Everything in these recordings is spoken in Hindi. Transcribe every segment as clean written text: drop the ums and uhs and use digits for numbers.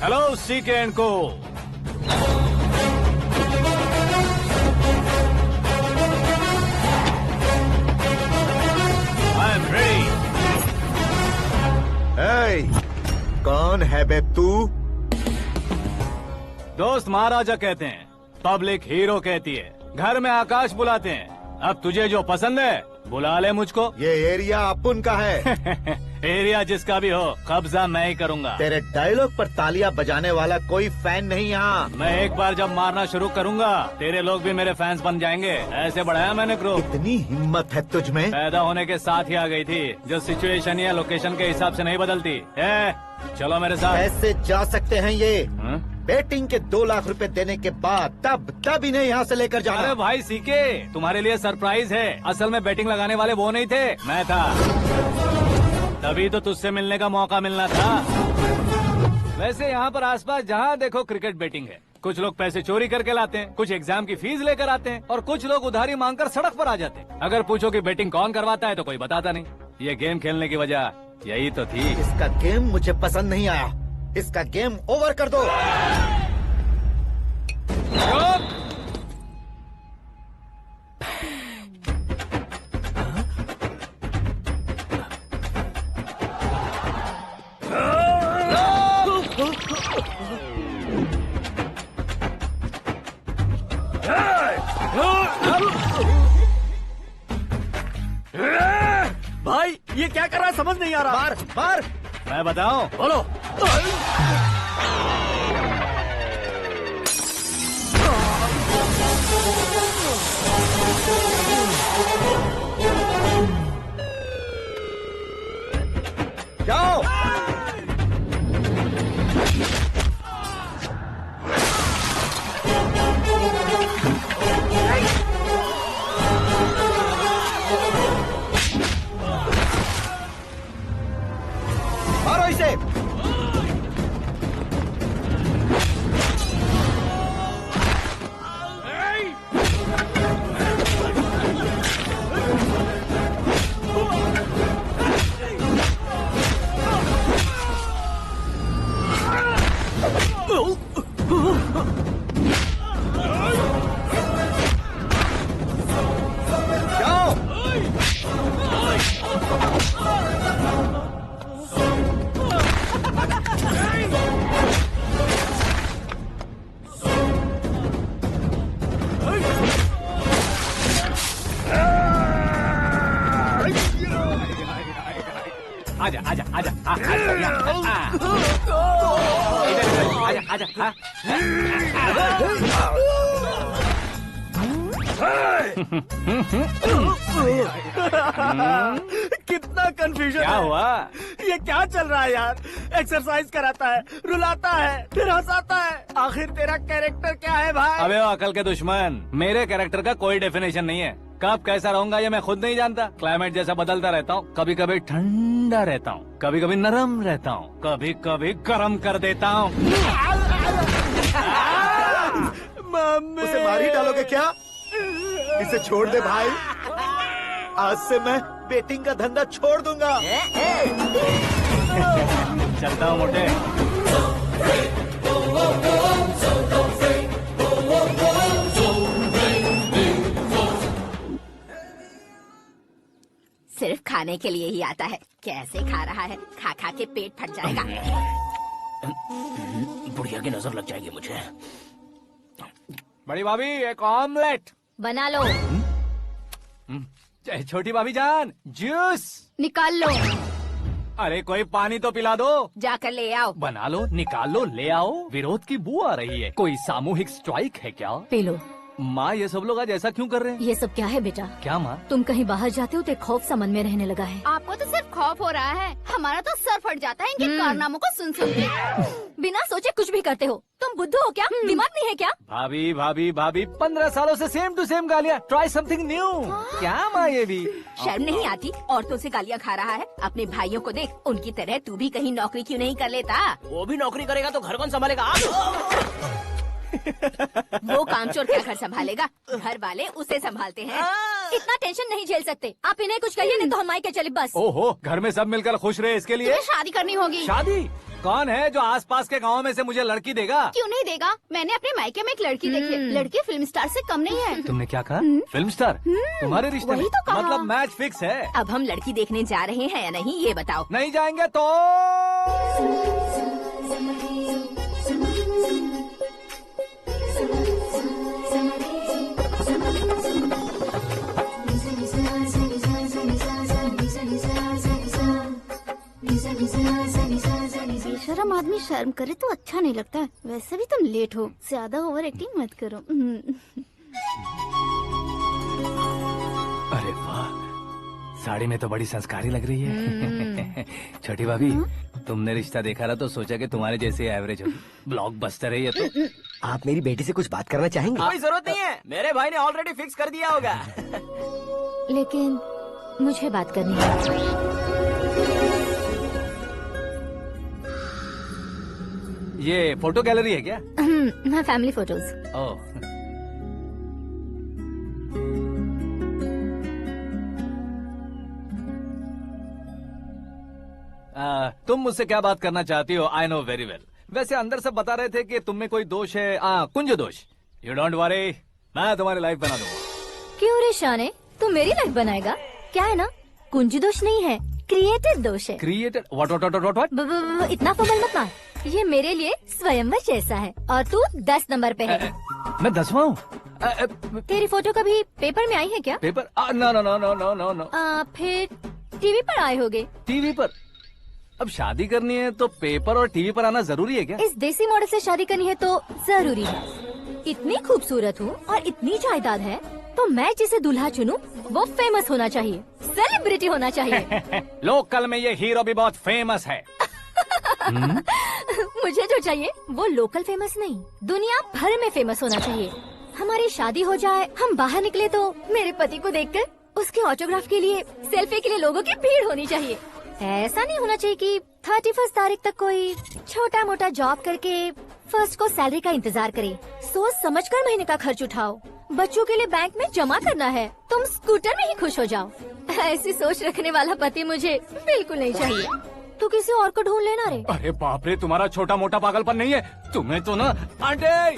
हेलो सीके एंड को। I am ready. कौन है बे तू? दोस्त महाराजा कहते हैं, पब्लिक हीरो कहती है, घर में आकाश बुलाते हैं। अब तुझे जो पसंद है बुला ले मुझको। ये एरिया अपुन का है। एरिया जिसका भी हो, कब्जा मैं ही करूंगा। तेरे डायलॉग पर तालियां बजाने वाला कोई फैन नहीं यहाँ। मैं एक बार जब मारना शुरू करूंगा, तेरे लोग भी मेरे फैंस बन जाएंगे। ऐसे बढ़ाया मैंने ग्रुप। इतनी हिम्मत है तुझ में? पैदा होने के साथ ही आ गई थी, जो सिचुएशन या लोकेशन के हिसाब से नहीं बदलती। चलो मेरे साथ। ऐसे जा सकते हैं ये? हाँ? बेटिंग के 2 लाख रुपए देने के बाद तब इन्हें यहाँ से लेकर जाना। अरे भाई सीके, तुम्हारे लिए सरप्राइज है। असल में बैटिंग लगाने वाले वो नहीं थे, मैं था। तभी तो तुझसे मिलने का मौका मिलना था। वैसे यहाँ पर आसपास जहाँ देखो क्रिकेट बैटिंग है। कुछ लोग पैसे चोरी करके लाते हैं, कुछ एग्जाम की फीस लेकर आते हैं, और कुछ लोग उधारी मांगकर सड़क पर आ जाते हैं। अगर पूछो कि बैटिंग कौन करवाता है तो कोई बताता नहीं। ये गेम खेलने की वजह यही तो थी। इसका गेम मुझे पसंद नहीं आया। इसका गेम ओवर कर दो। भाई ये क्या कर रहा है समझ नहीं आ रहा। मार मार। मैं बताऊं? बोलो। जाओ। मारो इसे। जाओ। आजा आजा आजा इधर आजा आजा। कितना कंफ्यूजन क्या है। हुआ? ये क्या चल रहा है यार? एक्सरसाइज कराता है, रुलाता है, फिर हंसाता है। आखिर तेरा कैरेक्टर क्या है भाई? अबे वो अकल के दुश्मन, मेरे कैरेक्टर का कोई डेफिनेशन नहीं है। कब कैसा रहूंगा ये मैं खुद नहीं जानता। क्लाइमेट जैसा बदलता रहता हूँ। कभी कभी ठंडा रहता हूँ, कभी कभी नरम रहता हूँ, कभी कभी गर्म कर देता हूँ। मम्मी। उसे मार ही डालोगे क्या? इसे छोड़ दे भाई। आज से मैं बेटिंग का धंधा छोड़ दूंगा। चलता हूँ मोटे। सिर्फ खाने के लिए ही आता है। कैसे खा रहा है, खा खा के पेट फट जाएगा। बुढ़िया की नजर लग जाएगी मुझे। बड़ी भाभी एक ऑमलेट। बना लो। छोटी भाभी जान जूस निकाल लो। अरे कोई पानी तो पिला दो। जाकर ले आओ। बना लो, निकाल लो, ले आओ। विरोध की बू आ रही है। कोई सामूहिक स्ट्राइक है क्या? P low. माँ ये सब लोग आज ऐसा क्यों कर रहे हैं? ये सब क्या है बेटा? क्या माँ? तुम कहीं बाहर जाते हो तो एक खौफ सा मन में रहने लगा है। आपको तो सिर्फ खौफ हो रहा है, हमारा तो सर फट जाता है इनके कारनामों को सुन सुन के। बिना सोचे कुछ भी करते हो। तुम बुद्धू हो क्या? दिमाग नहीं है क्या? भाभी भाभी भाभी 15 सालों से सेम टू सेम गालियाँ। Try something new. क्या माँ ये भी? शर्म नहीं आती? औरतों से गालियाँ खा रहा है। अपने भाइयों को देख, उनकी तरह तू भी कहीं नौकरी क्यों नहीं कर लेता? वो भी नौकरी करेगा तो घर कौन संभालेगा? वो कामचोर क्या घर संभालेगा? घर वाले उसे संभालते हैं। इतना टेंशन नहीं झेल सकते। आप इन्हें कुछ कहिए नहीं तो हम मायके चले बस। ओहो, घर में सब मिलकर खुश रहे इसके लिए। तुम्हें शादी करनी होगी। शादी? कौन है जो आसपास के गांव में से मुझे लड़की देगा? क्यों नहीं देगा? मैंने अपने मायके में एक लड़की देखी है। लड़की फिल्म स्टार से कम नहीं है। तुमने क्या कहा? Film star? तुम्हारे रिश्ते में? वही तो कहा। मतलब मैच फिक्स है? अब हम लड़की देखने जा रहे हैं या नहीं ये बताओ। नहीं जाएंगे तो बेशरम आदमी शर्म करे तो अच्छा नहीं लगता। वैसे भी तुम लेट हो, ज्यादा ओवर एक्टिंग मत करो। अरे वाह, साड़ी में तो बड़ी संस्कारी लग रही है। छोटी भाभी, तुमने रिश्ता देखा ना तो सोचा कि तुम्हारे जैसे एवरेज हो। ब्लॉकबस्टर है ये तो। आप मेरी बेटी से कुछ बात करना चाहेंगे? कोई जरूरत नहीं है, मेरे भाई ने ऑलरेडी फिक्स कर दिया होगा। लेकिन मुझे बात करनी है। ये फोटो गैलरी है क्या? मैं फैमिली फोटोज। ओह, तुम मुझसे क्या बात करना चाहती हो? I know very well. वैसे अंदर सब बता रहे थे कि तुम में कोई दोष है। कुंज दोष। यू डोंट वरी, मैं तुम्हारी लाइफ बना दूंगा। क्यों रे शाने, तू मेरी लाइफ बनाएगा? क्या है ना, कुंज दोष नहीं है, क्रिएटेड दोष है। क्रिएटेड? व्हाट? इतना फमल मत मार। ये मेरे लिए स्वयंवर जैसा है और तू 10 नंबर पे है। मैं 10वां हूँ? तेरी फोटो कभी पेपर में आई है क्या? Paper? No no no no no no no. फिर टीवी पर आए होगे। टीवी पर? अब शादी करनी है तो पेपर और टीवी पर आना जरूरी है क्या? इस देसी मॉडल से शादी करनी है तो जरूरी है। इतनी खूबसूरत हूँ और इतनी जायदाद है तो मैं जिसे दूल्हा चुनूं वो फेमस होना चाहिए, सेलिब्रिटी होना चाहिए। लोकल में ये हीरो भी बहुत फेमस है। मुझे जो चाहिए वो लोकल फेमस नहीं, दुनिया भर में फेमस होना चाहिए। हमारी शादी हो जाए, हम बाहर निकले तो मेरे पति को देखकर उसके ऑटोग्राफ के लिए, सेल्फी के लिए लोगों की भीड़ होनी चाहिए। ऐसा नहीं होना चाहिए कि 31 तारीख तक कोई छोटा मोटा जॉब करके फर्स्ट को सैलरी का इंतजार करे। सोच समझकर महीने का खर्च उठाओ। बच्चों के लिए बैंक में जमा करना है, तुम स्कूटर में ही खुश हो जाओ। ऐसी सोच रखने वाला पति मुझे बिल्कुल नहीं चाहिए। तू किसी और को ढूंढ लेना रे। अरे बाप रे, तुम्हारा छोटा मोटा पागलपन नहीं है। तुम्हें तो ना आंटी,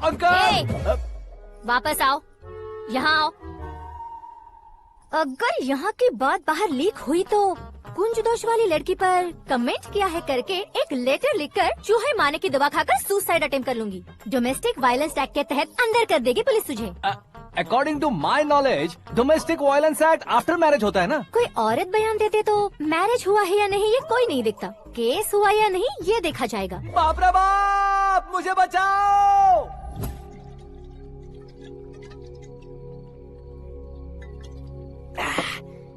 अंकल। वापस आओ, यहाँ आओ। अगर यहाँ की बात बाहर लीक हुई तो कुंज दोष वाली लड़की पर कमेंट किया है करके एक लेटर लिखकर चूहे मारने की दवा खाकर सुसाइड अटेम्प्ट कर लूंगी। डोमेस्टिक वायलेंस एक्ट के तहत अंदर कर देगी पुलिस तुझे। According to my knowledge domestic violence act after marriage होता है ना? कोई औरत बयान देते तो मैरिज हुआ है या नहीं ये कोई नहीं देखता, केस हुआ या नहीं ये देखा जाएगा। बाप रे बाप, मुझे बचाओ।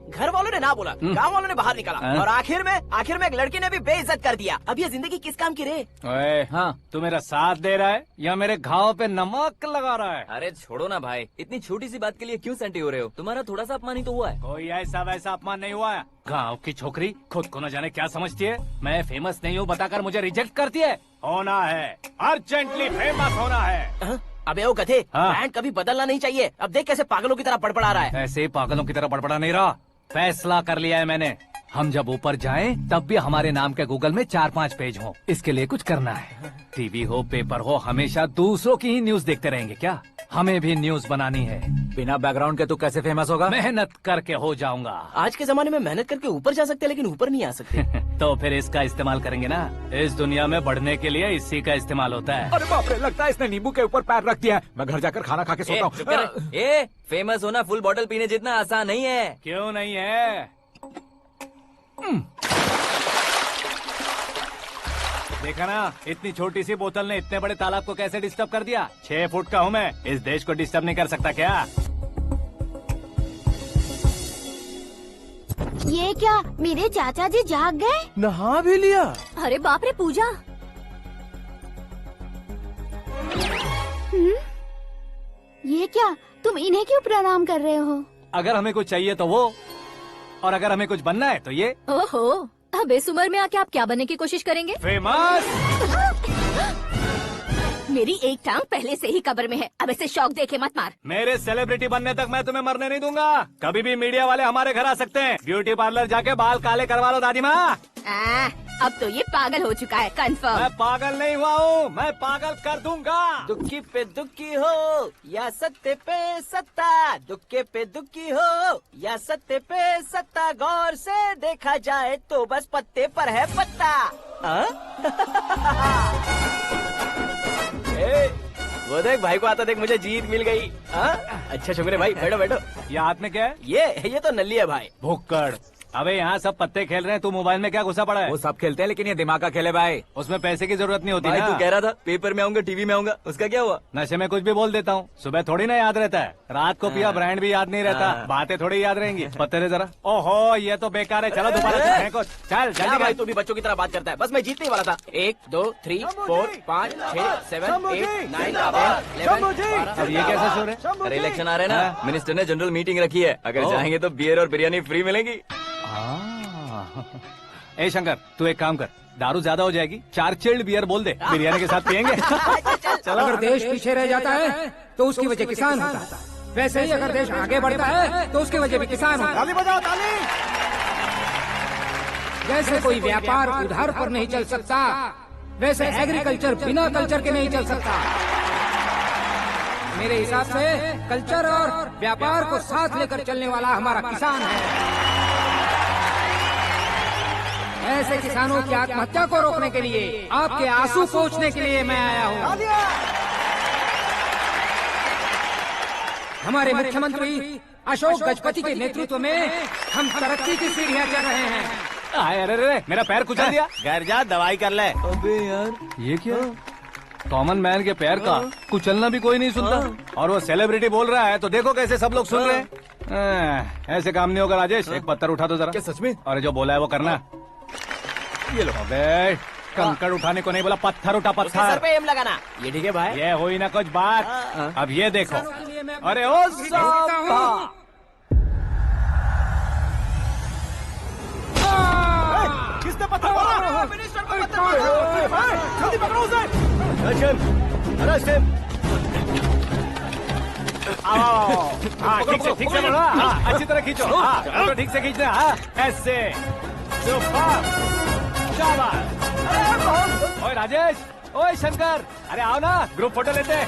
घर वालों ने ना बोला, गांव वालों ने बाहर निकाला और आखिर में एक लड़की ने भी बेइज्जत कर दिया। अब ये जिंदगी किस काम की रे? ओए, हाँ, तू मेरा साथ दे रहा है या मेरे घाव पे नमक लगा रहा है? अरे छोड़ो ना भाई, इतनी छोटी सी बात के लिए क्यों सैंटी हो रहे हो? तुम्हारा थोड़ा सा अपमान ही तो हुआ है। कोई ऐसा वैसा अपमान नहीं हुआ है। गाँव की छोकरी खुद को न जाने क्या समझती है। मैं फेमस नहीं हूँ बताकर मुझे रिजेक्ट करती है। होना है, अर्जेंटली फेमस होना है। अबे ओ गधे, हाँ। ब्रांड कभी बदलना नहीं चाहिए। अब देख कैसे पागलों की तरह बड़बड़ा रहा है। ऐसे पागलों की तरह बड़बड़ा नहीं रहा। फैसला कर लिया है मैंने। हम जब ऊपर जाएं तब भी हमारे नाम के गूगल में 4-5 पेज हो। इसके लिए कुछ करना है। टीवी हो, पेपर हो, हमेशा दूसरों की ही न्यूज देखते रहेंगे क्या? हमें भी न्यूज बनानी है। बिना बैकग्राउंड के तू कैसे फेमस होगा? मेहनत करके हो जाऊंगा। आज के जमाने में मेहनत करके ऊपर जा सकते हैं लेकिन ऊपर नहीं आ सकते। तो फिर इसका इस्तेमाल करेंगे ना। इस दुनिया में बढ़ने के लिए इसी का इस्तेमाल होता है। अरे बाप रे, लगता है इसने नींबू के ऊपर पैर रख दिया है। मैं घर जाकर खाना खा के सोता हूँ। ए, फेमस होना फुल बॉटल पीने जितना आसान नहीं है। क्यों नहीं है? देखा ना, इतनी छोटी सी बोतल ने इतने बड़े तालाब को कैसे डिस्टर्ब कर दिया। 6 फुट का हूँ मैं, इस देश को डिस्टर्ब नहीं कर सकता क्या? ये क्या, मेरे चाचा जी जाग गए? नहा भी लिया? अरे बाप रे पूजा, ये क्या, तुम इन्हें क्यों प्रणाम कर रहे हो? अगर हमें कुछ चाहिए तो वो, और अगर हमें कुछ बनना है तो ये। ओहो, अब इस उम्र में आके आप क्या बनने की कोशिश करेंगे? फेमस। मेरी एक टांग पहले से ही कब्र में है, अब ऐसे शौक देखे मत मार। मेरे सेलिब्रिटी बनने तक मैं तुम्हें मरने नहीं दूंगा। कभी भी मीडिया वाले हमारे घर आ सकते हैं। ब्यूटी पार्लर जाके बाल काले करवा लो दादी माँ। अब तो ये पागल हो चुका है, कंफर्म। मैं पागल नहीं हुआ हूँ, मैं पागल कर दूंगा। दुखी पे दुखी हो या सत्य पे सत्ता, दुखे पे दुखी हो या सत्य पे सत्ता, गौर से देखा जाए तो बस पत्ते पर है पत्ता। वो देख भाई को आता देख, मुझे जीत मिल गई। अच्छा शुक्र है भाई, बैठो बैठो। ये हाथ में क्या है? ये तो नल्ली है भाई। भुक्कड़। अबे यहाँ सब पत्ते खेल रहे हैं, तू मोबाइल में क्या घुसा पड़ा है? वो सब खेलते हैं लेकिन ये दिमाग का खेल है भाई। उसमें पैसे की जरूरत नहीं होती भाई ना। तू कह रहा था पेपर में आऊंगा, टीवी में आऊंगा, उसका क्या हुआ? नशे में कुछ भी बोल देता हूँ, सुबह थोड़ी ना याद रहता है। रात को पिया ब्रांड भी याद नहीं रहता, बातें थोड़ी याद रहेंगी। पत्ते दे जरा। ओहो ये तो बेकार है, चलो दोबारा से फेंको। चल जल्दी भाई तू भी बच्चों की तरह बात करता है। बस मैं जीतने वाला था। 1 2 3 4 5 6 7 8 9 10 अब ये कैसा शोर है? अरे इलेक्शन आ रहे हैं ना, मिनिस्टर ने जनरल मीटिंग रखी है। अगर जाएंगे तो बियर और बिरयानी फ्री मिलेगी। ए शंकर तू एक काम कर, दारू ज्यादा हो जाएगी, 4 चिल्ड बियर बोल दे, बिरयानी के साथ पियेंगे। चलो। अगर देश पीछे रह जाता है तो उसकी वजह किसान होता है, वैसे ही अगर देश आगे बढ़ता है तो उसकी वजह भी किसान होता है। ताली बजाओ ताली। जैसे कोई व्यापार उधार पर नहीं चल सकता, वैसे एग्रीकल्चर बिना कल्चर के नहीं चल सकता। मेरे हिसाब से कल्चर और व्यापार को साथ लेकर चलने वाला हमारा किसान है। ऐसे किसानों की आत्महत्या को रोकने के लिए, आपके आंसू पोंछने के लिए मैं आया हूँ। हमारे मुख्यमंत्री अशोक गजपति के नेतृत्व में हम तरक्की की सीढ़ियाँ चढ़ रहे हैं। अरे मेरा पैर कुचल दिया। घर जा दवाई कर ले। अबे यार ये क्या? कॉमन मैन के पैर का कुचलना भी कोई नहीं सुनता, और वो सेलिब्रिटी बोल रहा है तो देखो कैसे सब लोग सुन रहे हैं। ऐसे काम नहीं होगा राजेश, एक पत्थर उठा दो जरा। क्या सच में? और जो बोला है वो करना। ये लो। अबे कंकड़ उठाने को नहीं बोला, पत्थर उठा, उसके सर पत्थर। पे एम लगाना। ये ठीक है भाई। ये हुई ना कुछ बात। अब ये देखो। अरे ओ साहब, किसने पत्थर मारा? मिनिस्टर को पत्थर मारा। जल्दी पकड़ो उसे। हाँ ठीक से बोलो। हाँ अच्छी तरह खींचो। हाँ तो ठीक से खींचना। हाँ ऐसे। ओए राजेश, ओए शंकर, अरे आओ ना, ग्रुप फोटो लेते हैं।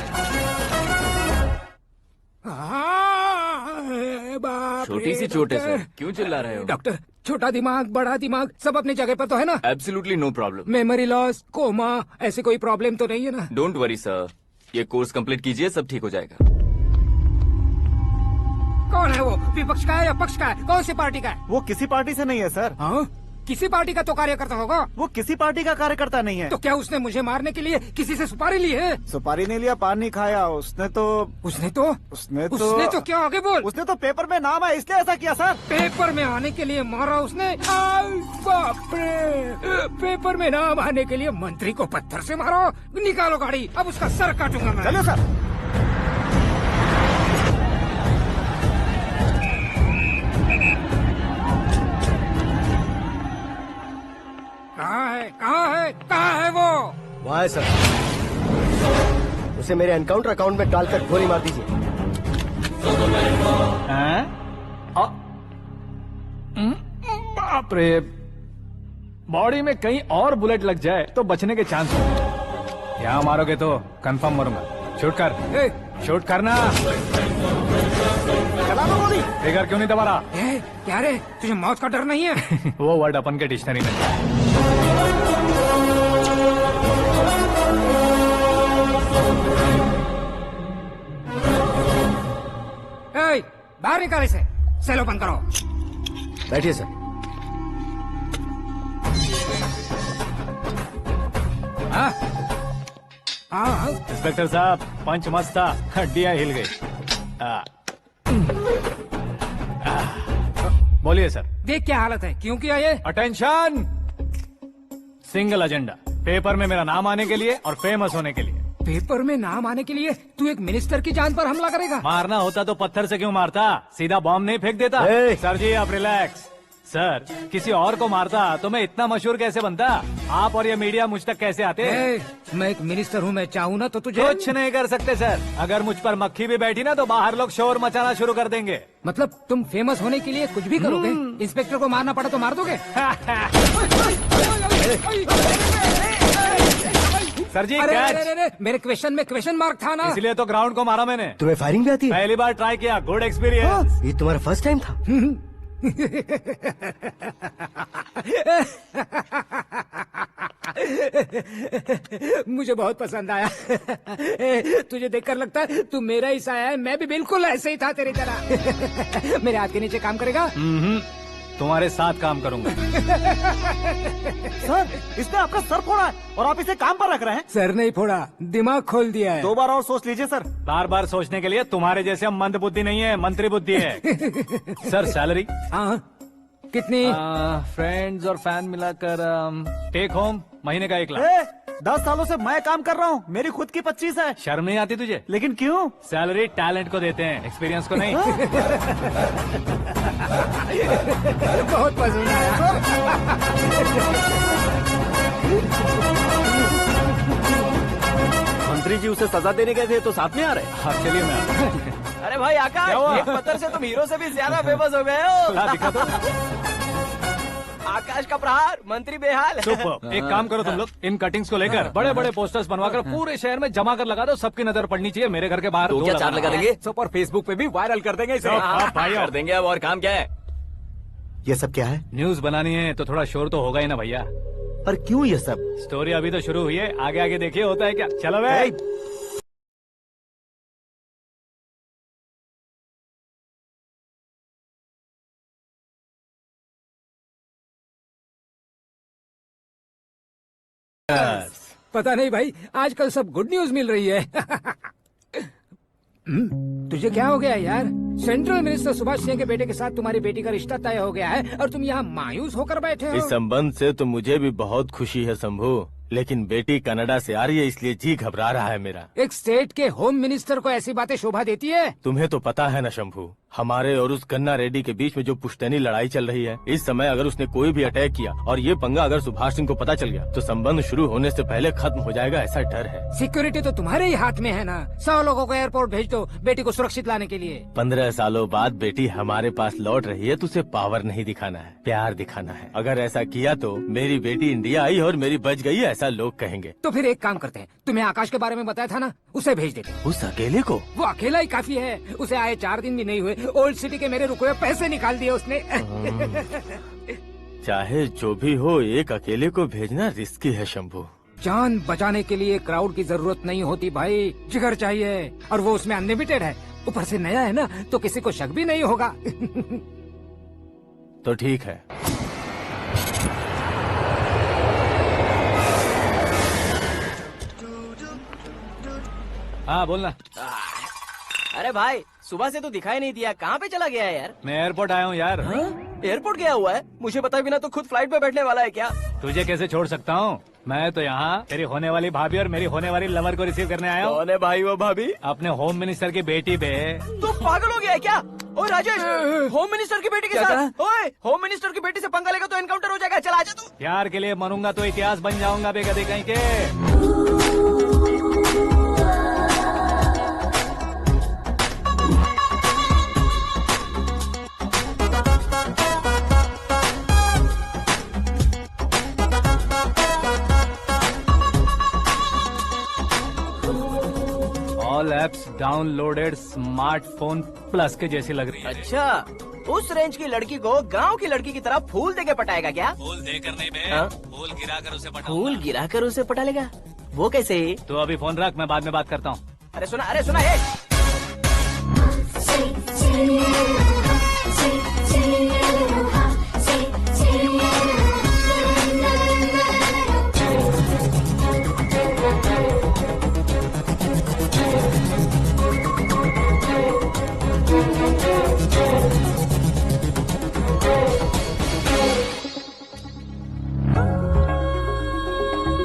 छोटी सी चोट है सर, क्यों चिल्ला रहे हो? डॉक्टर, छोटा दिमाग बड़ा दिमाग सब अपनी जगह पर तो है ना? Absolutely no problem. Memory loss, coma, ऐसी कोई प्रॉब्लम तो नहीं है ना? डोंट वरी सर, ये कोर्स कंप्लीट कीजिए, सब ठीक हो जाएगा। कौन है वो? विपक्ष का है या पक्ष का है? कौन सी पार्टी का है? वो किसी पार्टी से नहीं है सर। हाँ? किसी पार्टी का तो कार्यकर्ता होगा। वो किसी पार्टी का कार्यकर्ता नहीं है। तो क्या उसने मुझे मारने के लिए किसी से सुपारी ली है? सुपारी नहीं लिया, पान नहीं खाया। उसने तो क्या आगे बोल? उसने तो पेपर में नाम है इसलिए ऐसा किया सर। पेपर में आने के लिए मारा उसने? बाप रे! पेपर में नाम आने के लिए मंत्री को पत्थर से मारो? निकालो गाड़ी, अब उसका सर काटूंगा मैं। चलो सर। कहाँ है वो? वहाँ है सर, उसे मेरे एनकाउंटर अकाउंट में डालकर गोली मार दीजिए। बाप रे, बॉडी में कहीं और बुलेट लग जाए तो बचने के चांस हो। यहाँ मारोगे तो कंफर्म मरूंगा। शूट कर, शूट करना। चला दो गोली। फिगर क्यों नहीं दबा रहा? क्या रे, तुझे मौत का डर नहीं है? वो वर्ड अपन के डिक्शनरी में। बाहर निकाले से, सेल ओपन करो। बैठिए सर। इंस्पेक्टर साहब, पंच मस्त था, हड्डियां हिल गई। बोलिए सर। देख क्या हालत है, क्यों किया ये? अटेंशन, सिंगल एजेंडा, पेपर में मेरा नाम आने के लिए और फेमस होने के लिए। पेपर में नाम आने के लिए तू एक मिनिस्टर की जान पर हमला करेगा? मारना होता तो पत्थर से क्यों मारता, सीधा बॉम्ब नहीं फेंक देता। सर जी आप रिलैक्स, सर किसी और को मारता तो मैं इतना मशहूर कैसे बनता? आप और ये मीडिया मुझ तक कैसे आते? मैं एक मिनिस्टर हूँ, मैं चाहूँ ना तो तुझे कुछ नहीं कर सकते सर। अगर मुझ पर मक्खी भी बैठी ना तो बाहर लोग शोर मचाना शुरू कर देंगे। मतलब तुम फेमस होने के लिए कुछ भी करोगे? इंस्पेक्टर को मारना पड़ा तो मार दोगे? सर जी अरे, कैच। अरे, अरे, मेरे क्वेश्चन में क्वेश्चन मार्क था ना। इसलिए तो ग्राउंड को मारा मैंने। तुम्हें फायरिंग भी आती है? पहली बार ट्राई किया, गुड एक्सपीरियंस। ये तुम्हारा फर्स्ट टाइम था? मुझे बहुत पसंद आया। तुझे देखकर लगता है तू मेरा ही साया है। मैं भी बिल्कुल ऐसे ही था तेरी तरह। मेरे हाथ के नीचे काम करेगा? तुम्हारे साथ काम करूंगा। सर, इसने आपका सर फोड़ा है और आप इसे काम पर रख रहे हैं। सर नहीं फोड़ा, दिमाग खोल दिया है। 2 बार और सोच लीजिए सर। बार बार सोचने के लिए तुम्हारे जैसे मंद बुद्धि नहीं है, मंत्री बुद्धि है। Sir salary? हाँ, कितनी? फ्रेंड्स और फैन मिलाकर टेक होम महीने का 1 लाख। 10 सालों से मैं काम कर रहा हूँ, मेरी खुद की 25 है। शर्म नहीं आती तुझे? लेकिन क्यों? सैलरी टैलेंट को देते हैं, एक्सपीरियंस को नहीं। बहुत पसंद आया। मंत्री जी उसे सजा देने गए थे तो साथ में आ रहे। हाँ चलिए मैं आता हूँ। अरे भाई आकाश, क्या हुआ? एक पत्थर से तुम हीरो से भी ज्यादा फेमस हो गए हो। हाँ, दिखा तो। आकाश का प्रहार, मंत्री बेहाल। सुपर। एक काम करो तुम लोग, इन कटिंग्स को लेकर बड़े बड़े पोस्टर्स बनवाकर पूरे शहर में जमा कर लगा दो। सबकी नजर पड़नी चाहिए। मेरे घर के बाहर तो दो क्या लगाना। 4 लगा देंगे? और फेसबुक पे भी वायरल कर देंगे इसे। हाँ, भाई कर देंगे। अब और काम क्या है? ये सब क्या है? न्यूज बनानी है तो थोड़ा शोर तो होगा ही ना भैया। पर क्यों ये सब? स्टोरी अभी तो शुरू हुई है, आगे आगे देखिए होता है क्या। चलो भाई। पता नहीं भाई, आजकल सब गुड न्यूज मिल रही है। तुझे क्या हो गया यार? सेंट्रल मिनिस्टर सुभाष सिंह के बेटे के साथ तुम्हारी बेटी का रिश्ता तय हो गया है और तुम यहाँ मायूस होकर बैठे हो। इस संबंध से तो मुझे भी बहुत खुशी है शंभू, लेकिन बेटी कनाडा से आ रही है इसलिए जी घबरा रहा है मेरा। एक स्टेट के होम मिनिस्टर को ऐसी बातें शोभा देती है? तुम्हें तो पता है ना शंभू, हमारे और उस कन्ना रेड्डी के बीच में जो पुश्तैनी लड़ाई चल रही है। इस समय अगर उसने कोई भी अटैक किया और ये पंगा अगर सुभाष सिंह को पता चल गया तो संबंध शुरू होने से पहले खत्म हो जाएगा, ऐसा डर है। सिक्योरिटी तो तुम्हारे ही हाथ में है ना। 100 लोगों को एयरपोर्ट भेज दो बेटी को सुरक्षित लाने के लिए। 15 सालों बाद बेटी हमारे पास लौट रही है तो उसे पावर नहीं दिखाना है, प्यार दिखाना है। अगर ऐसा किया तो मेरी बेटी इंडिया आई और मेरी बच गई, ऐसा लोग कहेंगे। तो फिर एक काम करते हैं, तुम्हें आकाश के बारे में बताया था ना, उसे भेज देते हैं। उस अकेले को? वो अकेला ही काफी है। उसे आए 4 दिन भी नहीं हुए, ओल्ड सिटी के मेरे रुके हुए पैसे निकाल दिए उसने। चाहे जो भी हो, एक अकेले को भेजना रिस्की है शंभू। जान बचाने के लिए क्राउड की जरूरत नहीं होती भाई, जिगर चाहिए, और वो उसमें अनलिमिटेड है। ऊपर से नया है ना तो किसी को शक भी नहीं होगा। तो ठीक है। हाँ बोलना। अरे भाई, सुबह से तो दिखाई नहीं दिया, कहाँ पे चला गया है यार? मैं एयरपोर्ट आया हूँ यार। एयरपोर्ट गया हुआ है? मुझे बताए बिना तो खुद फ्लाइट पे बैठने वाला है क्या? तुझे कैसे छोड़ सकता हूँ? मैं तो यहाँ तेरी होने वाली भाभी और मेरी होने वाली लवर को रिसीव करने आया हूँ। कौन है भाई वो भाभी? अपने होम मिनिस्टर की बेटी पे। तो पागल हो गया है क्या? ओ राजेश, होम मिनिस्टर की बेटी के साथ? ओए, होम मिनिस्टर की बेटी से पंगा लेगा तो एनकाउंटर हो जाएगा। चल आजा तू। प्यार के लिए मरूंगा तो इतिहास बन जाऊंगा बेगदे कहीं के। All apps downloaded smartphone plus के जैसी लग रही है। अच्छा, उस रेंज की लड़की को गांव की लड़की की तरह फूल देके पटाएगा क्या? फूल देकर नहीं बे, हाँ? फूल गिराकर उसे पटा। फूल गिराकर उसे पटा लेगा? वो कैसे? तो अभी फोन रख, मैं बाद में बात करता हूँ। अरे सुना ये।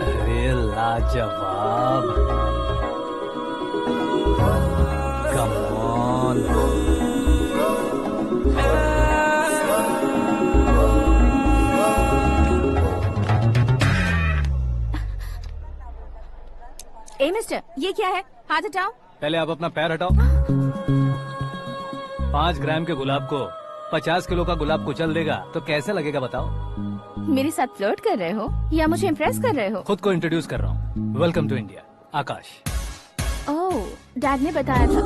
अरे लाजवाब, कम ऑन। ए मिस्टर, ये क्या है? हाथ हटाओ। पहले आप अपना पैर हटाओ। 5 ग्राम के गुलाब को 50 किलो का गुलाब कुचल देगा तो कैसे लगेगा बताओ? मेरे साथ फ्लर्ट कर रहे हो या मुझे इम्प्रेस कर रहे हो? खुद को इंट्रोड्यूस कर रहा हूँ। Welcome to India, Akash. Oh, dad ने बताया था।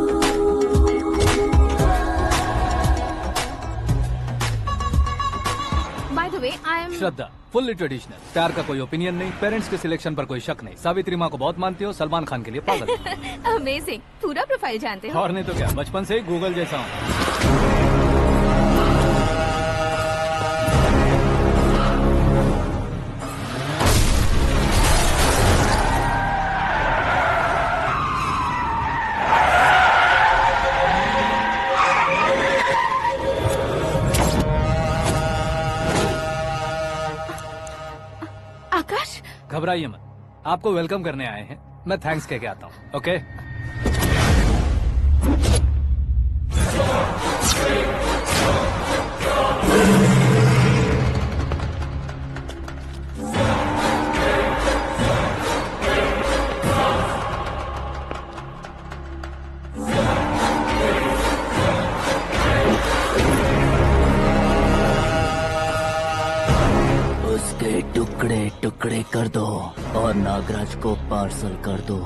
By the way, I am Shraddha, fully traditional. प्यार का कोई ओपिनियन नहीं, पेरेंट्स के सिलेक्शन पर कोई शक नहीं। सावित्री माँ को बहुत मानती हो, सलमान खान के लिए पागल। अमेजिंग, पूरा प्रोफाइल जानते हो। और नहीं तो क्या, बचपन से ही गूगल जैसा हूँ। आकाश, घबराइए मत, आपको वेलकम करने आए हैं। मैं थैंक्स कह के आता हूँ। ओके? उसके टुकड़े टुकड़े कर दो और नागराज को पार्सल कर दो।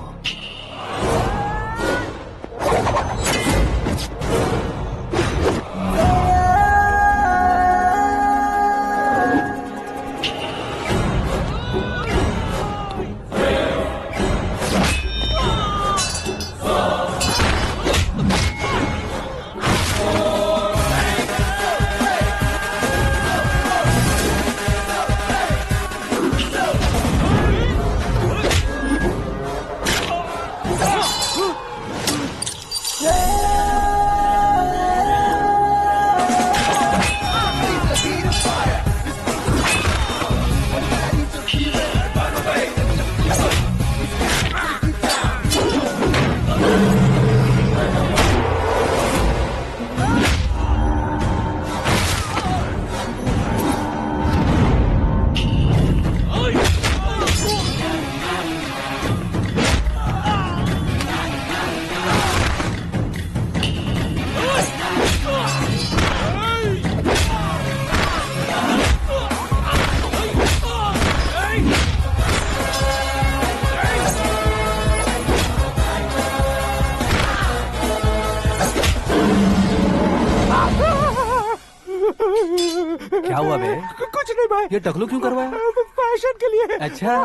क्या हुआ बे? कुछ नहीं भाई। ये टकलू क्यों करवाया? फैशन के लिए। अच्छा।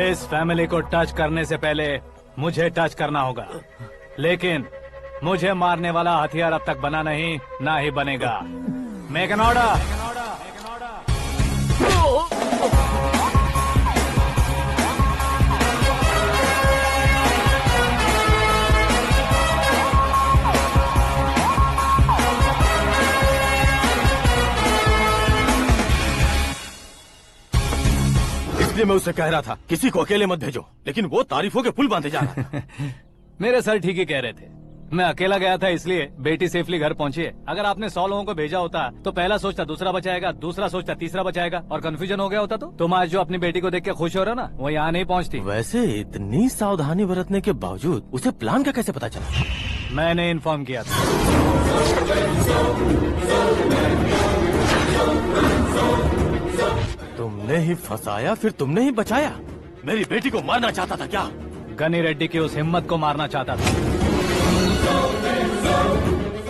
इस फैमिली को टच करने से पहले मुझे टच करना होगा, लेकिन मुझे मारने वाला हथियार अब तक बना नहीं, ना ही बनेगा। Make an order. इसलिए मैं उससे कह रहा था किसी को अकेले मत भेजो, लेकिन वो तारीफों के पुल बांधे जा रहा था। मेरे सर ठीक ही कह रहे थे। मैं अकेला गया था इसलिए बेटी सेफली घर पहुंची है। अगर आपने 100 लोगों को भेजा होता तो पहला सोचता दूसरा बचाएगा, दूसरा सोचता तीसरा बचाएगा, और कंफ्यूजन हो गया होता तो तुम आज जो अपनी बेटी को देख के खुश हो रहे हो ना, वो यहाँ नहीं पहुँचती। वैसे इतनी सावधानी बरतने के बावजूद उसे प्लान का कैसे पता चला? मैंने इन्फॉर्म किया था। तुमने ही फंसाया, फिर तुमने ही बचाया। मेरी बेटी को मारना चाहता था क्या? गनी रेड्डी की उस हिम्मत को मारना चाहता था।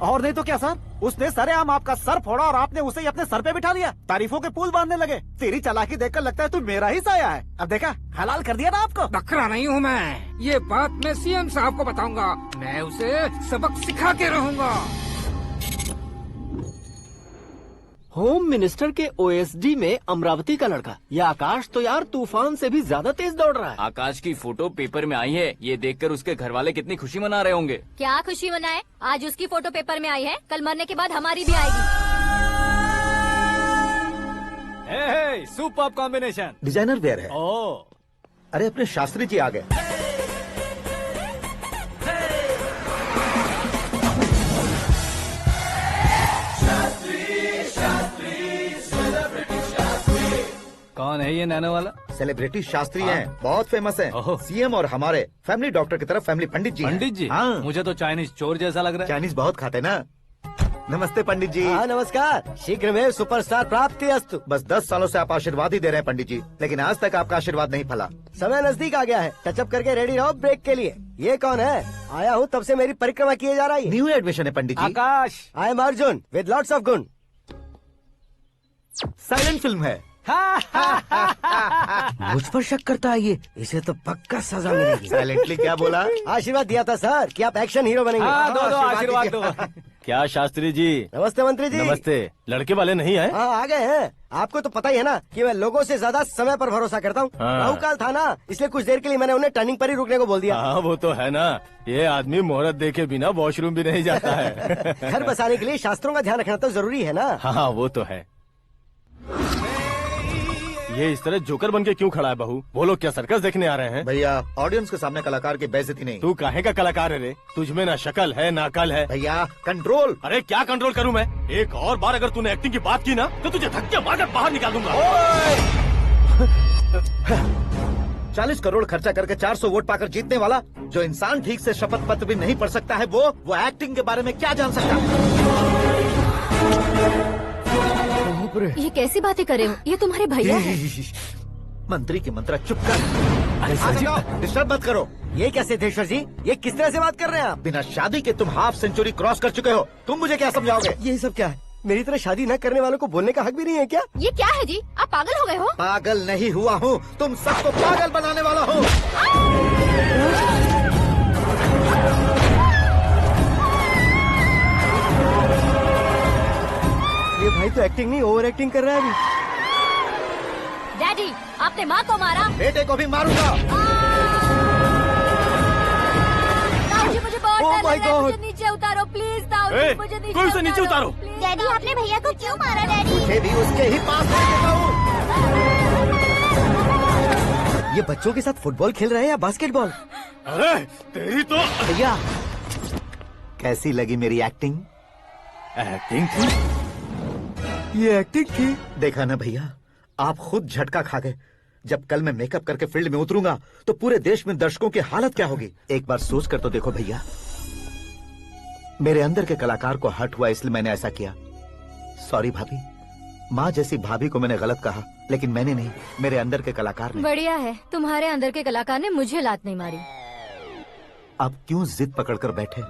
और नहीं तो क्या सर, उसने सरेआम आपका सर फोड़ा और आपने उसे ही अपने सर पे बिठा लिया। तारीफों के पुल बांधने लगे। तेरी चालाकी देखकर लगता है तू मेरा ही साया है। अब देखा, हलाल कर दिया ना आपको। बकरा नहीं हूँ मैं, ये बात मैं सीएम साहब को बताऊंगा। मैं उसे सबक सिखा के रहूंगा। होम मिनिस्टर के ओएसडी में अमरावती का लड़का, ये आकाश तो यार तूफान से भी ज्यादा तेज दौड़ रहा है। आकाश की फोटो पेपर में आई है, ये देखकर उसके घर वाले कितनी खुशी मना रहे होंगे। क्या खुशी मनाए, आज उसकी फोटो पेपर में आई है, कल मरने के बाद हमारी भी आएगी। Super combination. डिजाइनर वेयर है। ओह, अरे अपने शास्त्री जी आ गए। कौन है ये नैनो वाला? सेलिब्रिटी शास्त्री हैं, बहुत फेमस हैं। ओहो। सीएम और हमारे फैमिली डॉक्टर की तरफ फैमिली पंडित जी हैं। पंडित जी? हाँ, मुझे तो चाइनीज चोर जैसा लग रहा है। चाइनीज बहुत खाते ना। नमस्ते पंडित जी। हाँ नमस्कार, शीघ्र में सुपरस्टार प्राप्ति अस्तु। बस 10 सालों से आप आशीर्वाद ही दे रहे हैं पंडित जी, लेकिन आज तक आपका आशीर्वाद नहीं फला। समय नजदीक आ गया है, टचअप करके रेडी रहो ब्रेक के लिए। ये कौन है? आया हूँ तब से मेरी परिक्रमा किए जा रही है। न्यू एडमिशन है Pandit ji. Akash. I am Arjun with lots of गुण। साइलेंट फिल्म है। मुझ पर शक करता है ये, इसे तो पक्का सजा मिलेगी। साइलेंटली क्या बोला? आशीर्वाद दिया था सर कि आप एक्शन हीरो बनेंगे। हाँ, दो आशीर्वाद दो। क्या शास्त्री जी? नमस्ते मंत्री जी। नमस्ते। लड़के वाले नहीं आए? हाँ आ गए हैं। आपको तो पता ही है ना कि मैं लोगों से ज्यादा समय पर भरोसा करता हूँ। हाँ। राहु काल था ना, इसलिए कुछ देर के लिए मैंने उन्हें टर्निंग पर ही रुकने को बोल दिया। हाँ वो तो है ना, ये आदमी मुहूर्त देखे बिना वॉशरूम भी नहीं जाता है। घर बसाने के लिए शास्त्रों का ध्यान रखना तो जरूरी है ना। हाँ वो तो है। ये इस तरह जोकर बन के क्यों खड़ा है बहू? वो लोग क्या सर्कस देखने आ रहे हैं? भैया ऑडियंस के सामने कलाकार की बेइज्जती नहीं। तू काहे का कलाकार है रे? तुझमें ना शक्ल है ना अकल है। भैया कंट्रोल। अरे क्या कंट्रोल करूं मैं? एक और बार अगर तूने एक्टिंग की बात की ना तो तुझे धक्के मारकर बाहर निकाल दूंगा। 40 करोड़ खर्चा करके 400 वोट पाकर जीतने वाला, जो इंसान ठीक से शपथ पत्र भी नहीं पढ़ सकता है, वो एक्टिंग के बारे में क्या जान सकता है? ये कैसी बातें कर रहे हो? ये तुम्हारे भैया हैं। मंत्री की मंत्रा चुप कर। डिस्टर्ब मत करो। ये क्या सिद्धेश्वर जी, ये किस तरह से बात कर रहे हैं आप? बिना शादी के तुम हाफ सेंचुरी क्रॉस कर चुके हो, तुम मुझे क्या समझाओगे? ये सब क्या है? मेरी तरह शादी न करने वालों को बोलने का हक भी नहीं है क्या? ये क्या है जी, आप पागल हो गए हो? पागल नहीं हुआ हूँ, तुम सबको पागल बनाने वाला हूँ। ये भाई तो एक्टिंग नहीं ओवर एक्टिंग कर रहा है अभी। डैडी, आपने माँ को मारा। बेटे को भी मारूंगा। ताऊजी मुझे बहुत Oh डर my लग रहा है, God. मुझे नीचे उतारो प्लीज। ताऊजी ए, मुझे नीचे कोई उसे नीचे उतारो। please। डैडी आपने भैया को क्यों मारा डैडी? मुझे भी उसके ही पास भेजता हूँ। ये बच्चों के साथ फुटबॉल खेल रहे हैं या बास्केटबॉल? अरे तेरी तो भैया कैसी लगी मेरी एक्टिंग? एक्टिंग थी। ये एक्टिंग थी। देखा ना भैया, आप खुद झटका खा गए। जब कल मैं मेकअप करके फील्ड में उतरूंगा तो पूरे देश में दर्शकों की हालत क्या होगी? एक बार सोच कर तो देखो भैया। मेरे अंदर के कलाकार को हर्ट हुआ इसलिए मैंने ऐसा किया। सॉरी भाभी। माँ जैसी भाभी को मैंने गलत कहा, लेकिन मैंने नहीं, मेरे अंदर के कलाकार ने। बढ़िया है, तुम्हारे अंदर के कलाकार ने मुझे लात नहीं मारी। आप क्यों जिद पकड़कर बैठे?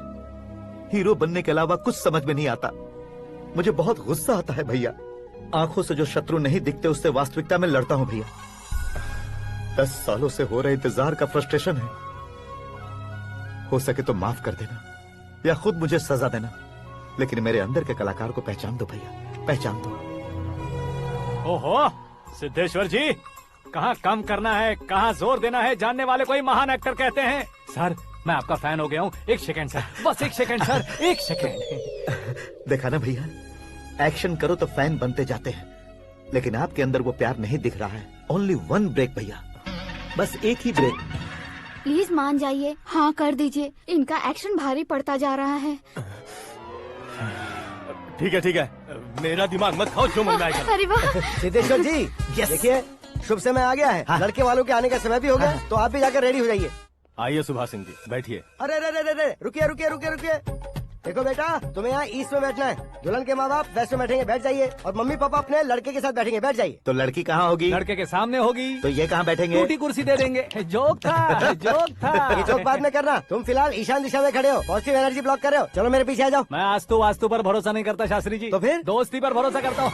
हीरो बनने के अलावा कुछ समझ में नहीं आता। मुझे बहुत गुस्सा आता है भैया। आंखों से जो शत्रु नहीं दिखते उससे वास्तविकता में लड़ता हूँ भैया। 10 सालों से हो रहे इंतजार का फ्रस्ट्रेशन है। हो सके तो माफ कर देना या खुद मुझे सजा देना, लेकिन मेरे अंदर के कलाकार को पहचान दो भैया, पहचान दो। ओहो सिद्धेश्वर जी, कहाँ कम करना है कहाँ जोर देना है, जानने वाले को ही महान एक्टर कहते हैं। सर मैं आपका फैन हो गया हूँ। एक सेकंड सर, बस एक सेकंड सर, एक सेकंड। देखा ना भैया, एक्शन करो तो फैन बनते जाते हैं, लेकिन आपके अंदर वो प्यार नहीं दिख रहा है। ओनली 1 ब्रेक भैया, बस एक ही ब्रेक। प्लीज मान जाइए, हाँ कर दीजिए। इनका एक्शन भारी पड़ता जा रहा है। ठीक है, मेरा दिमाग मत खाओ, जो मन में आएगा। अरे वाह। सिद्धेश्वर जी देखिए, शुभ समय आ गया है। हाँ। लड़के वालों के आने का समय भी हो गया, तो आप भी जाकर रेडी हो जाइए। आइए सुभाष सिंह जी, बैठिए। अरे रुकिए। देखो बेटा, तुम्हें यहाँ ईस्ट में बैठना है, दुल्हन के माँ बाप वेस्ट में बैठेंगे, बैठ जाइए, और मम्मी पापा अपने लड़के के साथ बैठेंगे, बैठ जाइए। तो लड़की कहाँ होगी? लड़के के सामने होगी। तो ये कहाँ बैठेंगे? टूटी कुर्सी दे देंगे। जोक था, जोक था। ये जोक बाद में करना, तुम फिलहाल ईशान दिशा में खड़े हो, पॉजिटिव एनर्जी ब्लॉक कर रहे हो। चलो मेरे पीछे आ जाओ। मैं वास्तु पर भरोसा नहीं करता शास्त्री जी। तो फिर? दोस्ती पर भरोसा करता हूँ।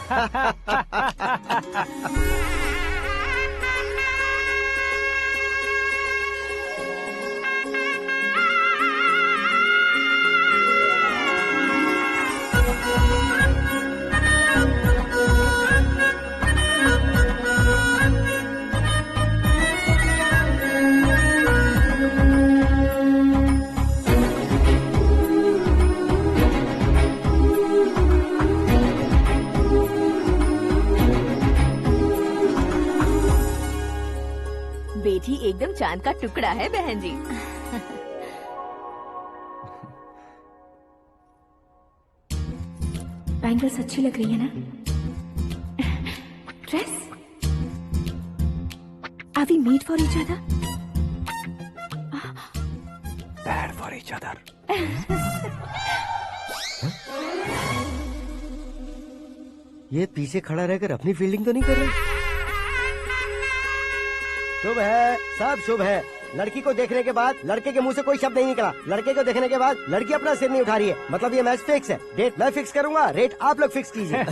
बेटी एकदम चांद का टुकड़ा है बहन जी। बैंगल्स अच्छी लग रही है ना? Dress? Are we made for each other? Bad for each other. ये पीछे खड़ा रहकर अपनी फील्डिंग तो नहीं कर रहा? शुभ है, सब शुभ है। लड़की को देखने के बाद लड़के के मुंह से कोई शब्द नहीं निकला, लड़के को देखने के बाद लड़की अपना सिर नहीं उठा रही है, मतलब ये मैच फिक्स है। डेट मैं फिक्स करूंगा, रेट आप लोग फिक्स कीजिए।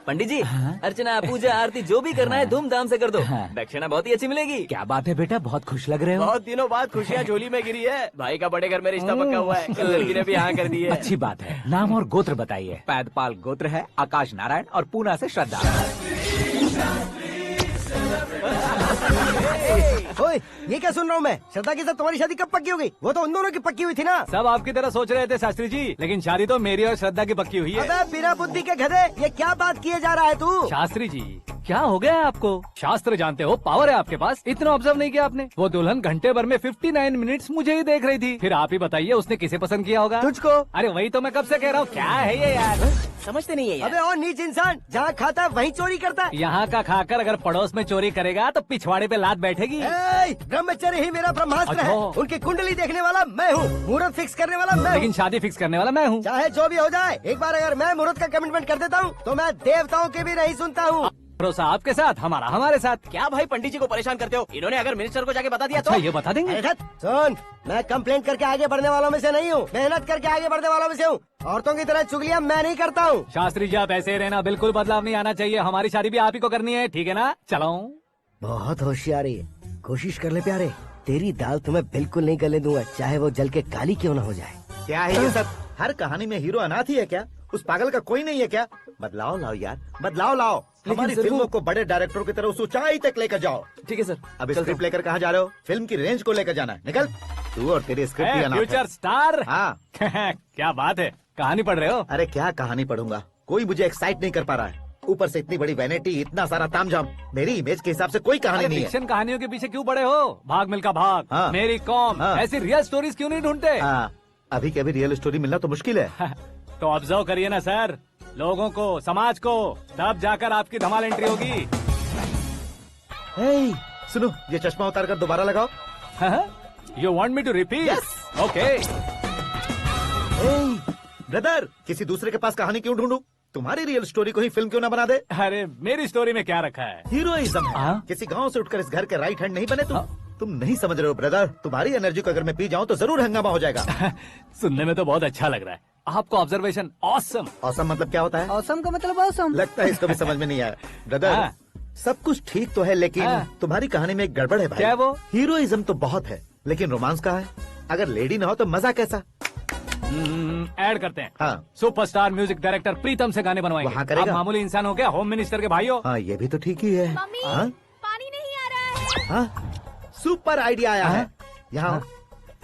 पंडित जी, अर्चना पूजा आरती जो भी करना है धूमधाम से कर दो। दक्षिणा बहुत ही अच्छी मिलेगी। क्या बात है बेटा, बहुत खुश लग रहे हो। बहुत दिनों बाद खुशियाँ झोली में गिरी है। भाई का बड़े घर में रिश्ता पक्का हुआ है, लड़की ने भी हाँ कर दी है। अच्छी बात है। नाम और गोत्र बताइए। पैदपाल गोत्र है, आकाश नारायण, और पूना से श्रद्धा। ओए, ये क्या सुन रहा हूँ मैं? श्रद्धा के साथ तुम्हारी शादी कब पक्की हो गई? वो तो उन दोनों की पक्की हुई थी ना। सब आपकी तरह सोच रहे थे शास्त्री जी, लेकिन शादी तो मेरी और श्रद्धा की पक्की हुई है। अबे बिना बुद्धि के गधे, ये क्या बात किए जा रहा है तू? शास्त्री जी, क्या हो गया है आपको? शास्त्र जानते हो, पावर है आपके पास। इतना ऑब्जर्व नहीं किया आपने? वो दुल्हन घंटे भर में 59 मिनट्स मुझे ही देख रही थी। फिर आप ही बताइए उसने किसे पसंद किया होगा? तुझको। अरे वही तो मैं कब से कह रहा हूँ, क्या है ये यार? समझते नहीं है यार। अबे और नीच इंसान, जहाँ खाता है वहीं चोरी करता है। यहाँ का खाकर अगर पड़ोस में चोरी करेगा तो पिछवाड़े पे लात बैठेगी। ब्रह्मचर्य ही मेरा ब्रह्मास्त्र है। अच्छा। उनकी कुंडली देखने वाला मैं हूँ, मुहूर्त फिक्स करने वाला मैं हूँ। लेकिन शादी फिक्स करने वाला मैं हूँ। चाहे जो भी हो जाए, एक बार अगर मैं मुहूर्त का कमिटमेंट कर देता हूँ तो मैं देवताओं के भी नहीं सुनता हूँ। भरोसा आपके साथ, हमारा हमारे साथ। क्या भाई पंडित जी को परेशान करते हो? इन्होंने अगर मिनिस्टर को जाके बता दिया तो? अच्छा, ये बता देंगे। अरे सुन, मैं कंप्लेंट करके आगे बढ़ने वालों में से नहीं हूँ, मेहनत करके आगे बढ़ने वालों में से हूँ। औरतों की तरह चुगलियाँ मैं नहीं करता हूँ। शास्त्री जी आप ऐसे ही रहना, बिल्कुल बदलाव नहीं आना चाहिए। हमारी शादी भी आप ही को करनी है, ठीक है ना? चलो। बहुत होशियारी है, कोशिश कर ले प्यारे, तेरी दाल तुम्हें बिल्कुल नहीं गलने दूंगा, चाहे वो जल के काली क्यों न हो जाए। क्या है ये सब? हर कहानी में हीरो अनाथ ही है क्या? उस पागल का कोई नहीं है क्या? बदलाव लाओ यार, बदलाव लाओ। हमारी फिल्मों को बड़े डायरेक्टरों की तरह उस ऊंचाई तक लेकर जाओ। ठीक है सर। अब स्क्रिप्ट लेकर कहाँ जा रहे हो? फिल्म की रेंज को लेकर जाना है। निकल तू और तेरी स्क्रिप्ट ही अनाथ है। Future star. हाँ। क्या बात है, कहानी पढ़ रहे हो? अरे क्या कहानी पढ़ूंगा, कोई मुझे एक्साइट नहीं कर पा रहा है। ऊपर से इतनी बड़ी वैनिटी, इतना सारा तामझाम, मेरी इमेज के हिसाब से कोई कहानी नहीं है। फिक्शन कहानियों के पीछे क्यों पड़े हो? भाग मिल्खा भाग, हाँ। मेरी कॉम, हाँ। ऐसी रियल स्टोरीज क्यों नहीं ढूंढते? हाँ, अभी के अभी रियल स्टोरी मिलना तो मुश्किल है। तो ऑब्जर्व करिए ना सर, लोगों को, समाज को, तब जाकर आपकी धमाल एंट्री होगी। सुनो, ये चश्मा उतार कर दोबारा लगाओ। You want me to repeat? Okay. Brother, किसी दूसरे के पास कहानी क्यों ढूंढूं? तुम्हारी रियल स्टोरी को ही फिल्म क्यों ना बना दे? अरे मेरी स्टोरी में क्या रखा है? हीरोइज्म है। हाँ? किसी गांव से उठकर इस घर के राइट हैंड नहीं बने तुम। तुम नहीं समझ रहे हो ब्रदर, तुम्हारी एनर्जी को अगर मैं पी जाऊं तो जरूर हंगामा हो जाएगा। सुनने में तो बहुत अच्छा लग रहा है। आपको ऑब्जर्वेशन ऑसम। ऑसम मतलब क्या होता है? औसम का मतलब औसम। लगता है इसको भी समझ में नहीं आया। ब्रदर, हाँ। सब कुछ ठीक तो है, लेकिन हाँ। तुम्हारी कहानी में एक गड़बड़ है भाई। क्या वो? हीरोइज्म तो बहुत है, लेकिन रोमांस कहाँ है? अगर लेडी ना हो तो मजा कैसा? ऐड करते हैं। हाँ। सुपरस्टार म्यूजिक डायरेक्टर प्रीतम से गाने बनवाएंगे। वहाँ करेगा? आप मामूली इंसान हो क्या, होम मिनिस्टर के भाई हो? हाँ, ये भी तो ठीक ही है। मम्मी, हाँ? पानी नहीं आ रहा है। हाँ? सुपर आइडिया आया है। यहाँ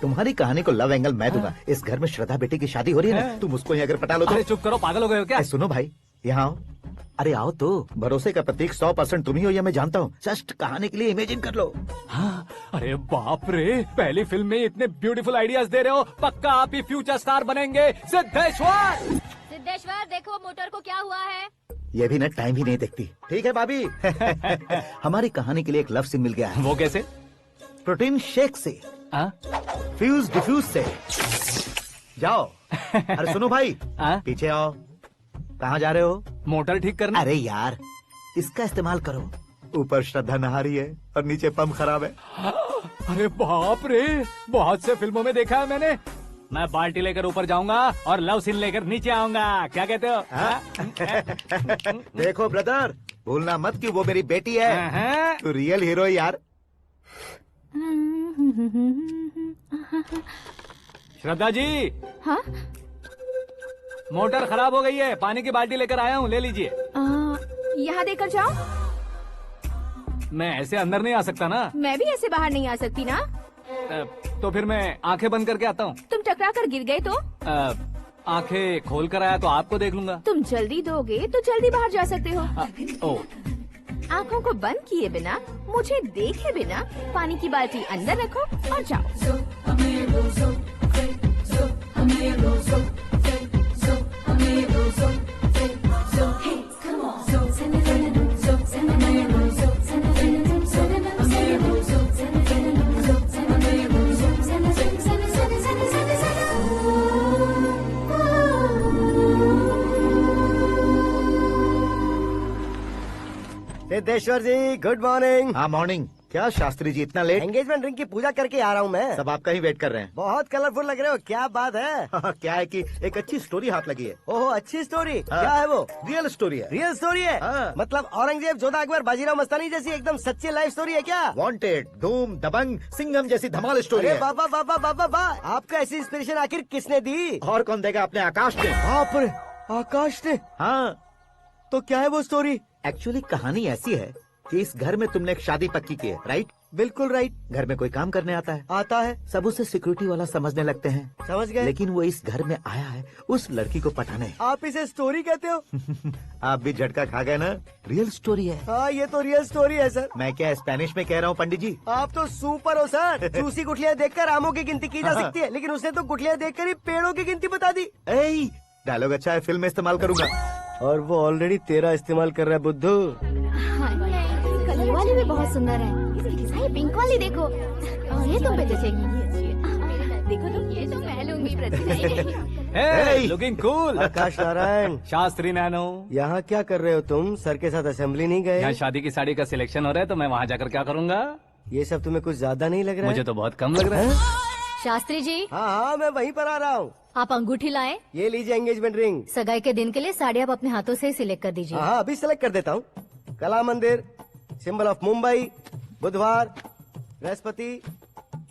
तुम्हारी कहानी को लव एंगल मैं दूंगा। इस घर में श्रद्धा बेटी की शादी हो रही है ना, तुम उसको ही अगर पटा लो तो। अरे चुप करो, पागल हो गए हो क्या? सुनो भाई, यहाँ आओ। अरे आओ तो, भरोसे का प्रतीक 100% तुम ही हो, यह मैं जानता हूँ। जस्ट कहानी के लिए इमेजिन कर लो। हाँ, अरे बाप रे, पहली फिल्म में इतने ब्यूटीफुल आइडियाज दे रहे हो, पक्का आप ही फ्यूचर स्टार बनेंगे। सिद्धेश्वर, सिद्धेश्वर देखो मोटर को क्या हुआ है। ये भी ना टाइम ही नहीं देखती। ठीक है भाभी। हमारी कहानी के लिए एक लव सीन मिल गया है। वो कैसे? प्रोटीन शेक से हाँ? फ्यूज डिफ्यूज से जाओ। अरे सुनो भाई, हाँ? पीछे आओ। कहाँ जा रहे हो? मोटर ठीक करना। अरे यार, इसका इस्तेमाल करो। ऊपर श्रद्धा नहा रही है और नीचे पंप खराब है। अरे बाप रे, बहुत से फिल्मों में देखा है मैंने। मैं बाल्टी लेकर ऊपर जाऊंगा और लव सीन लेकर नीचे आऊंगा। क्या कहते हो? देखो ब्रदर, भूलना मत कि वो मेरी बेटी है। तू रियल हीरो यार। श्रद्धा जी। हाँ? मोटर खराब हो गई है, पानी की बाल्टी लेकर आया हूँ, ले लीजिए। यहाँ देकर जाओ। मैं ऐसे अंदर नहीं आ सकता ना। मैं भी ऐसे बाहर नहीं आ सकती ना। तो फिर मैं आंखें बंद करके आता हूँ। तुम टकरा कर गिर गए तो? आंखें खोल कर आया तो आपको देख लूंगा। तुम जल्दी दोगे तो जल्दी बाहर जा सकते हो। ओ, आँखों को बंद किए बिना, मुझे देखे बिना पानी की बाल्टी अंदर रखो और जाओ। सिद्धेश्वर जी, गुड मॉर्निंग। हाँ मॉर्निंग। क्या शास्त्री जी इतना लेट? एंगेजमेंट रिंग की पूजा करके आ रहा हूँ मैं। सब आपका ही वेट कर रहे हैं। बहुत कलरफुल लग रहे हो, क्या बात है? क्या है कि एक अच्छी स्टोरी हाथ लगी है। ओहो, अच्छी स्टोरी। हाँ। क्या है वो? रियल स्टोरी है। रियल स्टोरी है? हाँ। मतलब औरंगजेब, जोधा अकबर, बाजीराव मस्तानी जैसी एकदम सच्ची लाइफ स्टोरी है क्या? वांटेड, धूम, दबंग, सिंघम जैसी धमाल स्टोरी अरे है। बाबा बाबा बाबा बा, आपका ऐसी इंस्पिरेशन आखिर किसने दी? और कौन देगा? अपने आकाश ने। बाप रे, आकाश ने? हाँ, तो क्या है वो स्टोरी? एक्चुअली कहानी ऐसी है कि इस घर में तुमने एक शादी पक्की की है, राइट? बिल्कुल राइट। घर में कोई काम करने आता है। आता है। सब उसे सिक्योरिटी वाला समझने लगते हैं। समझ गए। लेकिन वो इस घर में आया है उस लड़की को पटाने। आप इसे स्टोरी कहते हो? आप भी झटका खा गए ना। रियल स्टोरी है। हाँ, ये तो रियल स्टोरी है सर। मैं क्या स्पेनिश में कह रहा हूँ पंडित जी? आप तो सुपर हो सर। चूसी गुठलियाँ देखकर आमों की गिनती की जा सकती है, लेकिन उसने तो गुठलियाँ देखकर ही पेड़ों की गिनती बता दी। डायलॉग अच्छा है, फिल्म में इस्तेमाल करूंगा। और वो ऑलरेडी तेरा इस्तेमाल कर रहा है बुद्धू। ये वाली भी बहुत सुंदर है। ये पिंक वाली देखो, और ये तुम पे जचेगी। देखो तुम, ये तो मैं लूंगी। Hey, looking cool। आकाश नारायण, शास्त्री नैनो। यहाँ क्या कर रहे हो तुम? सर के साथ असेंबली नहीं यहाँ गए? शादी की साड़ी का सिलेक्शन हो रहा है तो मैं वहाँ जाकर क्या करूँगा? ये सब तुम्हें कुछ ज्यादा नहीं लग रहा है? मुझे तो बहुत कम लग रहा है। शास्त्री जी, हाँ हाँ, मैं वहीं पर आ रहा हूँ। आप अंगूठी लाएं। ये लीजिए एंगेजमेंट रिंग। सगाई के दिन के लिए साड़ी आप अपने हाथों से सिलेक्ट कर दीजिए। हाँ, अभी सेलेक्ट कर देता हूँ। कला मंदिर, सिंबल ऑफ मुंबई, बुधवार, बृहस्पति,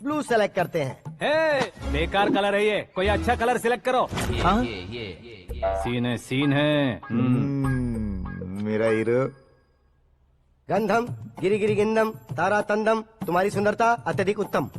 ब्लू सेलेक्ट करते हैं। बेकार कलर है ये, कोई अच्छा कलर सिलेक्ट करो। सीन है। मेरा हीरो। गंधम, गिरी गिरी गिंदम, तारा तंदम, तुम्हारी सुंदरता अत्यधिक उत्तम।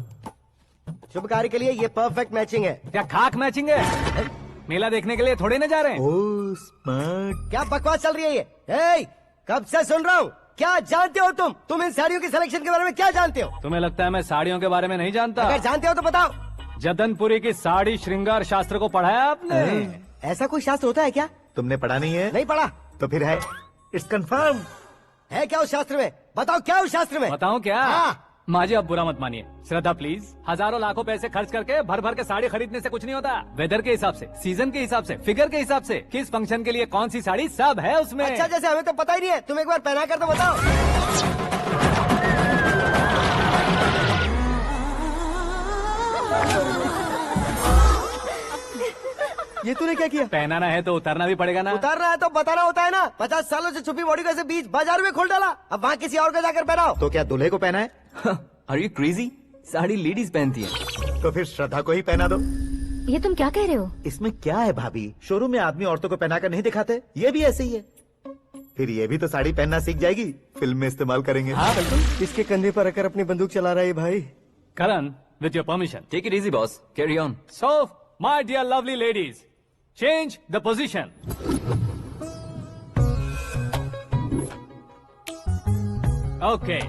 शुभ कार्य के लिए ये परफेक्ट मैचिंग है। क्या खाक मैचिंग है? मेला देखने के लिए थोड़ी ना जा रहे हैं। Oh smart. क्या बकवास चल रही है ये? ए, कब से सुन रहा हूँ। क्या जानते हो तुम? तुम इन साड़ियों की सिलेक्शन के बारे में क्या जानते हो? तुम्हें लगता है मैं साड़ियों के बारे में नहीं जानता? अगर जानते हो तो बताओ। जदनपुरी की साड़ी श्रृंगार शास्त्र को पढ़ा है आपने? ऐसा कोई शास्त्र होता है क्या? तुमने पढ़ा नहीं है? नहीं पढ़ा। तो फिर है, इट्स कंफर्म। है क्या उस शास्त्र में? बताओ क्या उस शास्त्र में? बताऊं क्या? हाँ। माजी अब बुरा मत मानिए। श्रद्धा प्लीज, हजारों लाखों पैसे खर्च करके भर भर के साड़ी खरीदने से कुछ नहीं होता। वेदर के हिसाब से, सीजन के हिसाब से, फिगर के हिसाब से, किस फंक्शन के लिए कौन सी साड़ी, सब है उसमें। अच्छा, जैसे हमें तो पता ही नहीं है, तुम एक बार पहना कर तो बताओ। ये तूने क्या किया? पहनाना है तो उतारना भी पड़ेगा ना। उतारना है तो बताना होता है ना। 50 सालों से छुपी बॉडी को ऐसे बीच बाजार में खोल डाला, अब वहाँ किसी और को जाकर पहनाओ। तो क्या दूल्हे को पहना है? Are you crazy? Sari ladies पहनती है। तो फिर श्रद्धा को ही पहना दो। ये तुम क्या कह रहे हो? इसमें क्या है भाभी? शोरूम में आदमी औरतों को पहनाकर नहीं दिखाते? ये भी ऐसे ही है। फिर ये भी तो साड़ी पहनना सीख जाएगी, फिल्म में इस्तेमाल करेंगे। हाँ बिल्कुल। इसके कंधे पर रखकर अपनी बंदूक चला रहा है भाई। Karan, with your permission. Take it easy boss, carry on. So, my dear lovely ladies, change the position. Okay,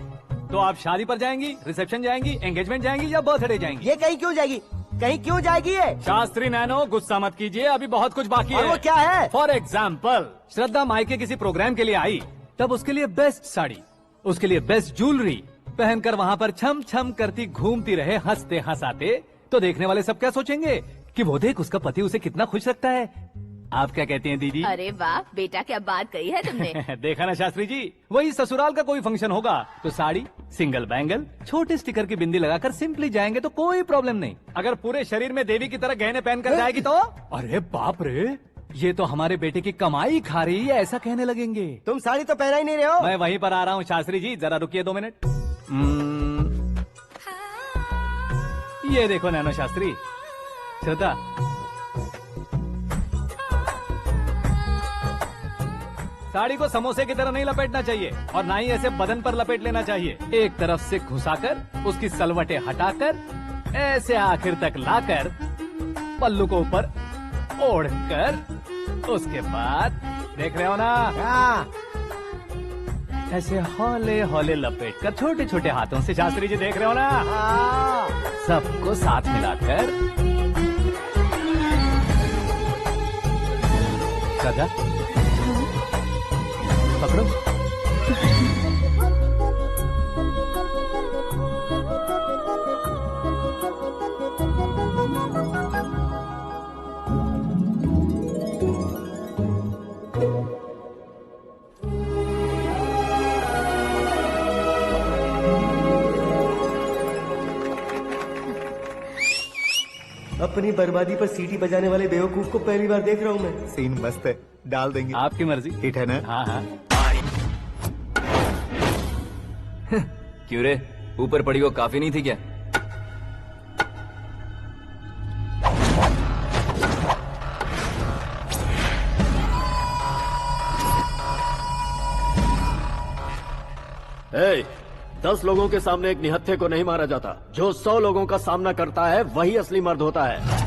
तो आप शादी पर जाएंगी, रिसेप्शन जाएंगी, एंगेजमेंट जाएंगी या बर्थडे जाएंगी? ये कहीं क्यों जाएगी? कहीं क्यों जाएगी ये? शास्त्री नैनो, गुस्सा मत कीजिए, अभी बहुत कुछ बाकी है। और वो क्या है? फॉर एग्जाम्पल, श्रद्धा मायके किसी प्रोग्राम के लिए आई, तब उसके लिए बेस्ट साड़ी, उसके लिए बेस्ट ज्वेलरी, पहनकर वहाँ पर छम छम करती घूमती रहे, हंसते हंसाते, तो देखने वाले सब क्या सोचेंगे कि वो देख उसका पति उसे कितना खुश रखता है। आप क्या कहती हैं दीदी? अरे वाह बेटा, क्या बात कही है तुमने। देखा ना शास्त्री जी, वही ससुराल का कोई फंक्शन होगा तो साड़ी, सिंगल बैंगल, छोटे स्टिकर की बिंदी लगाकर सिंपली जाएंगे तो कोई प्रॉब्लम नहीं। अगर पूरे शरीर में देवी की तरह गहने पहनकर जाएगी तो अरे बाप रे, ये तो हमारे बेटे की कमाई खा रही है, ऐसा कहने लगेंगे। तुम साड़ी तो पहना ही नहीं रहे हो। मैं वहीं पर आ रहा हूँ शास्त्री जी, जरा रुकिए 2 मिनट। ये देखो नैनो शास्त्री, श्रद्धा, साड़ी को समोसे की तरह नहीं लपेटना चाहिए और ना ही ऐसे बदन पर लपेट लेना चाहिए। एक तरफ से घुसाकर उसकी सलवटें हटाकर ऐसे आखिर तक लाकर पल्लू को ऊपर ओढ़कर उसके बाद देख रहे हो ना, ऐसे हौले हौले लपेट कर छोटे छोटे हाथों से, शास्त्री जी देख रहे हो ना, सबको साथ मिलाकर सदा पकड़ो। अपनी बर्बादी पर सीटी बजाने वाले बेवकूफ को पहली बार देख रहा हूँ मैं। सीन मस्त है, डाल देंगे। आपकी मर्जी। हिट है ना? हाँ हाँ। क्यों रे, ऊपर पड़ी वो काफी नहीं थी क्या? ए, 10 लोगों के सामने एक निहत्थे को नहीं मारा जाता। जो 100 लोगों का सामना करता है वही असली मर्द होता है।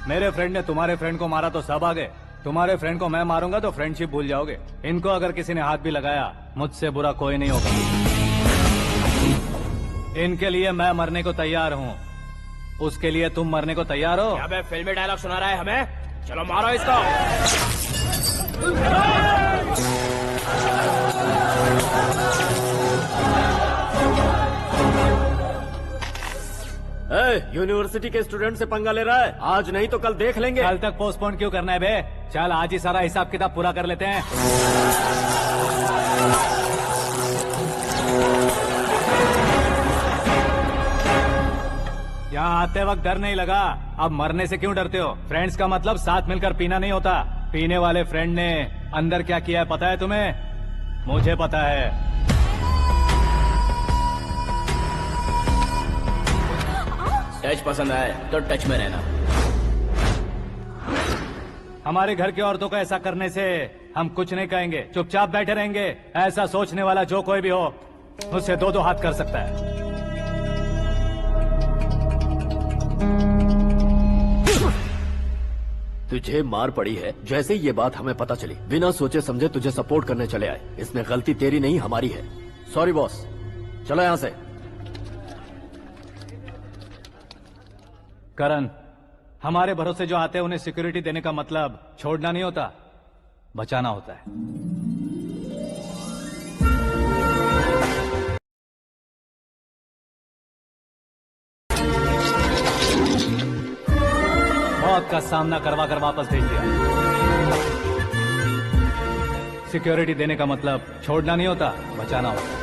मेरे फ्रेंड ने तुम्हारे फ्रेंड को मारा तो सब आ गए, तुम्हारे फ्रेंड को मैं मारूंगा तो फ्रेंडशिप भूल जाओगे। इनको अगर किसी ने हाथ भी लगाया, मुझसे बुरा कोई नहीं होगा। इनके लिए मैं मरने को तैयार हूँ, उसके लिए तुम मरने को तैयार हो? क्या बे फिल्मी डायलॉग सुना रहा है हमें? चलो मारो इसको। यूनिवर्सिटी के स्टूडेंट से पंगा ले रहा है, आज नहीं तो कल देख लेंगे। कल तक पोस्टपोन क्यों करना है बे? चल आज ही सारा हिसाब किताब पूरा कर लेते हैं। यहाँ आते वक्त डर नहीं लगा, अब मरने से क्यों डरते हो? फ्रेंड्स का मतलब साथ मिलकर पीना नहीं होता। पीने वाले फ्रेंड ने अंदर क्या किया है पता है तुम्हें? मुझे पता है। टच पसंद आए तो टच में रहना। हमारे घर की औरतों को ऐसा करने से हम कुछ नहीं कहेंगे, चुपचाप बैठे रहेंगे। ऐसा सोचने वाला जो कोई भी हो, उससे 2-2 हाथ कर सकता है। तुझे मार पड़ी है, जैसे ये बात हमें पता चली बिना सोचे समझे तुझे सपोर्ट करने चले आए। इसमें गलती तेरी नहीं हमारी है। सॉरी बॉस, चलो यहाँ से। करण, हमारे भरोसे जो आते हैं उन्हें सिक्योरिटी देने का मतलब छोड़ना नहीं होता, बचाना होता है। मौत का सामना करवा कर वापस भेज दिया। सिक्योरिटी देने का मतलब छोड़ना नहीं होता, बचाना होता है।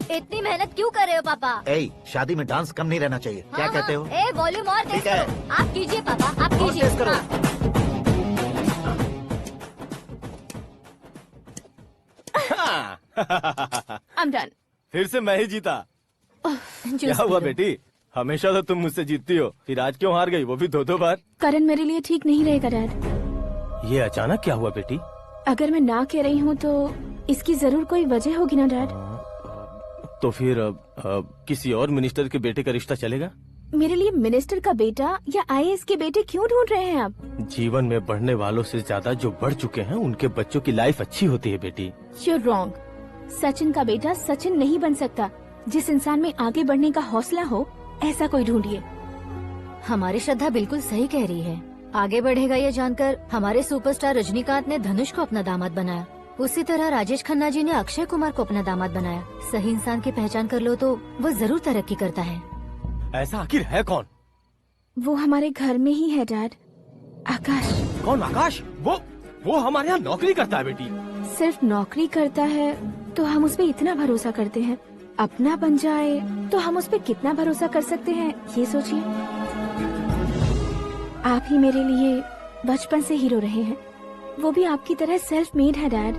इतनी मेहनत क्यों कर रहे हो पापा? ए, शादी में डांस कम नहीं रहना चाहिए। क्या कहते हो? ए वॉल्यूम और तेज ठीक है। करो। आप कीजिए पापा, आप कीजिए। तेज करो। I'm done. फिर से मैं ही जीता। क्या हुआ बेटी, हमेशा तो तुम मुझसे जीतती हो, फिर आज क्यों हार गई, वो भी 2-2 बार। करण मेरे लिए ठीक नहीं रहेगा डैड। ये अचानक क्या हुआ बेटी? अगर मैं ना कह रही हूँ तो इसकी जरूर कोई वजह होगी ना डैड। तो फिर किसी और मिनिस्टर के बेटे का रिश्ता चलेगा? मेरे लिए मिनिस्टर का बेटा या आईएएस के बेटे क्यों ढूंढ रहे हैं आप? जीवन में बढ़ने वालों से ज्यादा जो बढ़ चुके हैं उनके बच्चों की लाइफ अच्छी होती है बेटी। You're wrong। सचिन का बेटा सचिन नहीं बन सकता। जिस इंसान में आगे बढ़ने का हौसला हो ऐसा कोई ढूंढिए। हमारी श्रद्धा बिल्कुल सही कह रही है। आगे बढ़ेगा ये जानकर हमारे सुपरस्टार रजनीकांत ने धनुष को अपना दामाद बनाया। उसी तरह राजेश खन्ना जी ने अक्षय कुमार को अपना दामाद बनाया। सही इंसान की पहचान कर लो तो वो जरूर तरक्की करता है। ऐसा आखिर है कौन? वो हमारे घर में ही है डैड, आकाश। कौन आकाश? वो हमारे यहाँ नौकरी करता है बेटी। सिर्फ नौकरी करता है तो हम उस पर इतना भरोसा करते हैं, अपना बन जाए तो हम उस पर कितना भरोसा कर सकते हैं ये सोचिए। आप ही मेरे लिए बचपन से हीरो रहे हैं, वो भी आपकी तरह सेल्फ मेड है डैड।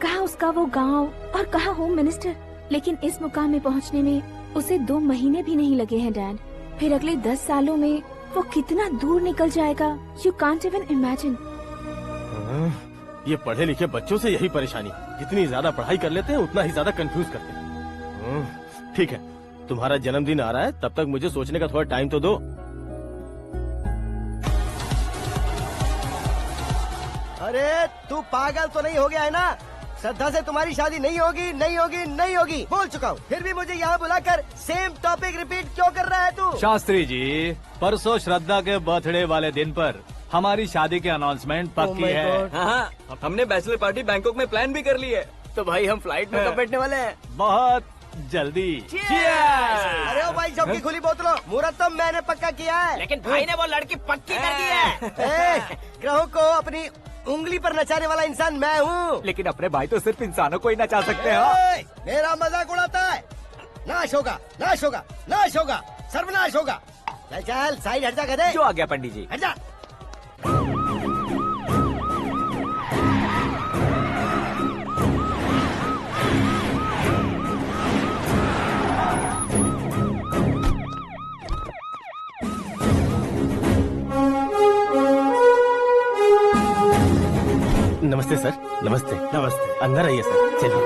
कहाँ उसका वो गांव और कहाँ होम मिनिस्टर, लेकिन इस मुकाम में पहुँचने में उसे 2 महीने भी नहीं लगे हैं डैड। फिर अगले 10 सालों में वो कितना दूर निकल जाएगा, यू कांट इवन इमेजिन। ये पढ़े लिखे बच्चों से यही परेशानी है, जितनी ज्यादा पढ़ाई कर लेते हैं उतना ही ज्यादा कंफ्यूज करते हैं। ठीक है, तुम्हारा जन्मदिन आ रहा है, तब तक मुझे सोचने का थोड़ा टाइम तो दो। अरे तू पागल तो नहीं हो गया है ना? श्रद्धा से तुम्हारी शादी नहीं होगी, नहीं होगी, नहीं होगी, बोल चुका हूँ। फिर भी मुझे यहाँ बुलाकर सेम टॉपिक रिपीट क्यों कर रहा है तू? शास्त्री जी, परसों श्रद्धा के बर्थडे वाले दिन पर हमारी शादी की अनाउंसमेंट पक्की है। हाँ, हमने बैचलर पार्टी बैंकॉक में प्लान भी कर ली है। तो भाई हम फ्लाइट में कब बैठने वाले हैं? बहुत जल्दी। अरे ओ भाई साहब की खुली बोतलों, मुहूर्त तो मैंने पक्का किया है। लेकिन भाई ने वो लड़की पक्की कर दी है। ग्रहों को अपनी उंगली पर नचाने वाला इंसान मैं हूँ। लेकिन अपने भाई तो सिर्फ इंसानों को ही नचा सकते हैं। मेरा मजाक उड़ाता है? नाश होगा, नाश होगा, नाश होगा, सर्वनाश होगा। चल चल साइड हट जा गधे। जो आ गया पंडित जी। हट जा। नमस्ते सर। नमस्ते। नमस्ते। अंदर आइए सर, चलिए।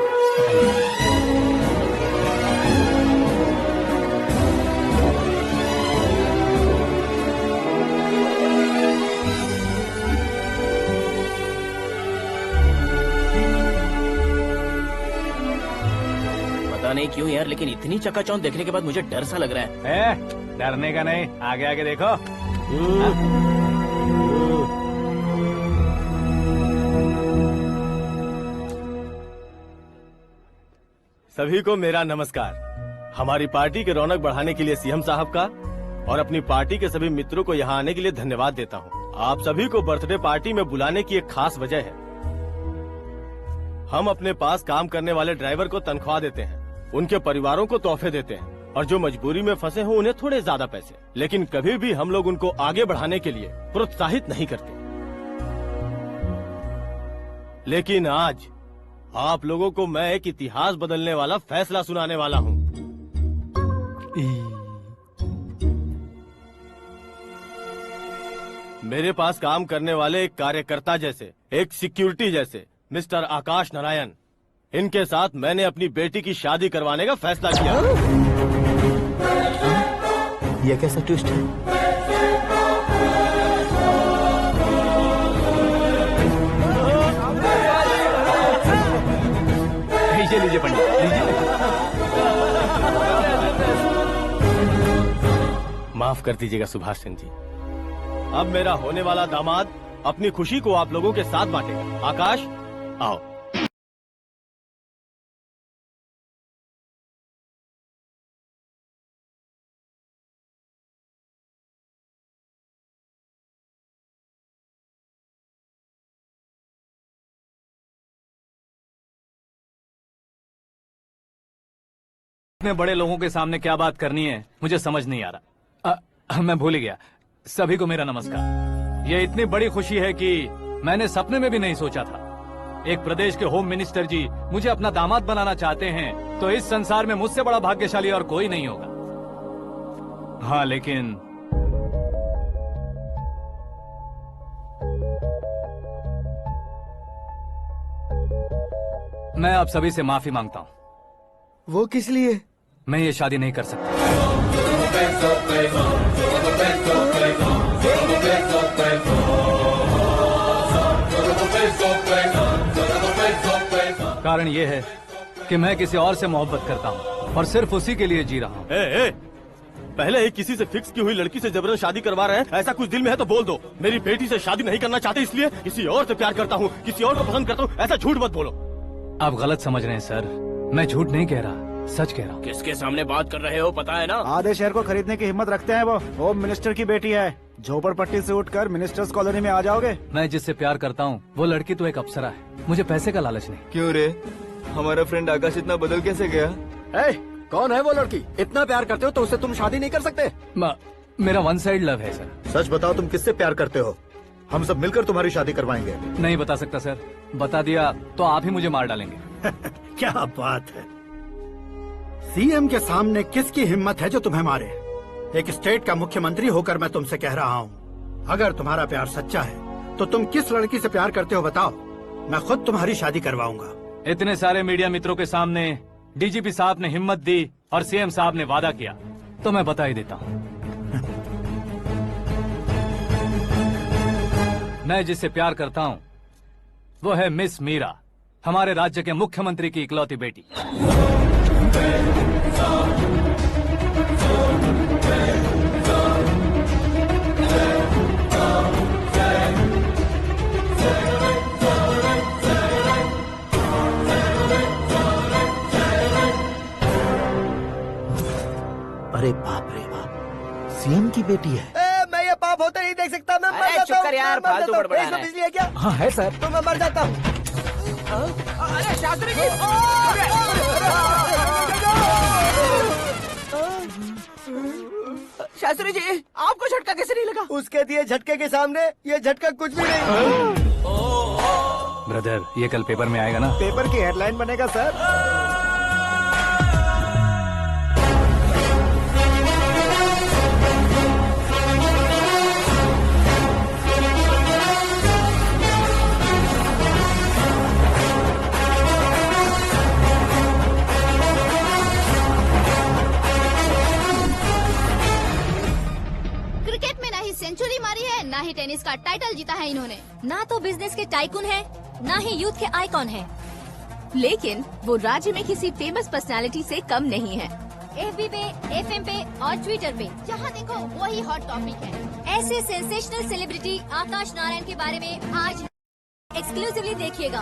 पता नहीं क्यों यार, लेकिन इतनी चकाचौंध देखने के बाद मुझे डर सा लग रहा है। डरने का नहीं, आगे आगे देखो। सभी को मेरा नमस्कार। हमारी पार्टी की रौनक बढ़ाने के लिए सीएम साहब का और अपनी पार्टी के सभी मित्रों को यहाँ आने के लिए धन्यवाद देता हूँ। आप सभी को बर्थडे पार्टी में बुलाने की एक खास वजह है। हम अपने पास काम करने वाले ड्राइवर को तनख्वाह देते हैं, उनके परिवारों को तोहफे देते हैं और जो मजबूरी में फंसे हो उन्हें थोड़े ज्यादा पैसे। लेकिन कभी भी हम लोग उनको आगे बढ़ाने के लिए प्रोत्साहित नहीं करते। लेकिन आज आप लोगों को मैं एक इतिहास बदलने वाला फैसला सुनाने वाला हूँ। मेरे पास काम करने वाले एक कार्यकर्ता जैसे, एक सिक्योरिटी जैसे मिस्टर आकाश नारायण, इनके साथ मैंने अपनी बेटी की शादी करवाने का फैसला किया। यह कैसा ट्विस्ट है? लीजिए पंडित, लीजिए। माफ कर दीजिएगा सुभाष सिंह जी। अब मेरा होने वाला दामाद अपनी खुशी को आप लोगों के साथ बांटेगा। आकाश, आओ। इतने बड़े लोगों के सामने क्या बात करनी है मुझे समझ नहीं आ रहा। मैं भूल ही गया। सभी को मेरा नमस्कार। ये इतनी बड़ी खुशी है कि मैंने सपने में भी नहीं सोचा था। एक प्रदेश के होम मिनिस्टर जी मुझे अपना दामाद बनाना चाहते हैं तो इस संसार में मुझसे बड़ा भाग्यशाली और कोई नहीं होगा। हाँ लेकिन मैं आप सभी से माफी मांगता हूँ। वो किस लिए? मैं ये शादी नहीं कर सकता। कारण ये है कि मैं किसी और से मोहब्बत करता हूँ और सिर्फ उसी के लिए जी रहा हूँ। पहले ही किसी से फिक्स की हुई लड़की से जबरन शादी करवा रहे हैं। ऐसा कुछ दिल में है तो बोल दो। मेरी बेटी से शादी नहीं करना चाहते इसलिए किसी और से प्यार करता हूँ, किसी और को पसंद करता हूँ, ऐसा झूठ मत बोलो। आप गलत समझ रहे हैं सर, मैं झूठ नहीं कह रहा, सच कह रहा हूँ। किसके सामने बात कर रहे हो पता है ना? आधे शहर को खरीदने की हिम्मत रखते हैं वो। होम मिनिस्टर की बेटी है। झोपड़पट्टी से उठकर मिनिस्टर्स कॉलोनी में आ जाओगे। मैं जिससे प्यार करता हूँ वो लड़की तो एक अप्सरा है, मुझे पैसे का लालच नहीं। क्यों रे, हमारा फ्रेंड आकाश इतना बदल कैसे गया? कौन है वो लड़की? इतना प्यार करते हो तो उससे तुम शादी नहीं कर सकते? मेरा वन साइड लव है सर। सच बताओ, तुम किससे प्यार करते हो? हम सब मिलकर तुम्हारी शादी करवाएंगे। नहीं बता सकता सर, बता दिया तो आप ही मुझे मार डालेंगे। क्या बात है, सीएम के सामने किसकी हिम्मत है जो तुम्हें मारे? एक स्टेट का मुख्यमंत्री होकर मैं तुमसे कह रहा हूँ, अगर तुम्हारा प्यार सच्चा है तो तुम किस लड़की से प्यार करते हो बताओ, मैं खुद तुम्हारी शादी करवाऊंगा। इतने सारे मीडिया मित्रों के सामने डीजीपी साहब ने हिम्मत दी और सीएम साहब ने वादा किया, तो मैं बता ही देता हूँ। मैं जिससे प्यार करता हूँ वो है मिस मीरा, हमारे राज्य के मुख्यमंत्री की इकलौती बेटी। अरे बाप रे बाप, सीएम की बेटी है। मैं ये पाप होते नहीं देख सकता। मैं मर जाता चुप कर यार, फालतू बड़बड़ा रहा है। बिजली है क्या? हाँ है सर। तो मैं मर जाता हूँ। अरे शास्त्री जी, शास्त्री जी, आपको झटका कैसे नहीं लगा? उसके दिए झटके के सामने ये झटका कुछ भी नहीं। ब्रदर, ये कल पेपर में आएगा ना? पेपर की हेडलाइन बनेगा सर। सेंचुरी मारी है, ना ही टेनिस का टाइटल जीता है इन्होंने। ना तो बिजनेस के टाइकून है, ना ही यूथ के आइकॉन है, लेकिन वो राज्य में किसी फेमस पर्सनालिटी से कम नहीं है। FB पे, FM पे और ट्विटर पे जहाँ देखो वही हॉट टॉपिक है। ऐसे सेंसेशनल सेलिब्रिटी आकाश नारायण के बारे में आज एक्सक्लूसिवली देखिएगा।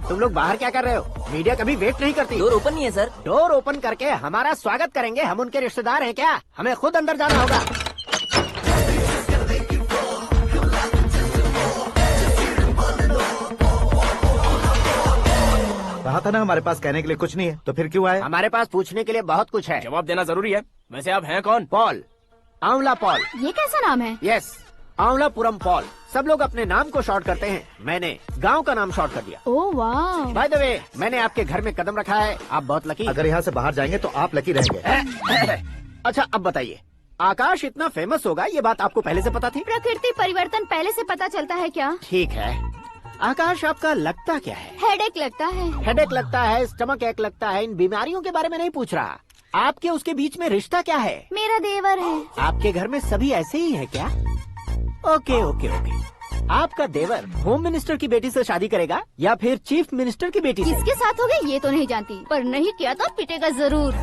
तुम लोग बाहर क्या कर रहे हो? मीडिया कभी वेट नहीं करती। डोर ओपन नहीं है सर। डोर ओपन करके हमारा स्वागत करेंगे? हम उनके रिश्तेदार हैं क्या? हमें खुद अंदर जाना होगा। कहा था ना हमारे पास कहने के लिए कुछ नहीं है, तो फिर क्यों आए? हमारे पास पूछने के लिए बहुत कुछ है। जवाब देना जरूरी है। वैसे आप हैं कौन? पॉल, आंवला पॉल। ये कैसा नाम है? Yes, Anwalapuram Paul. सब लोग अपने नाम को शॉर्ट करते हैं, मैंने गांव का नाम शॉर्ट कर दिया। ओह वाह। बाय द वे, मैंने आपके घर में कदम रखा है, आप बहुत लकी। अगर यहाँ से बाहर जाएंगे तो आप लकी रहेंगे। अच्छा अब बताइए, आकाश इतना फेमस होगा ये बात आपको पहले से पता थी? प्रकृति परिवर्तन पहले से पता चलता है क्या? ठीक है, आकाश आपका लगता क्या है? हेडेक लगता है। हेडेक लगता है, स्टमक एक लगता है, इन बीमारियों के बारे में नहीं पूछ रहा। आपके उसके बीच में रिश्ता क्या है? मेरा देवर है। आपके घर में सभी ऐसे ही है क्या? Okay okay okay. आपका देवर होम मिनिस्टर की बेटी से शादी करेगा या फिर चीफ मिनिस्टर की बेटी से? किसके साथ होगा ये तो नहीं जानती, पर नहीं किया तो पिटेगा जरूर।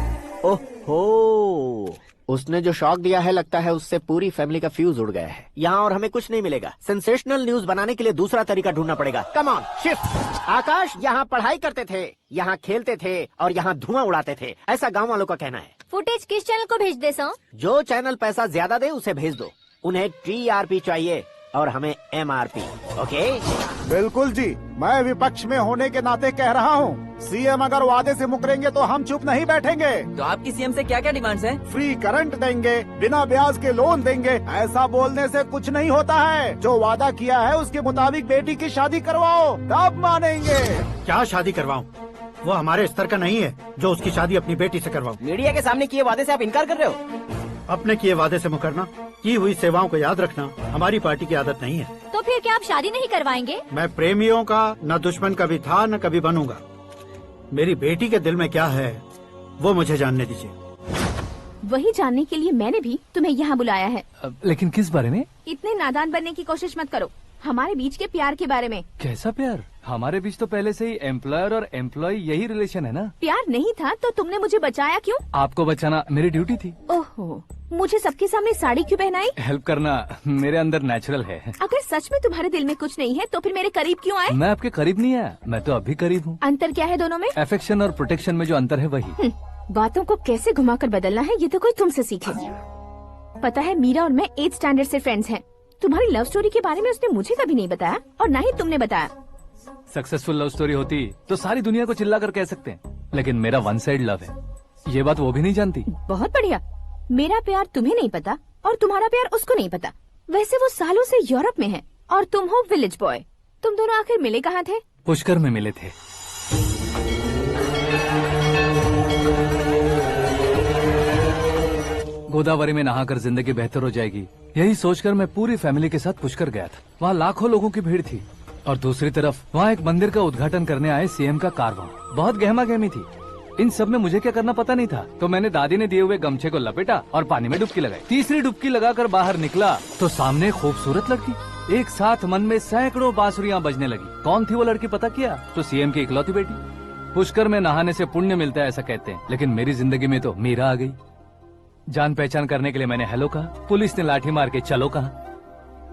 ओहो, उसने जो शॉक दिया है लगता है उससे पूरी फैमिली का फ्यूज उड़ गया है। यहाँ और हमें कुछ नहीं मिलेगा। सेंसेशनल न्यूज बनाने के लिए दूसरा तरीका ढूंढना पड़ेगा। Come on, shift. आकाश यहाँ पढ़ाई करते थे, यहाँ खेलते थे और यहाँ धुआं उड़ाते थे, ऐसा गाँव वालों का कहना है। फुटेज किस चैनल को भेज दे सो? जो चैनल पैसा ज्यादा दे उसे भेज दो। उन्हें TRP चाहिए और हमें MRP। ओके? बिल्कुल जी, मैं विपक्ष में होने के नाते कह रहा हूँ, सीएम अगर वादे से मुकरेंगे तो हम चुप नहीं बैठेंगे। तो आपकी सीएम से क्या क्या डिमांड्स हैं? फ्री करंट देंगे, बिना ब्याज के लोन देंगे। ऐसा बोलने से कुछ नहीं होता है। जो वादा किया है उसके मुताबिक बेटी की शादी करवाओ, तब मानेंगे। क्या शादी करवाऊं? वो हमारे स्तर का नहीं है जो उसकी शादी अपनी बेटी से करवाऊं। मीडिया के सामने किए वादे से आप इनकार कर रहे हो? अपने किए वादे से मुकरना, की हुई सेवाओं को याद रखना हमारी पार्टी की आदत नहीं है। तो फिर क्या आप शादी नहीं करवाएंगे? मैं प्रेमियों का न दुश्मन कभी था न कभी बनूंगा। मेरी बेटी के दिल में क्या है वो मुझे जानने दीजिए। वही जानने के लिए मैंने भी तुम्हें यहाँ बुलाया है। लेकिन किस बारे में? इतने नादान बनने की कोशिश मत करो। हमारे बीच के प्यार के बारे में। कैसा प्यार? हमारे बीच तो पहले से ही एम्प्लॉयर और एम्प्लॉय यही रिलेशन है ना। प्यार नहीं था तो तुमने मुझे बचाया क्यों? आपको बचाना मेरी ड्यूटी थी। ओहो, मुझे सबके सामने साड़ी क्यों पहनाई? हेल्प करना मेरे अंदर नेचुरल है। अगर सच में तुम्हारे दिल में कुछ नहीं है तो फिर मेरे करीब क्यों आए? मैं आपके करीब नहीं आया, मैं तो अभी करीब हूँ। अंतर क्या है दोनों में? अफेक्शन और प्रोटेक्शन में जो अंतर है वही। बातों को कैसे घुमाकर बदलना है ये तो कोई तुमसे सीखे। पता है, मीरा और मैं 8th स्टैंडर्ड से फ्रेंड्स हैं। तुम्हारी लव स्टोरी के बारे में उसने मुझे कभी नहीं बताया और न ही तुमने बताया। सक्सेसफुल लव स्टोरी होती तो सारी दुनिया को चिल्ला कर कह सकते हैं, लेकिन मेरा वन साइड लव है, ये बात वो भी नहीं जानती। बहुत बढ़िया। मेरा प्यार तुम्हें नहीं पता और तुम्हारा प्यार उसको नहीं पता। वैसे वो सालों से यूरोप में है और तुम हो विलेज बॉय। तुम दोनों आखिर मिले कहाँ थे? पुष्कर में मिले थे। गोदावरी में नहाकर जिंदगी बेहतर हो जाएगी, यही सोचकर मैं पूरी फैमिली के साथ पुष्कर गया था। वहाँ लाखों लोगों की भीड़ थी और दूसरी तरफ वहाँ एक मंदिर का उद्घाटन करने आए सीएम का कारवां। बहुत गहमा गहमी थी। इन सब में मुझे क्या करना पता नहीं था, तो मैंने दादी ने दिए हुए गमछे को लपेटा और पानी में डुबकी लगाई। तीसरी डुबकी लगाकर बाहर निकला तो सामने खूबसूरत लड़की। एक साथ मन में सैकड़ों बांसुरियां बजने लगी। कौन थी वो लड़की पता किया? तो सीएम की इकलौती बेटी। पुष्कर में नहाने से पुण्य मिलता है ऐसा कहते हैं, लेकिन मेरी जिंदगी में तो मीरा आ गई। जान पहचान करने के लिए मैंने हेलो कहा, पुलिस ने लाठी मार के चलो कहा।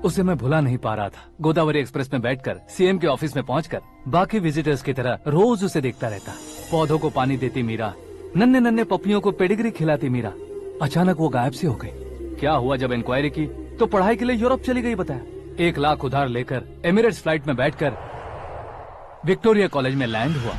उसे मैं भुला नहीं पा रहा था। गोदावरी एक्सप्रेस में बैठकर सीएम के ऑफिस में पहुंचकर बाकी विजिटर्स की तरह रोज उसे देखता रहता। पौधों को पानी देती मीरा, नन्हे नन्हे पपियों को पेडिग्री खिलाती मीरा। अचानक वो गायब सी हो गई। क्या हुआ? जब इंक्वायरी की तो पढ़ाई के लिए यूरोप चली गई बताया। 1 लाख उधार लेकर एमिरेट्स फ्लाइट में बैठकर विक्टोरिया कॉलेज में लैंड हुआ।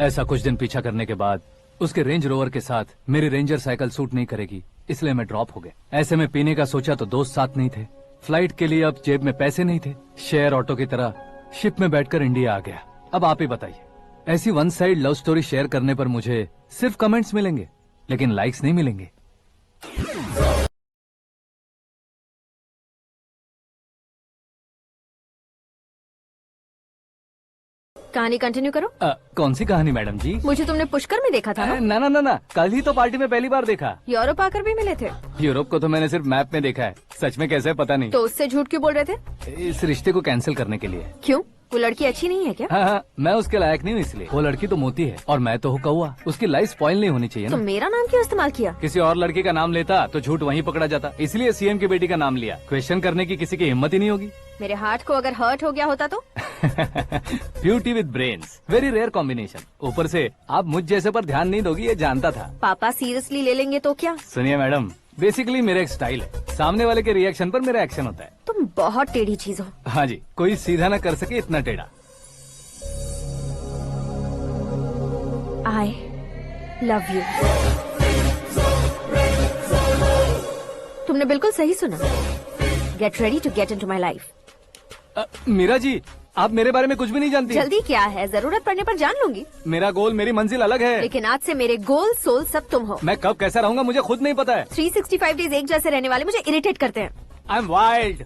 ऐसा कुछ दिन पीछा करने के बाद उसके रेंज रोवर के साथ मेरी रेंजर साइकिल सूट नहीं करेगी, इसलिए मैं ड्रॉप हो गया। ऐसे में पीने का सोचा तो दोस्त साथ नहीं थे। फ्लाइट के लिए अब जेब में पैसे नहीं थे। शेयर ऑटो की तरह शिप में बैठकर इंडिया आ गया। अब आप ही बताइए, ऐसी one side love story share करने पर मुझे सिर्फ कमेंट्स मिलेंगे, लेकिन लाइक्स नहीं मिलेंगे। कहानी कंटिन्यू करो। कौन सी कहानी मैडम जी? मुझे तुमने पुष्कर में देखा था ना? ना ना ना ना, कल ही तो पार्टी में पहली बार देखा। यूरोप आकर भी मिले थे? यूरोप को तो मैंने सिर्फ मैप में देखा है, सच में कैसे है पता नहीं। तो उससे झूठ क्यों बोल रहे थे? इस रिश्ते को कैंसिल करने के लिए। क्यों? वो लड़की अच्छी नहीं है क्या? हाँ, मैं उसके लायक नहीं हूँ इसलिए। वो लड़की तो मोती है और मैं तो हूँ कौवा। उसकी लाइफ स्पॉइल नहीं होनी चाहिए तो ना। मेरा नाम क्यों इस्तेमाल किया? किसी और लड़की का नाम लेता तो झूठ वहीं पकड़ा जाता, इसलिए सीएम की बेटी का नाम लिया। क्वेश्चन करने की किसी की हिम्मत ही नहीं होगी। मेरे हार्ट को अगर हर्ट हो गया होता तो? Beauty with brains, very rare combination. ऊपर से आप मुझ जैसे पर ध्यान नहीं दोगी ये जानता था। पापा सीरियसली ले लेंगे तो क्या? सुनिए मैडम, बेसिकली मेरा एक स्टाइल है, सामने वाले के रिएक्शन पर मेरा एक्शन होता है। तुम बहुत टेढ़ी चीज हो। हाँ जी, कोई सीधा न कर सके इतना टेढ़ा। I love you. तुमने बिल्कुल सही सुना। Get ready to get into my life. Meera ji, आप मेरे बारे में कुछ भी नहीं जानती। जल्दी क्या है, जरूरत पड़ने पर जान लूंगी। मेरा गोल, मेरी मंजिल अलग है। लेकिन आज से मेरे गोल सोल सब तुम हो। मैं कब कैसा रहूंगा मुझे खुद नहीं पता है। 365 डेज एक जैसे रहने वाले मुझे इरिटेट करते हैं। I am wild.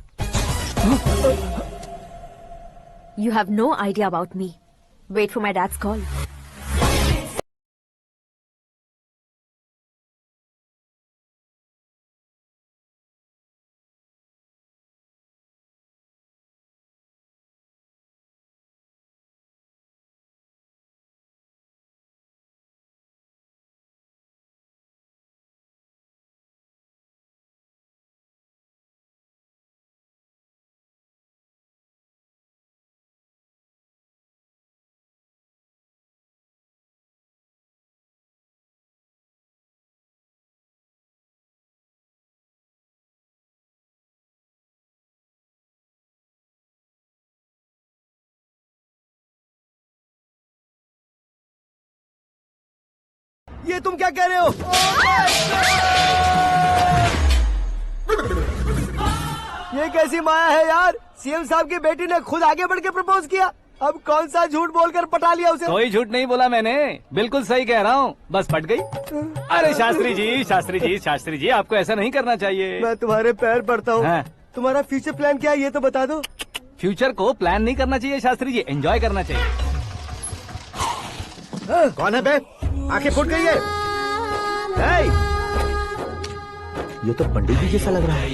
You have no idea about me. Wait for my dad's call. ये तुम क्या कह रहे हो? ये कैसी माया है यार? सीएम साहब की बेटी ने खुद आगे बढ़ के प्रपोज किया, अब कौन सा झूठ बोलकर पटा लिया उसे? कोई झूठ नहीं बोला मैंने, बिल्कुल सही कह रहा हूँ, बस पट गई। अरे शास्त्री जी, शास्त्री जी, शास्त्री जी, आपको ऐसा नहीं करना चाहिए। मैं तुम्हारे पैर पड़ता हूँ। हाँ। तुम्हारा फ्यूचर प्लान क्या है ये तो बता दो। फ्यूचर को प्लान नहीं करना चाहिए शास्त्री जी, एंजॉय करना चाहिए। कौन है बे? आंखें फूट गई है। ये तो पंडित जी जैसा लग रहा है।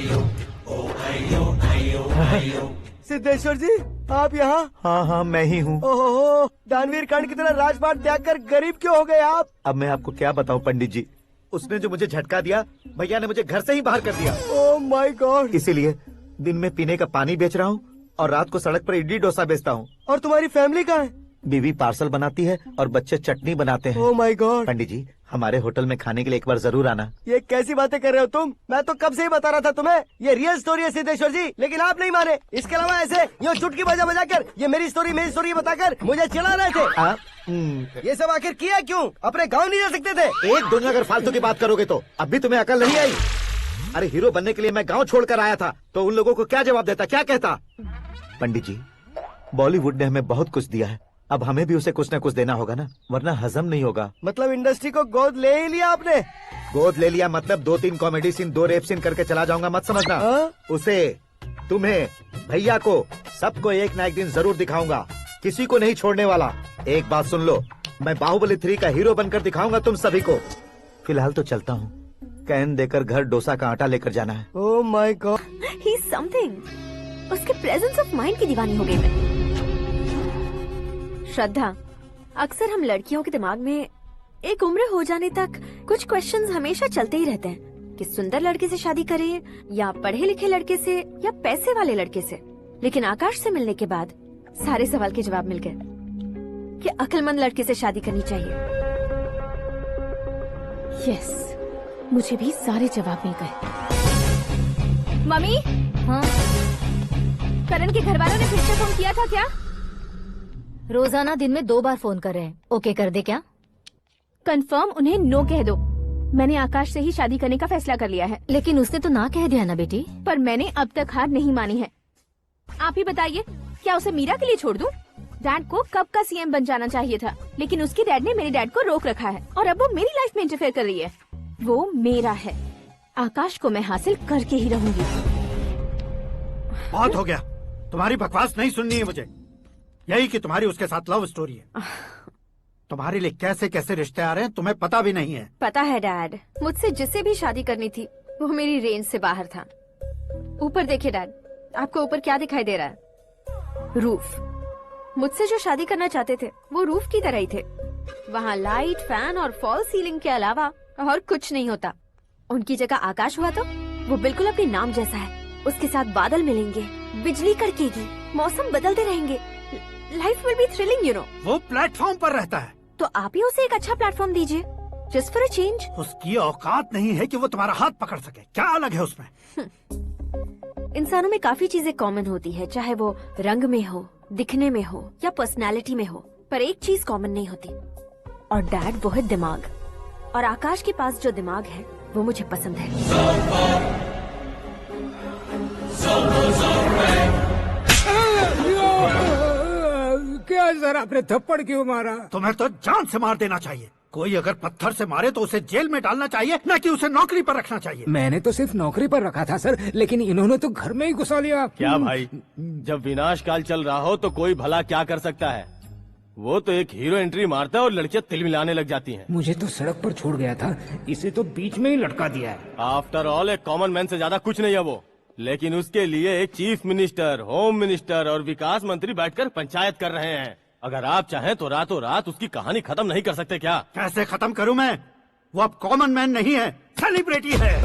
सिद्धेश्वर जी, आप यहाँ? हाँ हाँ, मैं ही हूँ। ओहो, दानवीर कांड की तरह राजपाट त्याग कर गरीब क्यों हो गए आप? अब मैं आपको क्या बताऊँ पंडित जी, उसने जो मुझे झटका दिया, भैया ने मुझे घर से ही बाहर कर दिया। Oh my God. इसीलिए दिन में पीने का पानी बेच रहा हूँ और रात को सड़क पर इडली डोसा बेचता हूँ। और तुम्हारी फैमिली कहाँ है? बीवी पार्सल बनाती है और बच्चे चटनी बनाते हैं। Oh my God. पंडित जी, हमारे होटल में खाने के लिए एक बार जरूर आना। ये कैसी बातें कर रहे हो तुम? मैं तो कब से ही बता रहा था तुम्हें, ये रियल स्टोरी है सिद्धेश्वर जी, लेकिन आप नहीं माने। इसके अलावा ऐसे यूँ चुटकी बजा कर ये मेरी स्टोरी बताकर मुझे चिढ़ा रहे थे। ये सब आखिर किया क्यों? अपने गाँव नहीं जा सकते थे? एक दिन अगर फालतू की बात करोगे तो अब भी तुम्हें अकल नहीं आई। अरे हीरो बनने के लिए मैं गाँव छोड़कर आया था, तो उन लोगों को क्या जवाब देता, क्या कहता? पंडित जी, बॉलीवुड ने हमें बहुत कुछ दिया है, अब हमें भी उसे कुछ न कुछ देना होगा ना, वरना हजम नहीं होगा। मतलब इंडस्ट्री को गोद ले ही लिया आपने? गोद ले लिया मतलब 2-3 कॉमेडी सीन, 2 रेप सीन करके चला जाऊंगा मत समझना। उसे, तुम्हें, भैया को, सबको एक ना एक दिन जरूर दिखाऊंगा, किसी को नहीं छोड़ने वाला। एक बात सुन लो, मैं बाहुबली 3 का हीरो बनकर दिखाऊंगा तुम सभी को। फिलहाल तो चलता हूँ, कैन देकर घर डोसा का आटा लेकर जाना है। Oh my God, he is something. उसके प्रेजेंस ऑफ माइंड की दीवानी हो गई मैं। श्रद्धा, अक्सर हम लड़कियों के दिमाग में एक उम्र हो जाने तक कुछ क्वेश्चंस हमेशा चलते ही रहते हैं कि सुंदर लड़के से शादी करें या पढ़े लिखे लड़के से या पैसे वाले लड़के से। लेकिन आकाश से मिलने के बाद सारे सवाल के जवाब मिल गए कि अक्लमंद लड़के से शादी करनी चाहिए। यस, मुझे भी सारे जवाब मिल गए। मम्मी, हाँ, करण के घर वालों ने फिर से फोन किया था क्या? रोजाना दिन में 2 बार फोन कर रहे हैं। ओके कर दे क्या? कंफर्म उन्हें नो कह दो। मैंने आकाश से ही शादी करने का फैसला कर लिया है। लेकिन उसने तो ना कह दिया ना बेटी। पर मैंने अब तक हार नहीं मानी है। आप ही बताइए, क्या उसे मीरा के लिए छोड़ दूं? डैड को कब का सीएम बन जाना चाहिए था, लेकिन उसके डैड ने मेरे डैड को रोक रखा है और अब वो मेरी लाइफ में इंटरफेयर कर रही है। वो मेरा है, आकाश को मैं हासिल करके ही रहूंगी। बहुत हो गया, तुम्हारी बकवास नहीं सुननी है मुझे। यही कि तुम्हारी उसके साथ लव स्टोरी है। तुम्हारे लिए कैसे कैसे रिश्ते आ रहे हैं तुम्हें पता भी नहीं है। पता है डैड, मुझसे जिससे भी शादी करनी थी वो मेरी रेंज से बाहर था। ऊपर देखिए डैड, आपको ऊपर क्या दिखाई दे रहा है? रूफ। मुझसे जो शादी करना चाहते थे वो रूफ की तरह ही थे। वहाँ लाइट, फैन और फॉल सीलिंग के अलावा और कुछ नहीं होता। उनकी जगह आकाश हुआ तो वो बिल्कुल अपने नाम जैसा है। उसके साथ बादल मिलेंगे, बिजली कड़केगी, मौसम बदलते रहेंगे, life will be thrilling you know. वो प्लेटफॉर्म पर रहता है तो आप ही उसे एक अच्छा प्लेटफॉर्म दीजिए, जस्ट फॉर अ चेंज। उसकी औकात नहीं है कि वो तुम्हारा हाथ पकड़ सके। क्या अलग है उसमें? इंसानों में काफी चीजें कॉमन होती है, चाहे वो रंग में हो, दिखने में हो या पर्सनालिटी में हो, पर एक चीज कॉमन नहीं होती, और डैड वो है दिमाग। और आकाश के पास जो दिमाग है वो मुझे पसंद है। क्या सर, आपने थप्पड़ क्यों मारा? तुम्हें तो जान से मार देना चाहिए। कोई अगर पत्थर से मारे तो उसे जेल में डालना चाहिए, न कि उसे नौकरी पर रखना चाहिए। मैंने तो सिर्फ नौकरी पर रखा था सर, लेकिन इन्होंने तो घर में ही घुसा लिया। क्या भाई, जब विनाश काल चल रहा हो तो कोई भला क्या कर सकता है? वो तो एक हीरो एंट्री मारता है और लड़कियां तिलमिलाने लग जाती हैं। मुझे तो सड़क पर छोड़ गया था, इसे तो बीच में ही लटका दिया है। आफ्टर ऑल एक कॉमन मैन से ज्यादा कुछ नहीं है वो, लेकिन उसके लिए एक चीफ मिनिस्टर, होम मिनिस्टर और विकास मंत्री बैठकर पंचायत कर रहे हैं। अगर आप चाहें तो रातों रात उसकी कहानी खत्म नहीं कर सकते क्या? कैसे खत्म करूं मैं? वो अब कॉमन मैन नहीं है, सेलिब्रिटी है।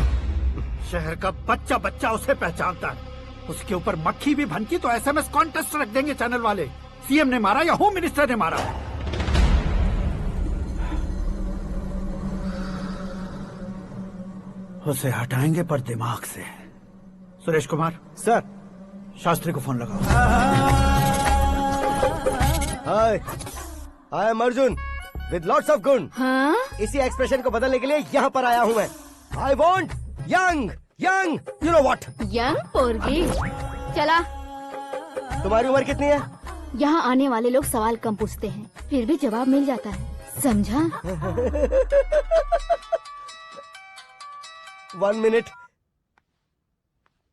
शहर का बच्चा बच्चा उसे पहचानता है। उसके ऊपर मक्खी भी भनकी तो SMS कॉन्टेस्ट रख देंगे चैनल वाले। सीएम ने मारा या होम मिनिस्टर ने मारा। उसे हटाएंगे पर दिमाग से। सुरेश कुमार सर, शास्त्री को फोन लगाओ। Hi, I am Arjun. With lots of गुण। हाँ? इसी एक्सप्रेशन को बदलने के लिए यहाँ पर आया हूँ मैं। I want young young, you know what. Young पोरगी। चला। तुम्हारी उम्र कितनी है? यहाँ आने वाले लोग सवाल कम पूछते हैं, फिर भी जवाब मिल जाता है, समझा? 1 मिनट।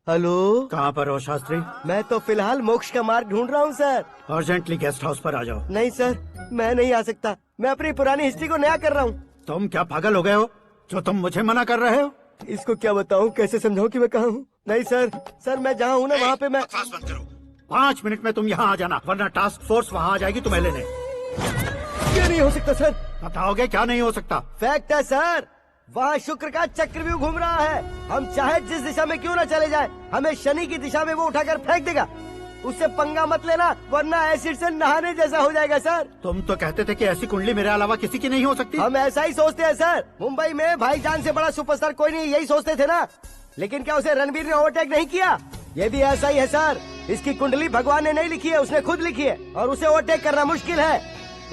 हेलो, कहाँ पर हो शास्त्री? मैं तो फिलहाल मोक्ष का मार्ग ढूंढ रहा हूँ सर। अर्जेंटली गेस्ट हाउस पर आ जाओ। नहीं सर, मैं नहीं आ सकता। मैं अपनी पुरानी हिस्ट्री को नया कर रहा हूँ। तुम क्या पागल हो गए हो जो तुम मुझे मना कर रहे हो? इसको क्या बताऊँ, कैसे समझाऊँ कि मैं कहाँ हूँ? नहीं सर मैं जहाँ हूँ ना वहाँ पे मैं। 5 मिनट में तुम यहाँ आ जाना, वरना टास्क फोर्स वहाँ आ जाएगी तुम्हें लेने। क्या नहीं हो सकता सर? बताओगे क्या नहीं हो सकता? फैक्ट है सर, वहाँ शुक्र का चक्रव्यूह घूम रहा है। हम चाहे जिस दिशा में क्यों न चले जाएं, हमें शनि की दिशा में वो उठाकर फेंक देगा। उससे पंगा मत लेना, वरना एसिड से नहाने जैसा हो जाएगा सर। तुम तो कहते थे कि ऐसी कुंडली मेरे अलावा किसी की नहीं हो सकती। हम ऐसा ही सोचते हैं सर। मुंबई में भाईजान से बड़ा सुपरस्टार कोई नहीं, यही सोचते थे ना। लेकिन क्या उसे रणबीर ने ओवरटेक नहीं किया? ये भी ऐसा ही है सर। इसकी कुंडली भगवान ने नहीं लिखी है, उसने खुद लिखी है, और उसे ओवरटेक करना मुश्किल है।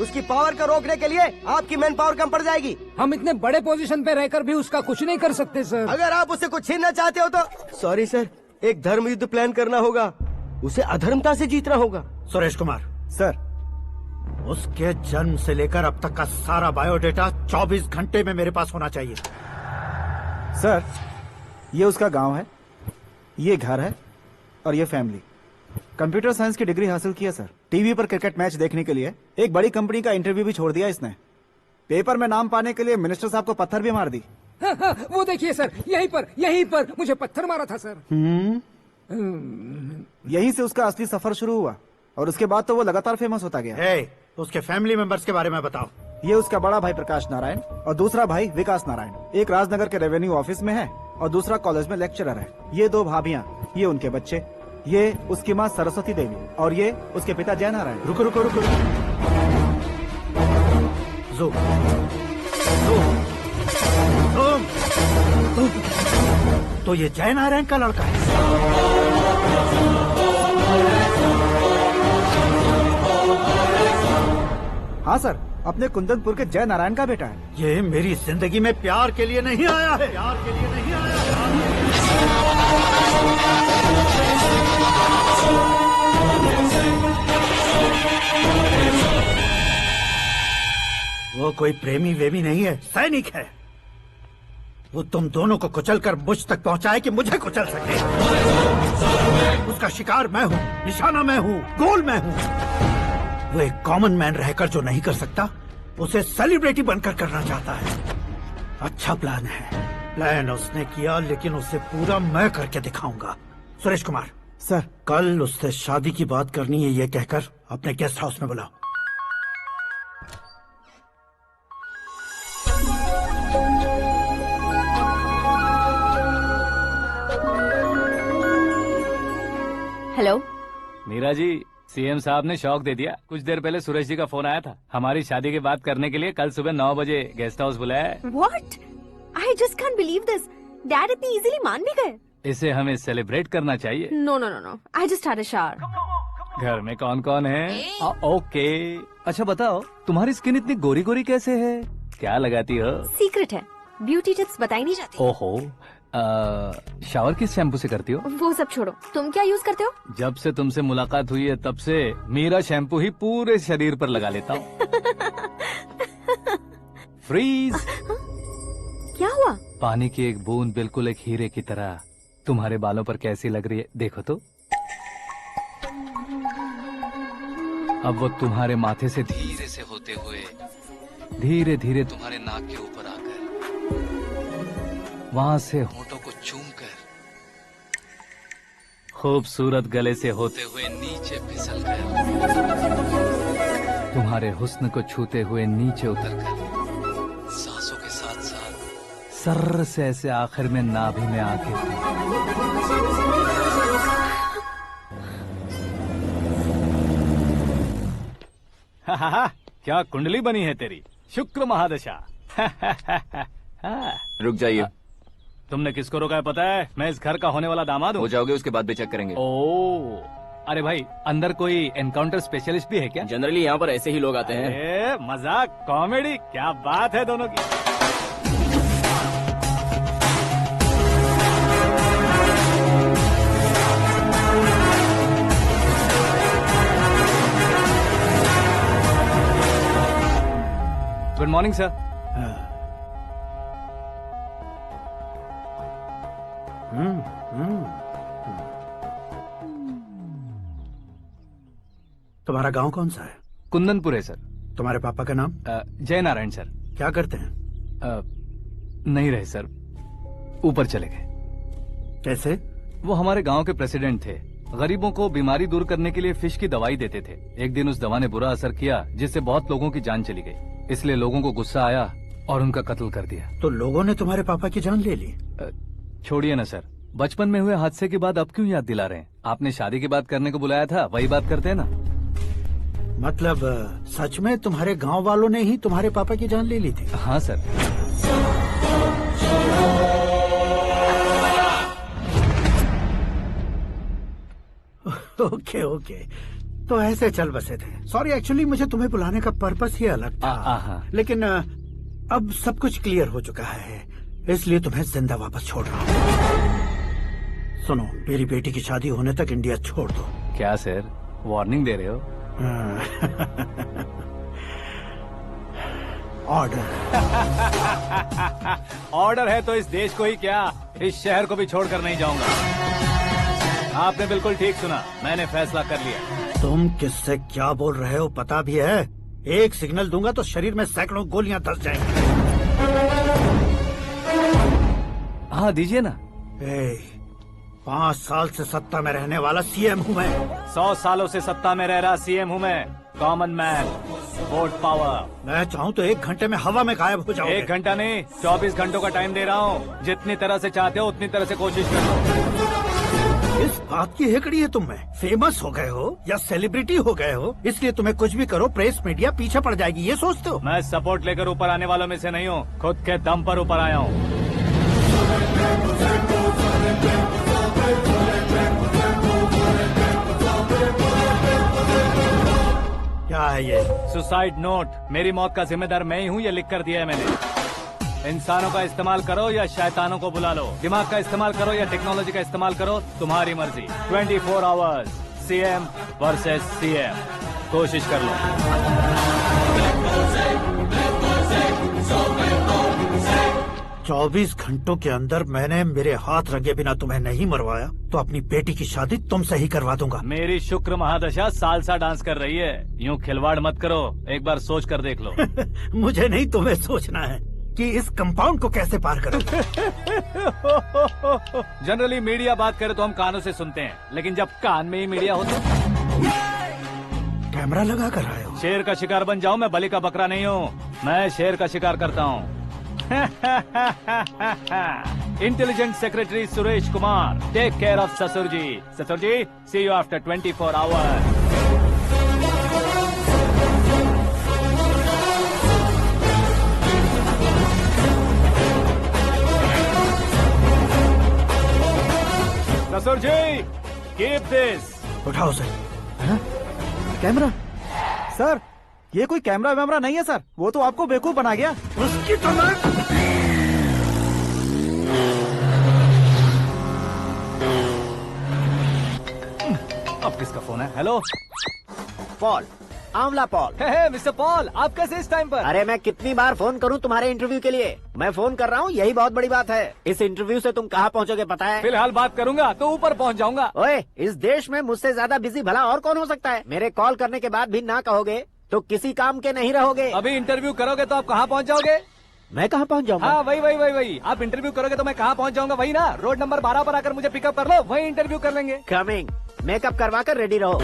उसकी पावर को रोकने के लिए आपकी मैन पावर कम पड़ जाएगी। हम इतने बड़े पोजीशन पे रहकर भी उसका कुछ नहीं कर सकते सर। अगर आप उससे कुछ छीनना चाहते हो तो सॉरी सर, एक धर्म युद्ध प्लान करना होगा। उसे अधर्मता से जीतना होगा। सुरेश कुमार सर, उसके जन्म से लेकर अब तक का सारा बायोडेटा 24 घंटे में मेरे पास होना चाहिए। सर ये उसका गांव है, ये घर है, और ये फैमिली। कंप्यूटर साइंस की डिग्री हासिल किया सर। टीवी पर क्रिकेट मैच देखने के लिए एक बड़ी कंपनी का इंटरव्यू भी छोड़ दिया इसने। पेपर में नाम पाने के लिए मिनिस्टर साहब को पत्थर भी मार दी। हाँ, वो देखिए सर, यहीं पर मुझे पत्थर मारा था सर। यहीं से उसका असली सफर शुरू हुआ, और उसके बाद तो वो लगातार फेमस होता गया। उसके फैमिली मेंबर्स के बारे में बताओ। ये उसका बड़ा भाई प्रकाश नारायण और दूसरा भाई विकास नारायण। एक राजनगर के रेवेन्यू ऑफिस में है और दूसरा कॉलेज में लेक्चरर है। ये 2 भाभियां, ये उनके बच्चे, ये उसकी माँ सरस्वती देवी और ये उसके पिता जय नारायण। रुको रुको रुको, जो तो ये जय नारायण का लड़का है। हाँ सर, अपने कुंदनपुर के जय नारायण का बेटा है। ये मेरी जिंदगी में प्यार के लिए नहीं आया है, प्यार के लिए नहीं आया है। वो कोई प्रेमी वेमी नहीं है, सैनिक है। वो तुम दोनों को कुचलकर मुझ तक पहुंचाए कि मुझे कुचल सके। उसका शिकार मैं हूँ, निशाना मैं हूँ, गोल मैं हूँ। वो एक कॉमन मैन रहकर जो नहीं कर सकता, उसे सेलिब्रिटी बनकर करना चाहता है। अच्छा प्लान है। प्लान उसने किया, लेकिन उसे पूरा मैं करके दिखाऊंगा। सुरेश कुमार सर, कल उससे शादी की बात करनी है, ये कहकर अपने गेस्ट हाउस में बुलाओ। हेलो मीरा जी, सीएम साहब ने शौक दे दिया। कुछ देर पहले सुरेश जी का फोन आया था, हमारी शादी की बात करने के लिए कल सुबह 9 बजे गेस्ट हाउस बुलाया है। What? I just can't believe this. Dad इतनी इजीली मान भी गए। इसे हमें सेलिब्रेट करना चाहिए। No no no no, I just had a shower. घर में कौन कौन है? ओके, अच्छा बताओ, तुम्हारी स्किन इतनी गोरी गोरी कैसे है? क्या लगाती हो? सीक्रेट है, ब्यूटी टिप्स बताई नहीं जाती। ओहो, शावर किस शैम्पू से करती हो? वो सब छोड़ो, तुम क्या यूज करते हो? जब से तुमसे मुलाकात हुई है तब से मीरा शैम्पू ही पूरे शरीर पर लगा लेता हूँ। फ्रीज। क्या हुआ? पानी की एक बूंद बिल्कुल एक हीरे की तरह तुम्हारे बालों पर कैसी लग रही है, देखो तो। अब वो तुम्हारे माथे से धीरे से होते हुए धीरे धीरे तुम्हारे नाक के ऊपर आकर वहां से होठों को चूमकर खूबसूरत गले से होते हुए नीचे फिसल कर तुम्हारे हुस्न को छूते हुए नीचे उतरकर सांसों के साथ साथ सर्र से ऐसे आखिर में नाभि में आके क्या कुंडली बनी है तेरी, शुक्र महादशा। रुक जाइए। तुमने किसको रोका है पता है? मैं इस घर का होने वाला दामाद हूँ। हो जाओगे उसके बाद भी चेक करेंगे। ओ, अरे भाई अंदर कोई एनकाउंटर स्पेशलिस्ट भी है क्या? जनरली यहाँ पर ऐसे ही लोग आते हैं। ए, मजाक कॉमेडी क्या बात है दोनों की। Good morning sir. तुम्हारा गांव कौन सा है? कुंदनपुर है सर। तुम्हारे पापा का नाम? जय नारायण सर। क्या करते हैं? नहीं रहे सर, ऊपर चले गए। कैसे? वो हमारे गांव के प्रेसिडेंट थे। गरीबों को बीमारी दूर करने के लिए फिश की दवाई देते थे। एक दिन उस दवा ने बुरा असर किया जिससे बहुत लोगों की जान चली गई। इसलिए लोगों को गुस्सा आया और उनका कत्ल कर दिया। तो लोगों ने तुम्हारे पापा की जान ले ली? छोड़िए ना सर, बचपन में हुए हादसे के बाद अब क्यों याद दिला रहे हैं? आपने शादी की बात करने को बुलाया था, वही बात करते हैं ना। मतलब सच में तुम्हारे गांव वालों ने ही तुम्हारे पापा की जान ले ली थी? हाँ सर। ओके ओके, तो ऐसे चल बसे थे। सॉरी, एक्चुअली मुझे तुम्हें बुलाने का पर्पस ही अलग था। लेकिन अब सब कुछ क्लियर हो चुका है, इसलिए तुम्हें जिंदा वापस छोड़ रहा हूँ। सुनो, मेरी बेटी की शादी होने तक इंडिया छोड़ दो। क्या सर, वार्निंग दे रहे हो? ऑर्डर। ऑर्डर है तो इस देश को ही क्या, इस शहर को भी छोड़कर नहीं जाऊंगा। आपने बिल्कुल ठीक सुना, मैंने फैसला कर लिया। तुम किससे क्या बोल रहे हो पता भी है? एक सिग्नल दूंगा तो शरीर में सैकड़ों गोलियां धस जाएंगी। हाँ दीजिए ना। 5 साल से सत्ता में रहने वाला सीएम हूँ मैं। 100 सालों से सत्ता में रह रहा सीएम हूँ मैं। Common man, vote power. मैं चाहूँ तो 1 घंटे में हवा में गायब हो जाऊँ। 1 घंटा नहीं, 24 घंटों का टाइम दे रहा हूँ। जितनी तरह से चाहते हो उतनी तरह से कोशिश करो। इस बात की हेकड़ी है तुम में। फेमस हो गए हो या सेलिब्रिटी हो गए हो, इसलिए तुम्हें कुछ भी करो प्रेस मीडिया पीछे पड़ जाएगी, ये सोचते हो? मैं सपोर्ट लेकर ऊपर आने वालों में से नहीं हूँ, खुद के दम पर ऊपर आया हूँ। क्या है ये? Suicide note. मेरी मौत का जिम्मेदार मैं ही हूँ, ये लिख कर दिया है मैंने। इंसानों का इस्तेमाल करो या शैतानों को बुला लो, दिमाग का इस्तेमाल करो या टेक्नोलॉजी का इस्तेमाल करो, तुम्हारी मर्जी। 24 आवर्स, सीएम वर्सेस सीएम, कोशिश कर लो। 24 घंटों के अंदर मैंने मेरे हाथ रंगे बिना तुम्हें नहीं मरवाया तो अपनी बेटी की शादी तुमसे ही करवा दूंगा। मेरी शुक्र महादशा सालसा डांस कर रही है, यूँ खिलवाड़ मत करो, एक बार सोच कर देख लो। मुझे नहीं, तुम्हें सोचना है कि इस कंपाउंड को कैसे पार करूं। जनरली मीडिया बात करे तो हम कानों से सुनते हैं, लेकिन जब कान में ही मीडिया हो तो कैमरा लगा कर आए हो। शेर का शिकार बन जाऊं, मैं बलि का बकरा नहीं हूँ, मैं शेर का शिकार करता हूँ। Intelligent secretary Suresh Kumar, take care of ससुर जी। ससुर जी, सी यू आफ्टर 24 आवर्स। ससुर जी, कीप दिस। उठाओ सर। कैमरा? सर, ये कोई कैमरा वैमरा नहीं है सर, वो तो आपको बेवकूफ बना गया। उसकी तो मैं... अब किसका फोन है? हेलो पॉल, आंवला पॉल। मिस्टर पॉल, आप कैसे इस टाइम पर? अरे मैं कितनी बार फोन करूं तुम्हारे इंटरव्यू के लिए? मैं फोन कर रहा हूं, यही बहुत बड़ी बात है। इस इंटरव्यू से तुम कहां पहुंचोगे पता है? फिलहाल बात करूंगा तो ऊपर पहुंच जाऊंगा। ओए, इस देश में मुझसे ज्यादा बिजी भला और कौन हो सकता है? मेरे कॉल करने के बाद भी ना कहोगे तो किसी काम के नहीं रहोगे। अभी इंटरव्यू करोगे तो आप कहाँ पहुँच जाओगे? मैं कहाँ पहुँच जाऊंगा? हाँ वही। आप इंटरव्यू करोगे तो मैं कहाँ पहुँच जाऊंगा? वही ना, रोड नंबर 12 पर आकर मुझे पिकअप कर लो, वही इंटरव्यू कर लेंगे। कमिंग। मेकअप करवा कर रेडी रहो।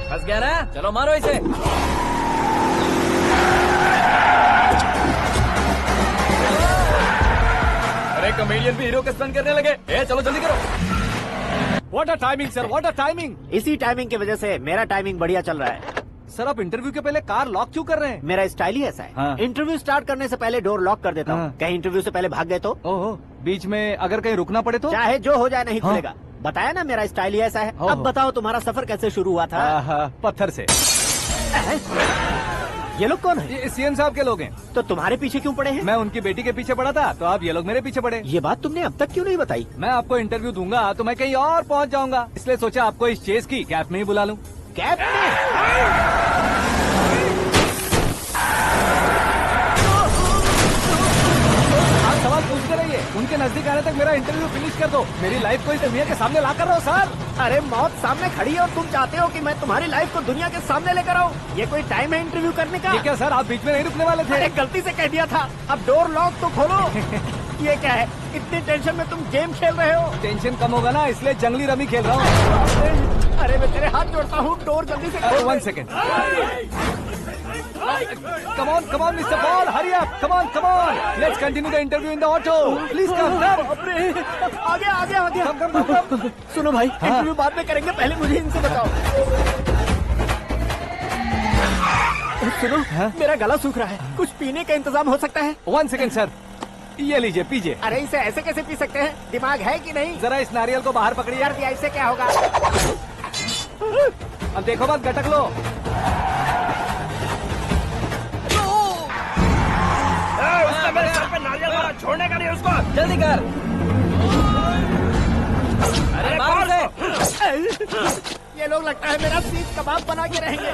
फंस गया ना, चलो मारो इसे। अरे कॉमेडियन भी हीरो के स्टंट करने लगे। चलो जल्दी करो। What a timing sir, what a timing. इसी टाइमिंग की वजह से मेरा टाइमिंग बढ़िया चल रहा है। सर आप इंटरव्यू के पहले कार लॉक क्यों कर रहे हैं? मेरा स्टाइल ही ऐसा है। हाँ। इंटरव्यू स्टार्ट करने से पहले डोर लॉक कर देता हूँ। हाँ। कहीं इंटरव्यू से पहले भाग गए तो? ओहो, बीच में अगर कहीं रुकना पड़े तो? चाहे जो हो जाए नहीं हाँ। खुलेगा। बताया ना मेरा स्टाइल ही ऐसा है। ओहो। अब बताओ तुम्हारा सफर कैसे शुरू हुआ था? पत्थर से। ये लोग कौन है? ये सीएम साहब के लोग हैं। तो तुम्हारे पीछे क्यों पड़े हैं? मैं उनकी बेटी के पीछे पड़ा था, तो आप ये लोग मेरे पीछे पड़े। ये बात तुमने अब तक क्यों नहीं बताई? मैं आपको इंटरव्यू दूंगा तो मैं कहीं और पहुंच जाऊंगा, इसलिए सोचा आपको इस चेस की कैब में ही बुला लूं। कैब में? आप सवाल पूछते रहिए, उनके नजदीक आने तक मेरा इंटरव्यू फिनिश कर दो। मेरी लाइफ को इस दुनिया के सामने ला कर रहो सर। अरे मौत सामने खड़ी है और तुम चाहते हो कि मैं तुम्हारी लाइफ को दुनिया के सामने लेकर आऊं? ये कोई टाइम है इंटरव्यू करने का? ये क्या सर, आप बीच में नहीं रुकने वाले थे? अरे गलती से कह दिया था। अब डोर लॉक तो खोलो। ये क्या है? इतनी टेंशन में तुम गेम खेल रहे हो? टेंशन कम होगा ना, इसलिए जंगली रमी खेल रहा हूँ। अरे मैं तेरे हाथ जोड़ता हूँ, डोर जल्दी से खोल। 1 second. Come on, Mr. Paul, hurry up. Come on. Let's continue the interview in the auto. Please come. आगे। Come. सुनो भाई, इंटरव्यू बाद में करेंगे, पहले मुझे इनसे बताओ। सुनो, मेरा गला सूख रहा है, कुछ पीने का इंतजाम हो सकता है? 1 सेकेंड सर, ये लीजिए पीजिए। अरे इसे ऐसे कैसे पी सकते हैं? दिमाग है कि नहीं? जरा इस नारियल को बाहर पकड़िए। कर दिया, इससे क्या होगा? अब देखो मत, गटक लो। उसने मेरे सर पे नारियल मारा, छोड़ने का नहीं उसको। जल्दी कर। अरे मार दे। ये लोग लगता है मेरा सीख कबाब बना के रहेंगे।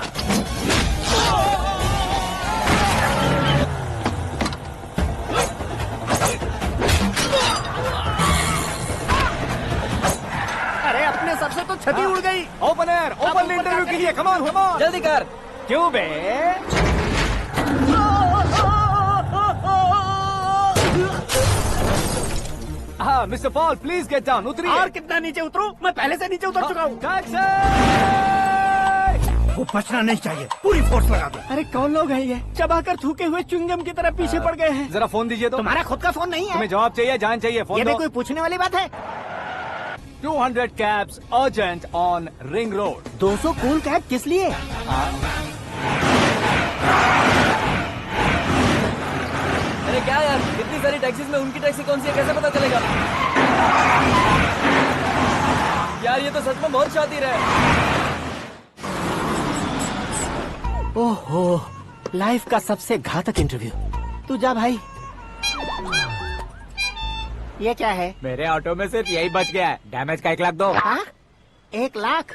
अरे अपने सर से तो छती उड़ गई। ओपनर, ओपन इंटरव्यू कीजिए। कम ऑन, जल्दी कर। क्यों बे? हाँ mister Paul, please get down. उतरिए। और कितना नीचे उतरूं? मैं पहले से नीचे उतर चुका हूँ। वो बचना नहीं चाहिए, पूरी फोर्स लगा दो। अरे कौन लोग हैं ये? चबाकर थूके हुए च्युइंगम की तरह पीछे पड़ गए हैं। जरा फोन दीजिए तो। तुम्हारा खुद का फोन नहीं है? तुम्हें जवाब चाहिए, जान चाहिए, फोन ये भी दो। कोई पूछने वाली बात है? 200 cabs urgent on Ring Road. 200 cool cab किस लिए? अरे क्या यार, इतनी सारी टैक्सीज में उनकी टैक्सी कौन सी है, कैसे पता चलेगा? यार ये तो सच में बहुत शातिर है। ओहो, लाइफ का सबसे घातक इंटरव्यू। तू जा भाई। ये क्या है? मेरे ऑटो में सिर्फ यही बच गया है, डैमेज का 1 लाख दो। हाँ? 1 लाख?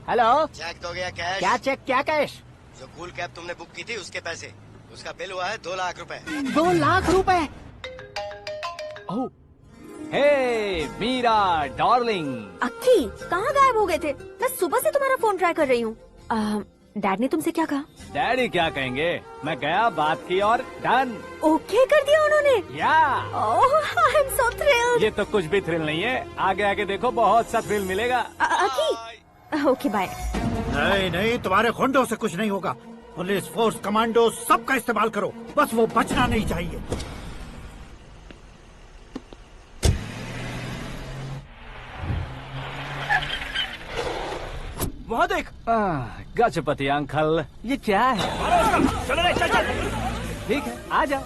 हेलो, चेक तो गया कैश। क्या चेक, क्या कैश? जो कूल कैब तुमने बुक की थी उसके पैसे, उसका बिल हुआ है 2 लाख रुपए। 2 लाख रुपए? हे मीरा डार्लिंग। अक्की, कहाँ गायब हो गए थे? मैं सुबह से तुम्हारा फोन ट्राई कर रही हूँ। डैड ने तुमसे क्या कहा? डैडी क्या कहेंगे, मैं गया, बात की और डन। ओके कर दिया उन्होंने? या ओह, आई एम सो थ्रिल्ड। ये तो कुछ भी थ्रिल नहीं है, आगे आगे देखो बहुत सा थ्रिल मिलेगा। अक्की, ओके बाय। नहीं, तुम्हारे गुंडों से कुछ नहीं होगा। पुलिस फोर्स, कमांडो, सबका इस्तेमाल करो, बस वो बचना नहीं चाहिए। वहाँ देख। गजपति अंकल, ये क्या है? चलो रे, चल। ठीक है, आ जा।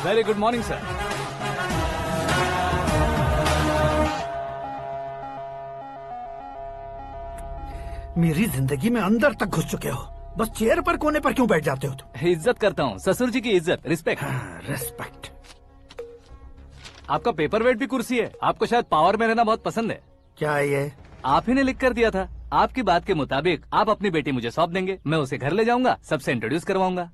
Very good morning sir. मेरी जिंदगी में अंदर तक घुस चुके हो, बस चेयर पर कोने पर क्यों बैठ जाते हो तुम? इज्जत करता हूँ, ससुर जी की इज्जत, रिस्पेक्ट। रिस्पेक्ट। आपका पेपर वेट भी कुर्सी है। आपको शायद पावर में रहना बहुत पसंद है। क्या ये? आप ही ने लिख कर दिया था। आपकी बात के मुताबिक आप अपनी बेटी मुझे सौंप देंगे, मैं उसे घर ले जाऊंगा, सबसे इंट्रोड्यूस करवाऊंगा।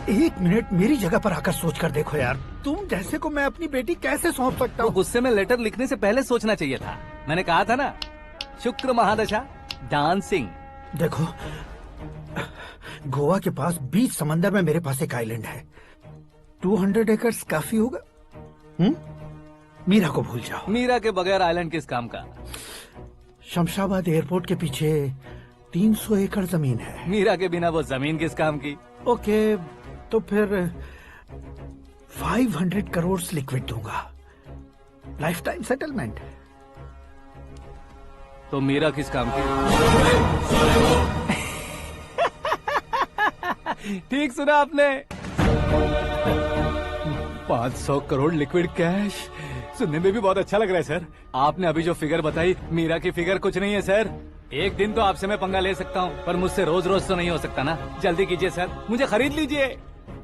एक मिनट मेरी जगह पर आकर सोच कर देखो यार, तुम जैसे को मैं अपनी बेटी कैसे सौंप सकता हूँ? गुस्से में लेटर लिखने से पहले सोचना चाहिए था। मैंने कहा था ना, शुक्र महादशा डांसिंग। देखो, गोवा के पास बीच समंदर में मेरे पास एक आइलैंड है, 200 एकर्स काफी होगा। मीरा को भूल जाओ। मीरा के बगैर आइलैंड किस काम का? शमशाबाद एयरपोर्ट के पीछे 300 एकड़ जमीन है। मीरा के बिना वो जमीन किस काम की? ओके, तो फिर 500 करोड़ लिक्विड दूंगा, लाइफ टाइम सेटलमेंट। तो मीरा किस काम की? ठीक सुना आपने, 500 करोड़ लिक्विड कैश। सुनने में भी बहुत अच्छा लग रहा है सर। आपने अभी जो फिगर बताई, मीरा की फिगर कुछ नहीं है सर। एक दिन तो आपसे मैं पंगा ले सकता हूँ, पर मुझसे रोज रोज तो नहीं हो सकता ना। जल्दी कीजिए सर, मुझे खरीद लीजिए।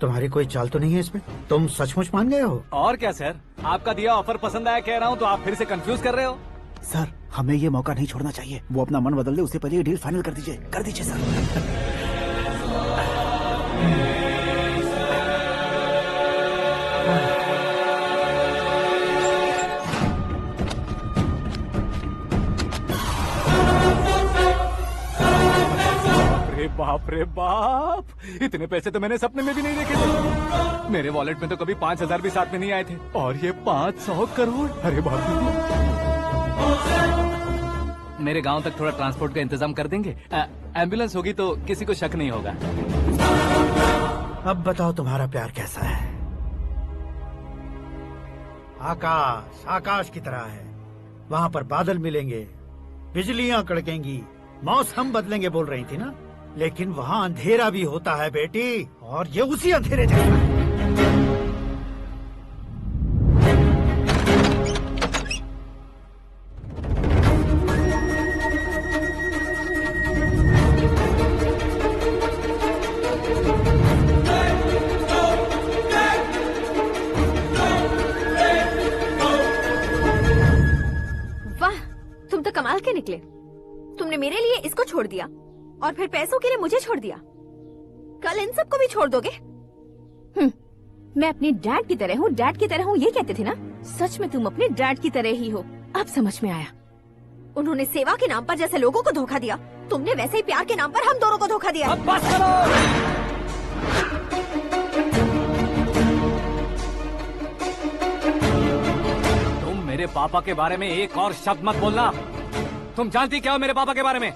तुम्हारी कोई चाल तो नहीं है इसमें? तुम सचमुच मान गए हो? और क्या सर, आपका दिया ऑफर पसंद आया कह रहा हूँ, तो आप फिर से कंफ्यूज कर रहे हो। सर, हमें ये मौका नहीं छोड़ना चाहिए। वो अपना मन बदल दे, उससे पहले ये डील फाइनल कर दीजिए। कर दीजिए सर। बाप रे बाप, इतने पैसे तो मैंने सपने में भी नहीं देखे थे। मेरे वॉलेट में तो कभी 5,000 भी साथ में नहीं आए थे, और ये 500 करोड़। अरे बाप रे। मेरे गांव तक थोड़ा ट्रांसपोर्ट का इंतजाम कर देंगे? एम्बुलेंस होगी तो किसी को शक नहीं होगा। अब बताओ तुम्हारा प्यार कैसा है? आकाश आकाश की तरह है, वहाँ पर बादल मिलेंगे, बिजलियां कड़केंगी, मौसम बदलेंगे बोल रही थी ना। लेकिन वहाँ अंधेरा भी होता है बेटी, और ये उसी अंधेरे जैसा है। वाह, तुम तो कमाल के निकले। तुमने मेरे लिए इसको छोड़ दिया और फिर पैसों के लिए मुझे छोड़ दिया। कल इन सबको भी छोड़ दोगे? मैं अपने डैड की तरह हूँ, डैड की तरह हूँ, ये कहते थे ना। सच में तुम अपने डैड की तरह ही हो, अब समझ में आया। उन्होंने सेवा के नाम पर जैसे लोगों को धोखा दिया, तुमने वैसे ही प्यार के नाम पर हम दोनों को धोखा दिया। अब बस करो। तुम मेरे पापा के बारे में एक और शब्द मत बोलना। तुम जानती क्या हो मेरे पापा के बारे में?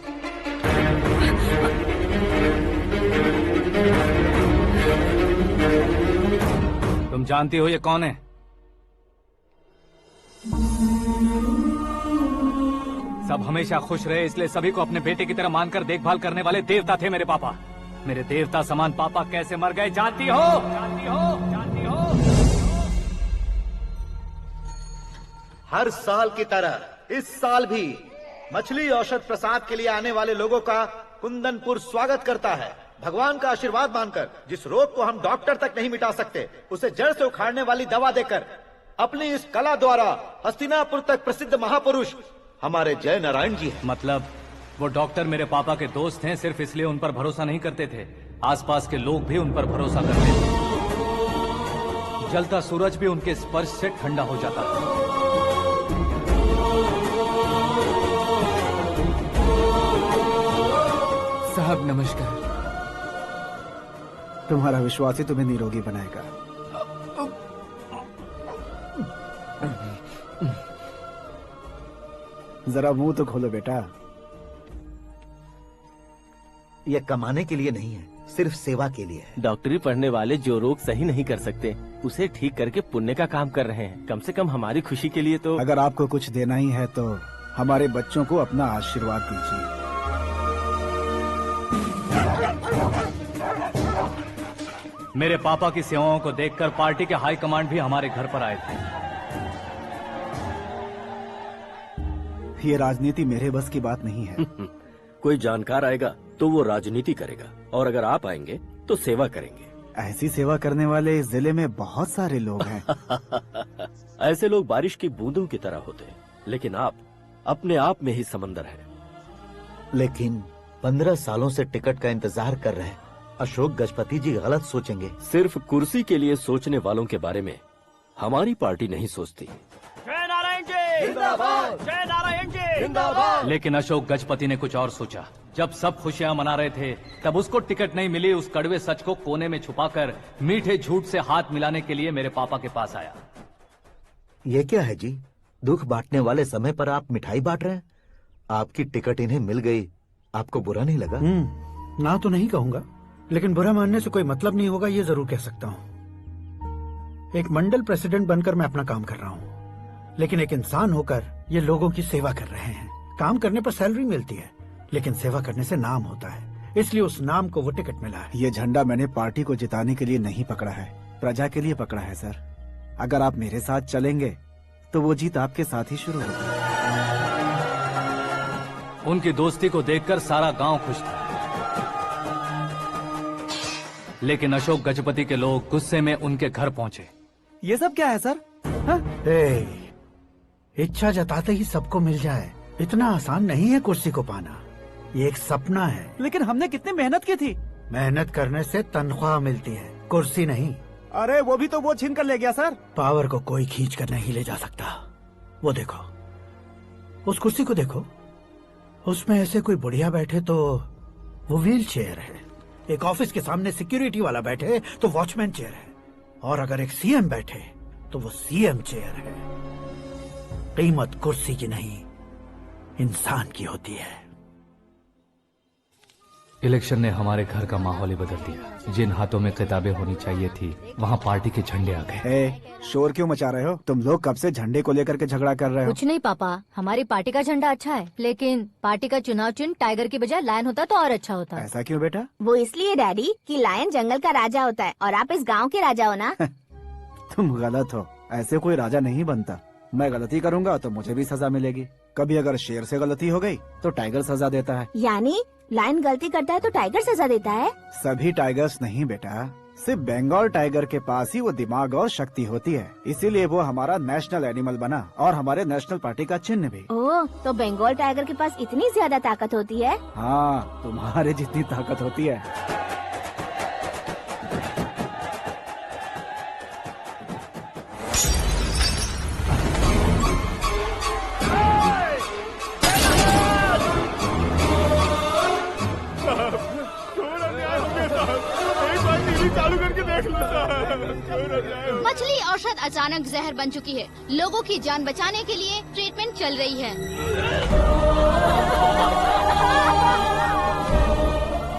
तुम जानती हो ये कौन है? सब हमेशा खुश रहे, इसलिए सभी को अपने बेटे की तरह मानकर देखभाल करने वाले देवता थे मेरे पापा। मेरे देवता समान पापा कैसे मर गए जानती हो? जानती हो? जानती हो? हर साल की तरह इस साल भी मछली औषध प्रसाद के लिए आने वाले लोगों का कुंदनपुर स्वागत करता है। भगवान का आशीर्वाद मानकर जिस रोग को हम डॉक्टर तक नहीं मिटा सकते, उसे जड़ से उखाड़ने वाली दवा देकर अपनी इस कला द्वारा हस्तिनापुर तक प्रसिद्ध महापुरुष हमारे जय नारायण जी हैं। मतलब वो डॉक्टर मेरे पापा के दोस्त हैं, सिर्फ इसलिए उन पर भरोसा नहीं करते थे, आसपास के लोग भी उन पर भरोसा करते थे। जलता सूरज भी उनके स्पर्श से ठंडा हो जाता था। साहब नमस्कार। तुम्हारा विश्वास ही तुम्हें निरोगी बनाएगा। जरा मुंह तो खोलो बेटा। यह कमाने के लिए नहीं है, सिर्फ सेवा के लिए है। डॉक्टरी पढ़ने वाले जो रोग सही नहीं कर सकते, उसे ठीक करके पुण्य का काम कर रहे हैं। कम से कम हमारी खुशी के लिए तो। अगर आपको कुछ देना ही है तो हमारे बच्चों को अपना आशीर्वाद दीजिए। मेरे पापा की सेवाओं को देखकर पार्टी के हाई कमांड भी हमारे घर पर आए थे। ये राजनीति मेरे बस की बात नहीं है। कोई जानकार आएगा तो वो राजनीति करेगा, और अगर आप आएंगे तो सेवा करेंगे। ऐसी सेवा करने वाले इस जिले में बहुत सारे लोग हैं। ऐसे लोग बारिश की बूंदों की तरह होते हैं, लेकिन आप अपने आप में ही समंदर हैं। लेकिन 15 सालों से टिकट का इंतजार कर रहे हैं। अशोक गजपति जी गलत सोचेंगे। सिर्फ कुर्सी के लिए सोचने वालों के बारे में हमारी पार्टी नहीं सोचती। जय नारायण जी जिंदाबाद, जय नारायण जी जिंदाबाद। लेकिन अशोक गजपति ने कुछ और सोचा। जब सब खुशियां मना रहे थे तब उसको टिकट नहीं मिली। उस कड़वे सच को कोने में छुपाकर मीठे झूठ से हाथ मिलाने के लिए मेरे पापा के पास आया। ये क्या है जी? दुख बांटने वाले समय पर आप मिठाई बांट रहे हैं। आपकी टिकट इन्हें मिल गई, आपको बुरा नहीं लगा? ना तो नहीं कहूंगा, लेकिन बुरा मानने से कोई मतलब नहीं होगा, ये जरूर कह सकता हूँ। एक मंडल प्रेसिडेंट बनकर मैं अपना काम कर रहा हूँ, लेकिन एक इंसान होकर ये लोगों की सेवा कर रहे हैं। काम करने पर सैलरी मिलती है, लेकिन सेवा करने से नाम होता है, इसलिए उस नाम को वो टिकट मिला है। ये झंडा मैंने पार्टी को जिताने के लिए नहीं पकड़ा है, प्रजा के लिए पकड़ा है सर। अगर आप मेरे साथ चलेंगे तो वो जीत आपके साथ ही शुरू होगी। उनकी दोस्ती को देखकर सारा गांव खुश था, लेकिन अशोक गजपति के लोग गुस्से में उनके घर पहुंचे। ये सब क्या है सर? इच्छा जताते ही सबको मिल जाए, इतना आसान नहीं है कुर्सी को पाना। ये एक सपना है। लेकिन हमने कितनी मेहनत की थी। मेहनत करने से तनख्वाह मिलती है, कुर्सी नहीं। अरे वो भी तो वो छीन कर ले गया सर। पावर को कोई खींच कर नहीं ले जा सकता। वो देखो, उस कुर्सी को देखो, उसमें ऐसे कोई बुढ़िया बैठे तो वो व्हील चेयर है। एक ऑफिस के सामने सिक्योरिटी वाला बैठे तो वॉचमैन चेयर है, और अगर एक सीएम बैठे तो वो सीएम चेयर है। कीमत कुर्सी की नहीं, इंसान की होती है। इलेक्शन ने हमारे घर का माहौल ही बदल दिया। जिन हाथों में किताबें होनी चाहिए थी, वहाँ पार्टी के झंडे आ गए। शोर क्यों मचा रहे हो? तुम लोग कब से झंडे को लेकर के झगड़ा कर रहे हो? कुछ नहीं पापा, हमारी पार्टी का झंडा अच्छा है, लेकिन पार्टी का चुनाव चिन्ह टाइगर की बजाय लायन होता तो और अच्छा होता। ऐसा क्यों बेटा? वो इसलिए डैडी कि लायन जंगल का राजा होता है और आप इस गांव के राजा हो ना। तुम गलत हो, ऐसे कोई राजा नहीं बनता। मैं गलती करूंगा तो मुझे भी सजा मिलेगी। कभी अगर शेर से गलती हो गई तो टाइगर सजा देता है। यानी लायन गलती करता है तो टाइगर सजा देता है? सभी टाइगर्स नहीं बेटा, सिर्फ बंगाल टाइगर के पास ही वो दिमाग और शक्ति होती है, इसीलिए वो हमारा नेशनल एनिमल बना और हमारे नेशनल पार्टी का चिन्ह भी। ओह, तो बंगाल टाइगर के पास इतनी ज्यादा ताकत होती है? हाँ, तुम्हारे जितनी ताकत होती है। मछली औषध अचानक जहर बन चुकी है। लोगों की जान बचाने के लिए ट्रीटमेंट चल रही है।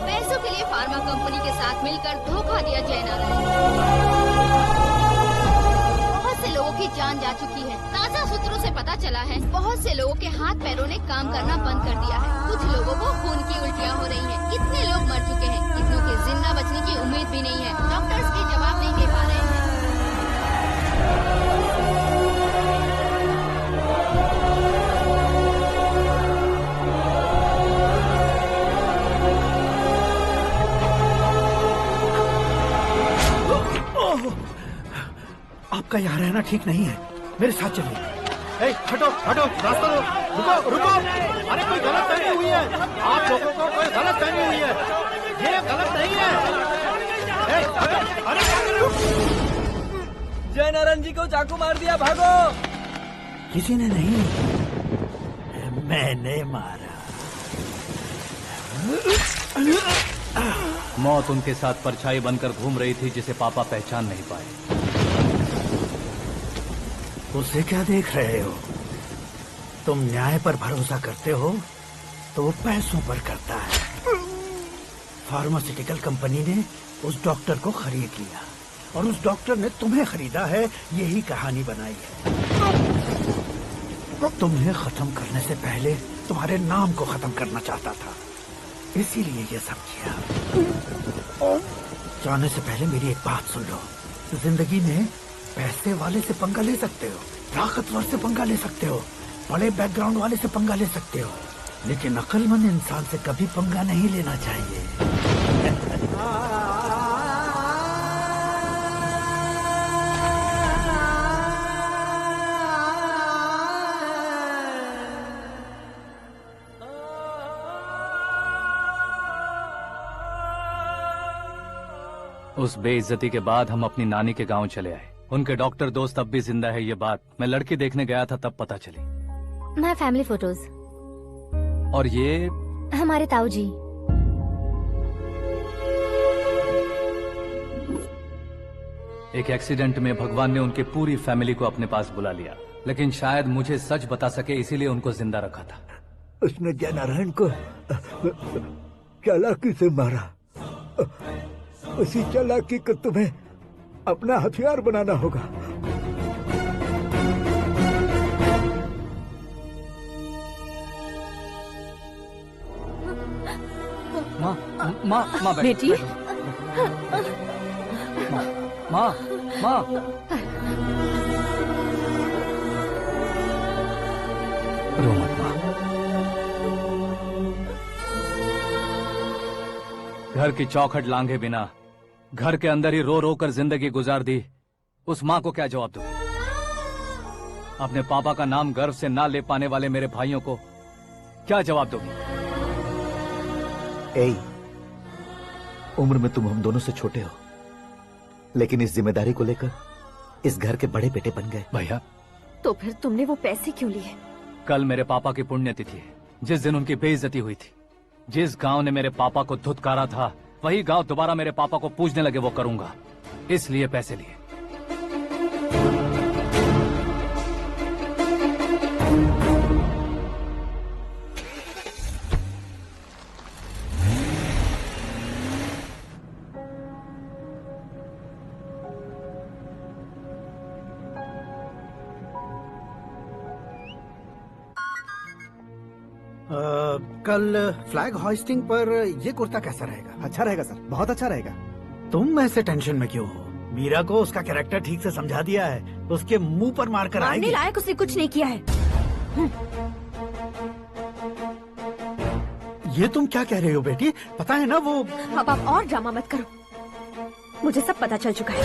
पैसों के लिए फार्मा कंपनी के साथ मिलकर धोखा दिया जय नारायण। बहुत से लोगों की जान जा चुकी है। ताजा सूत्रों से पता चला है बहुत से लोगों के हाथ पैरों ने काम करना बंद कर दिया है। कुछ लोगों को खून की उल्टियाँ हो रही हैं। कितने लोग मर चुके हैं, कितनों के जिंदा बचने की उम्मीद भी नहीं है। डॉक्टर्स के जवाब नहीं दे पा रहे हैं। आपका यहाँ रहना ठीक नहीं है, मेरे साथ चलिए। हटो हटो, रास्ता दो, रुको रुको। अरे कोई गलत फहमी हुई है, आप लोगों को कोई गलत फहमी हुई है, ये गलत नहीं है। अरे जय नारायण जी को चाकू मार दिया, भागो। किसी ने नहीं, मैंने मारा। मौत उनके साथ परछाई बनकर घूम रही थी, जिसे पापा पहचान नहीं पाए। उसे क्या देख रहे हो? तुम न्याय पर भरोसा करते हो तो वो पैसों पर करता है। फार्मास्यूटिकल कंपनी ने उस डॉक्टर को खरीद लिया और उस डॉक्टर ने तुम्हें खरीदा है, यही कहानी बनाई है। तुम्हें खत्म करने से पहले तुम्हारे नाम को खत्म करना चाहता था, इसीलिए ये सब किया। जाने से पहले मेरी एक बात सुन लो। जिंदगी में पैसे वाले से पंगा ले सकते हो, ताकतवर से पंगा ले सकते हो, बड़े बैकग्राउंड वाले से पंगा ले सकते हो, लेकिन अक्लमंद इंसान से कभी पंगा नहीं लेना चाहिए। उस बेइज्जती के बाद हम अपनी नानी के गांव चले आए। उनके डॉक्टर दोस्त अब भी जिंदा है, ये बात मैं लड़की देखने गया था तब पता चली। My family photos. और ये हमारे ताऊ जी। एक एक्सीडेंट में भगवान ने उनकी पूरी फैमिली को अपने पास बुला लिया, लेकिन शायद मुझे सच बता सके इसीलिए उनको जिंदा रखा था। उसने जयनारायण को चालाकी से मारा। उसी चालाकी को तुम्हें अपना हथियार बनाना होगा। माँ, माँ, माँ बेटी। माँ, माँ, रो मत माँ। घर की चौखट लांघे बिना घर के अंदर ही रो रो कर जिंदगी गुजार दी उस माँ को क्या जवाब दूं? अपने पापा का नाम गर्व से ना ले पाने वाले मेरे भाइयों को क्या जवाब दोगी? ए, उम्र में तुम हम दोनों से छोटे हो, लेकिन इस जिम्मेदारी को लेकर इस घर के बड़े बेटे बन गए। भैया, तो फिर तुमने वो पैसे क्यों लिए? कल मेरे पापा की पुण्यतिथि है, जिस दिन उनकी बेइज्जती हुई थी। जिस गांव ने मेरे पापा को धुतकारा था, वही गांव दोबारा मेरे पापा को पूजने लगे वो करूंगा, इसलिए पैसे लिए। कल फ्लैग होइस्टिंग पर ये कुर्ता कैसा रहेगा? अच्छा रहेगा सर, बहुत अच्छा रहेगा। तुम ऐसे टेंशन में क्यों हो? मीरा को उसका कैरेक्टर ठीक से समझा दिया है, उसके मुंह पर मारकर आएगी। मारने लायक उसने कुछ नहीं किया है। ये तुम क्या कह रहे हो बेटी? पता है ना वो। अब आप और ड्रामा मत करो, मुझे सब पता चल चुका है।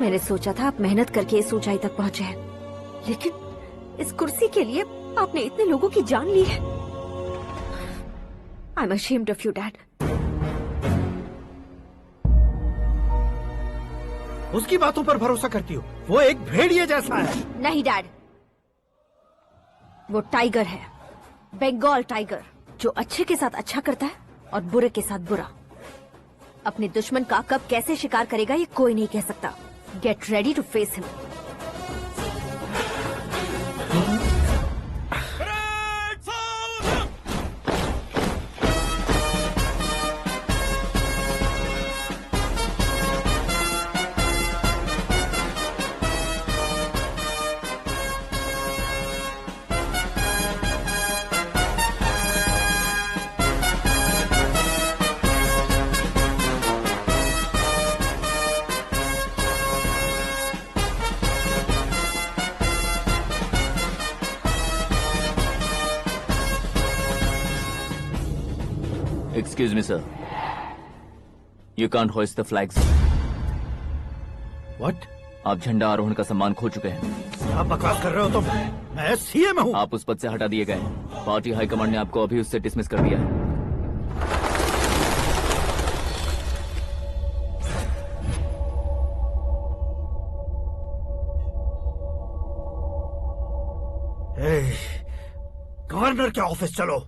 मैंने सोचा था आप मेहनत करके इस ऊंचाई तक पहुंचे हैं, लेकिन इस कुर्सी के लिए आपने इतने लोगों की जान ली है। I am ashamed of you dad. उसकी बातों पर भरोसा करती हो? वो एक भेड़िए जैसा है। नहीं डैड, वो टाइगर है, बंगाल टाइगर, जो अच्छे के साथ अच्छा करता है और बुरे के साथ बुरा। अपने दुश्मन का कब कैसे शिकार करेगा ये कोई नहीं कह सकता। Get ready to face him. Excuse me, sir. You can't hoist the flags. What? आप झंडा आरोहण का सम्मान खो चुके हैं। आप बकवास कर रहे हो तुम? मैं सीएम हूँ। आप उस पद से हटा दिए गए। पार्टी हाईकमांड ने आपको अभी उससे डिसमिस कर दिया है। गवर्नर के ऑफिस चलो।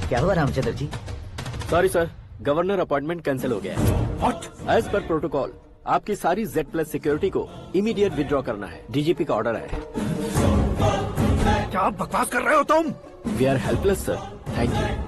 क्या हुआ Ramchandra ji? Sorry sir, governor appointment cancel हो गया है। एज पर प्रोटोकॉल आपकी सारी Z+ सिक्योरिटी को इमीडिएट विड्रॉ करना है। डीजीपी का ऑर्डर है। क्या बकवास कर रहे हो तुम? We are helpless sir. Thank you.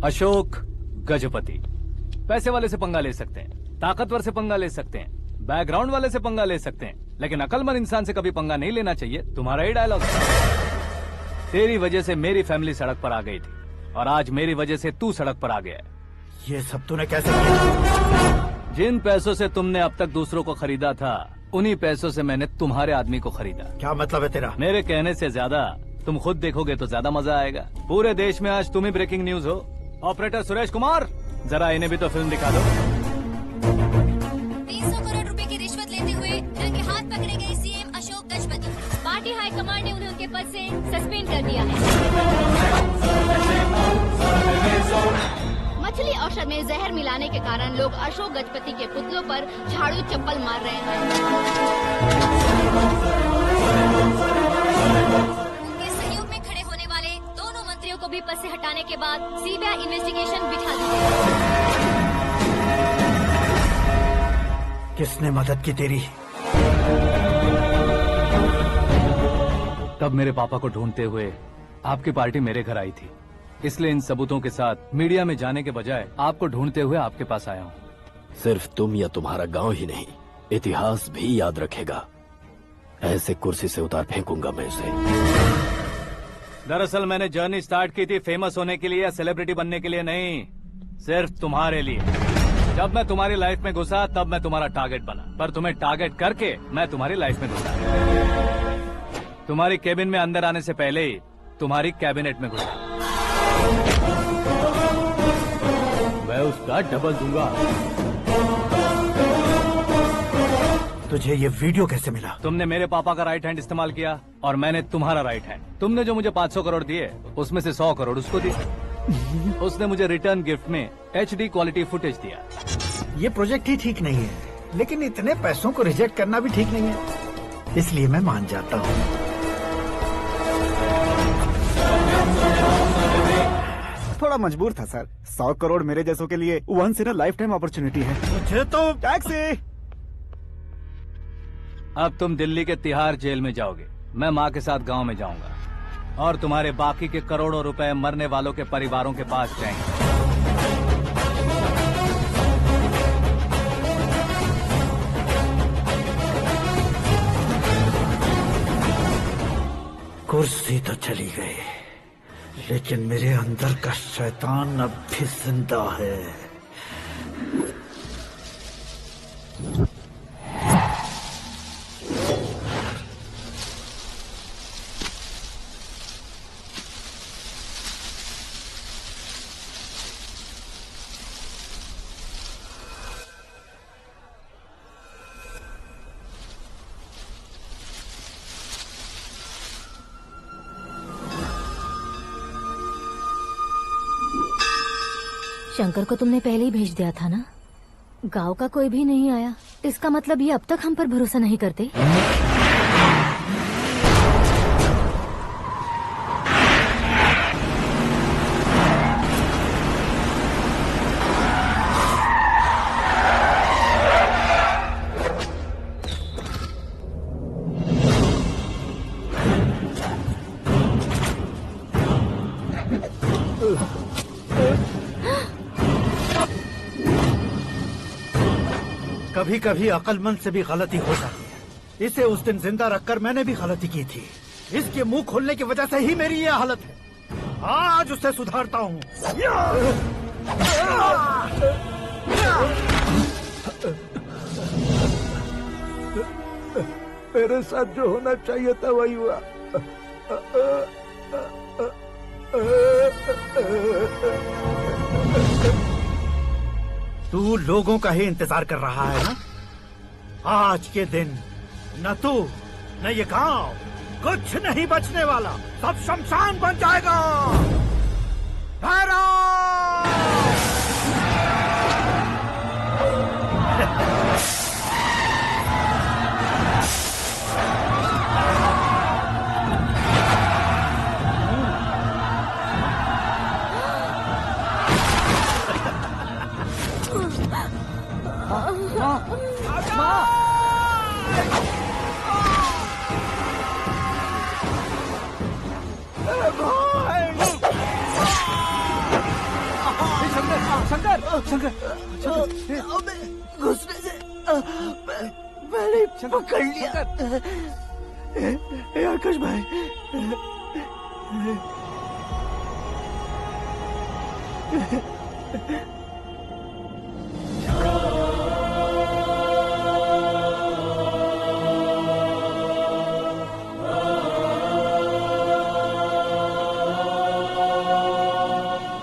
Ashok Gajapati पैसे वाले से पंगा ले सकते हैं, ताकतवर से पंगा ले सकते हैं, बैकग्राउंड वाले से पंगा ले सकते हैं, लेकिन अकलमंद इंसान से कभी पंगा नहीं लेना चाहिए। तुम्हारा ही डायलॉग। तेरी वजह से मेरी फैमिली सड़क पर आ गई थी और आज मेरी वजह से तू सड़क पर आ गया है। ये सब तूने कैसे किया? जिन पैसों से तुमने अब तक दूसरों को खरीदा था, उन्हीं पैसों से मैंने तुम्हारे आदमी को खरीदा। क्या मतलब है तेरा? मेरे कहने से ज्यादा तुम खुद देखोगे तो ज्यादा मजा आएगा। पूरे देश में आज तुम ही ब्रेकिंग न्यूज हो। ऑपरेटर सुरेश कुमार, जरा इन्हें भी तो फिल्म दिखा दो। 300 करोड़ रुपए की रिश्वत लेते हुए रंगे हाथ पकड़े गए CM Ashok Gajapati. Party high command ने उन्हें उनके पद से सस्पेंड कर दिया है। मछली औषध में जहर मिलाने के कारण लोग अशोक गजपति के पुतलों पर झाड़ू चप्पल मार रहे हैं। उनके सहयोग में खड़े होने वाले दोनों मंत्रियों को भी पद से हटाने के बाद सीबीआई इन्वेस्टिगेशन बिठा दी गई। किसने मदद की तेरी? तब मेरे पापा को ढूंढते हुए आपकी पार्टी मेरे घर आई थी, इसलिए इन सबूतों के साथ मीडिया में जाने के बजाय आपको ढूंढते हुए आपके पास आया हूँ। सिर्फ तुम या तुम्हारा गांव ही नहीं, इतिहास भी याद रखेगा। ऐसे कुर्सी से उतार फेंकूंगा मैं उसे। दरअसल मैंने जर्नी स्टार्ट की थी फेमस होने के लिए या सेलिब्रिटी बनने के लिए नहीं, सिर्फ तुम्हारे लिए। जब मैं तुम्हारी लाइफ में घुसा तब मैं तुम्हारा टारगेट बना, पर तुम्हें टारगेट करके मैं तुम्हारी लाइफ में घुसा। तुम्हारी केबिन में अंदर आने से पहले ही तुम्हारी कैबिनेट में घुसा। मैं उसका डबल दूंगा। तुझे ये वीडियो कैसे मिला? तुमने मेरे पापा का राइट हैंड इस्तेमाल किया और मैंने तुम्हारा राइट हैंड। तुमने जो मुझे 500 करोड़ दिए, उसमें से 100 करोड़ उसको दिए। उसने मुझे रिटर्न गिफ्ट में HD क्वालिटी फुटेज दिया। ये प्रोजेक्ट ही ठीक नहीं है, लेकिन इतने पैसों को रिजेक्ट करना भी ठीक नहीं है, इसलिए मैं मान जाता हूँ। थोड़ा मजबूर था सर। 100 करोड़ मेरे जैसों के लिए once in a life time opportunity है। मुझे तो टैक्सी। अब तुम दिल्ली के तिहाड़ जेल में जाओगे, मैं माँ के साथ गांव में जाऊंगा और तुम्हारे बाकी के करोड़ों रुपए मरने वालों के परिवारों के पास जाएंगे। कुर्सी तो चली गई, लेकिन मेरे अंदर का शैतान अब भी जिंदा है। शंकर को तुमने पहले ही भेज दिया था ना? गांव का कोई भी नहीं आया, इसका मतलब ये अब तक हम पर भरोसा नहीं करते। कभी कभी अक्लमंद से भी गलती हो जाती है। इसे उस दिन जिंदा रखकर मैंने भी गलती की थी। इसके मुंह खोलने की वजह से ही मेरी ये हालत है। आज उसे सुधारता हूँ। मेरे साथ जो होना चाहिए था वही हुआ। तू लोगों का ही इंतजार कर रहा है ना? आज के दिन न तू न ये गांव कुछ नहीं बचने वाला, सब शमशान बन जाएगा। भैरव! शंकर शंकर घुसने से मैंने पकड़ लिया। आकाश भाई,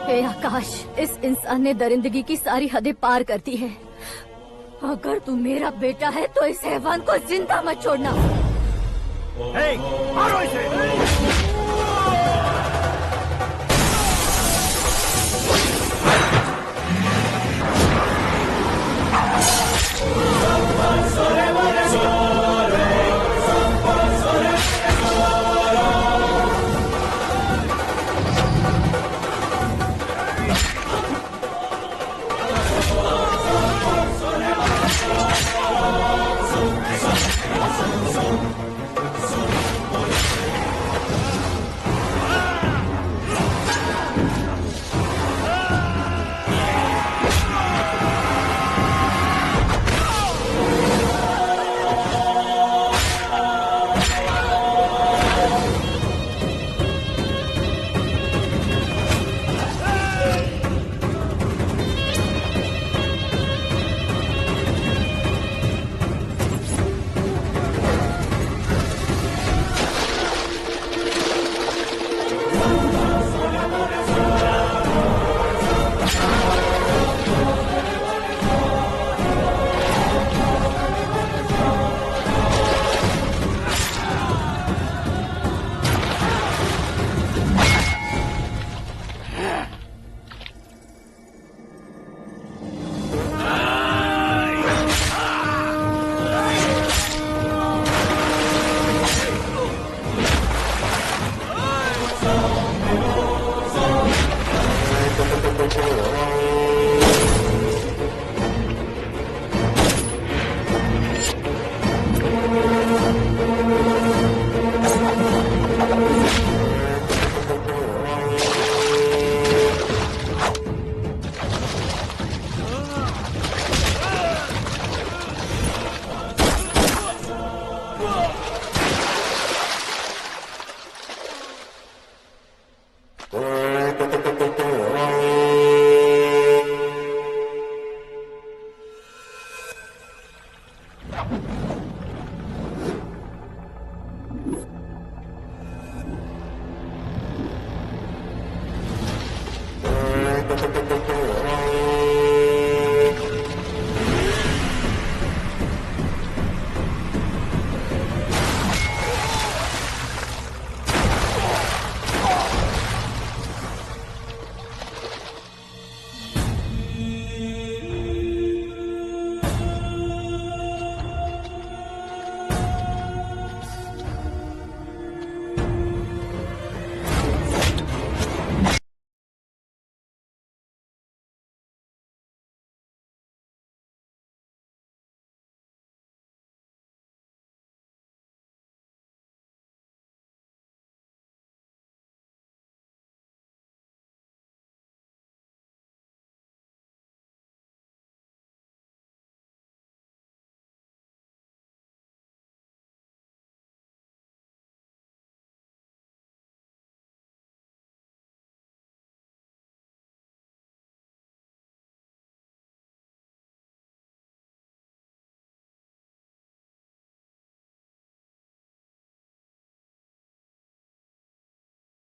हे आकाश, इस इंसान ने दरिंदगी की सारी हदें पार कर दी है। अगर तू मेरा बेटा है तो इस हैवान को जिंदा मत छोड़ना। मारो इसे!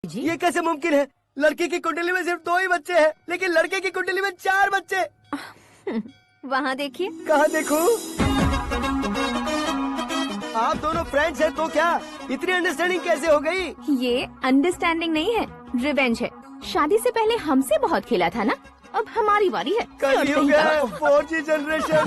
ये कैसे मुमकिन है? लड़की की कुंडली में सिर्फ 2 ही बच्चे हैं, लेकिन लड़के की कुंडली में 4 बच्चे। वहाँ देखिए। कहाँ देखूं? आप दोनों फ्रेंड्स हैं तो क्या इतनी अंडरस्टैंडिंग कैसे हो गई? ये अंडरस्टैंडिंग नहीं है, रिवेंज है। शादी से पहले हमसे बहुत खेला था ना, अब हमारी बारी है। कलयुग है, 4G जनरेशन।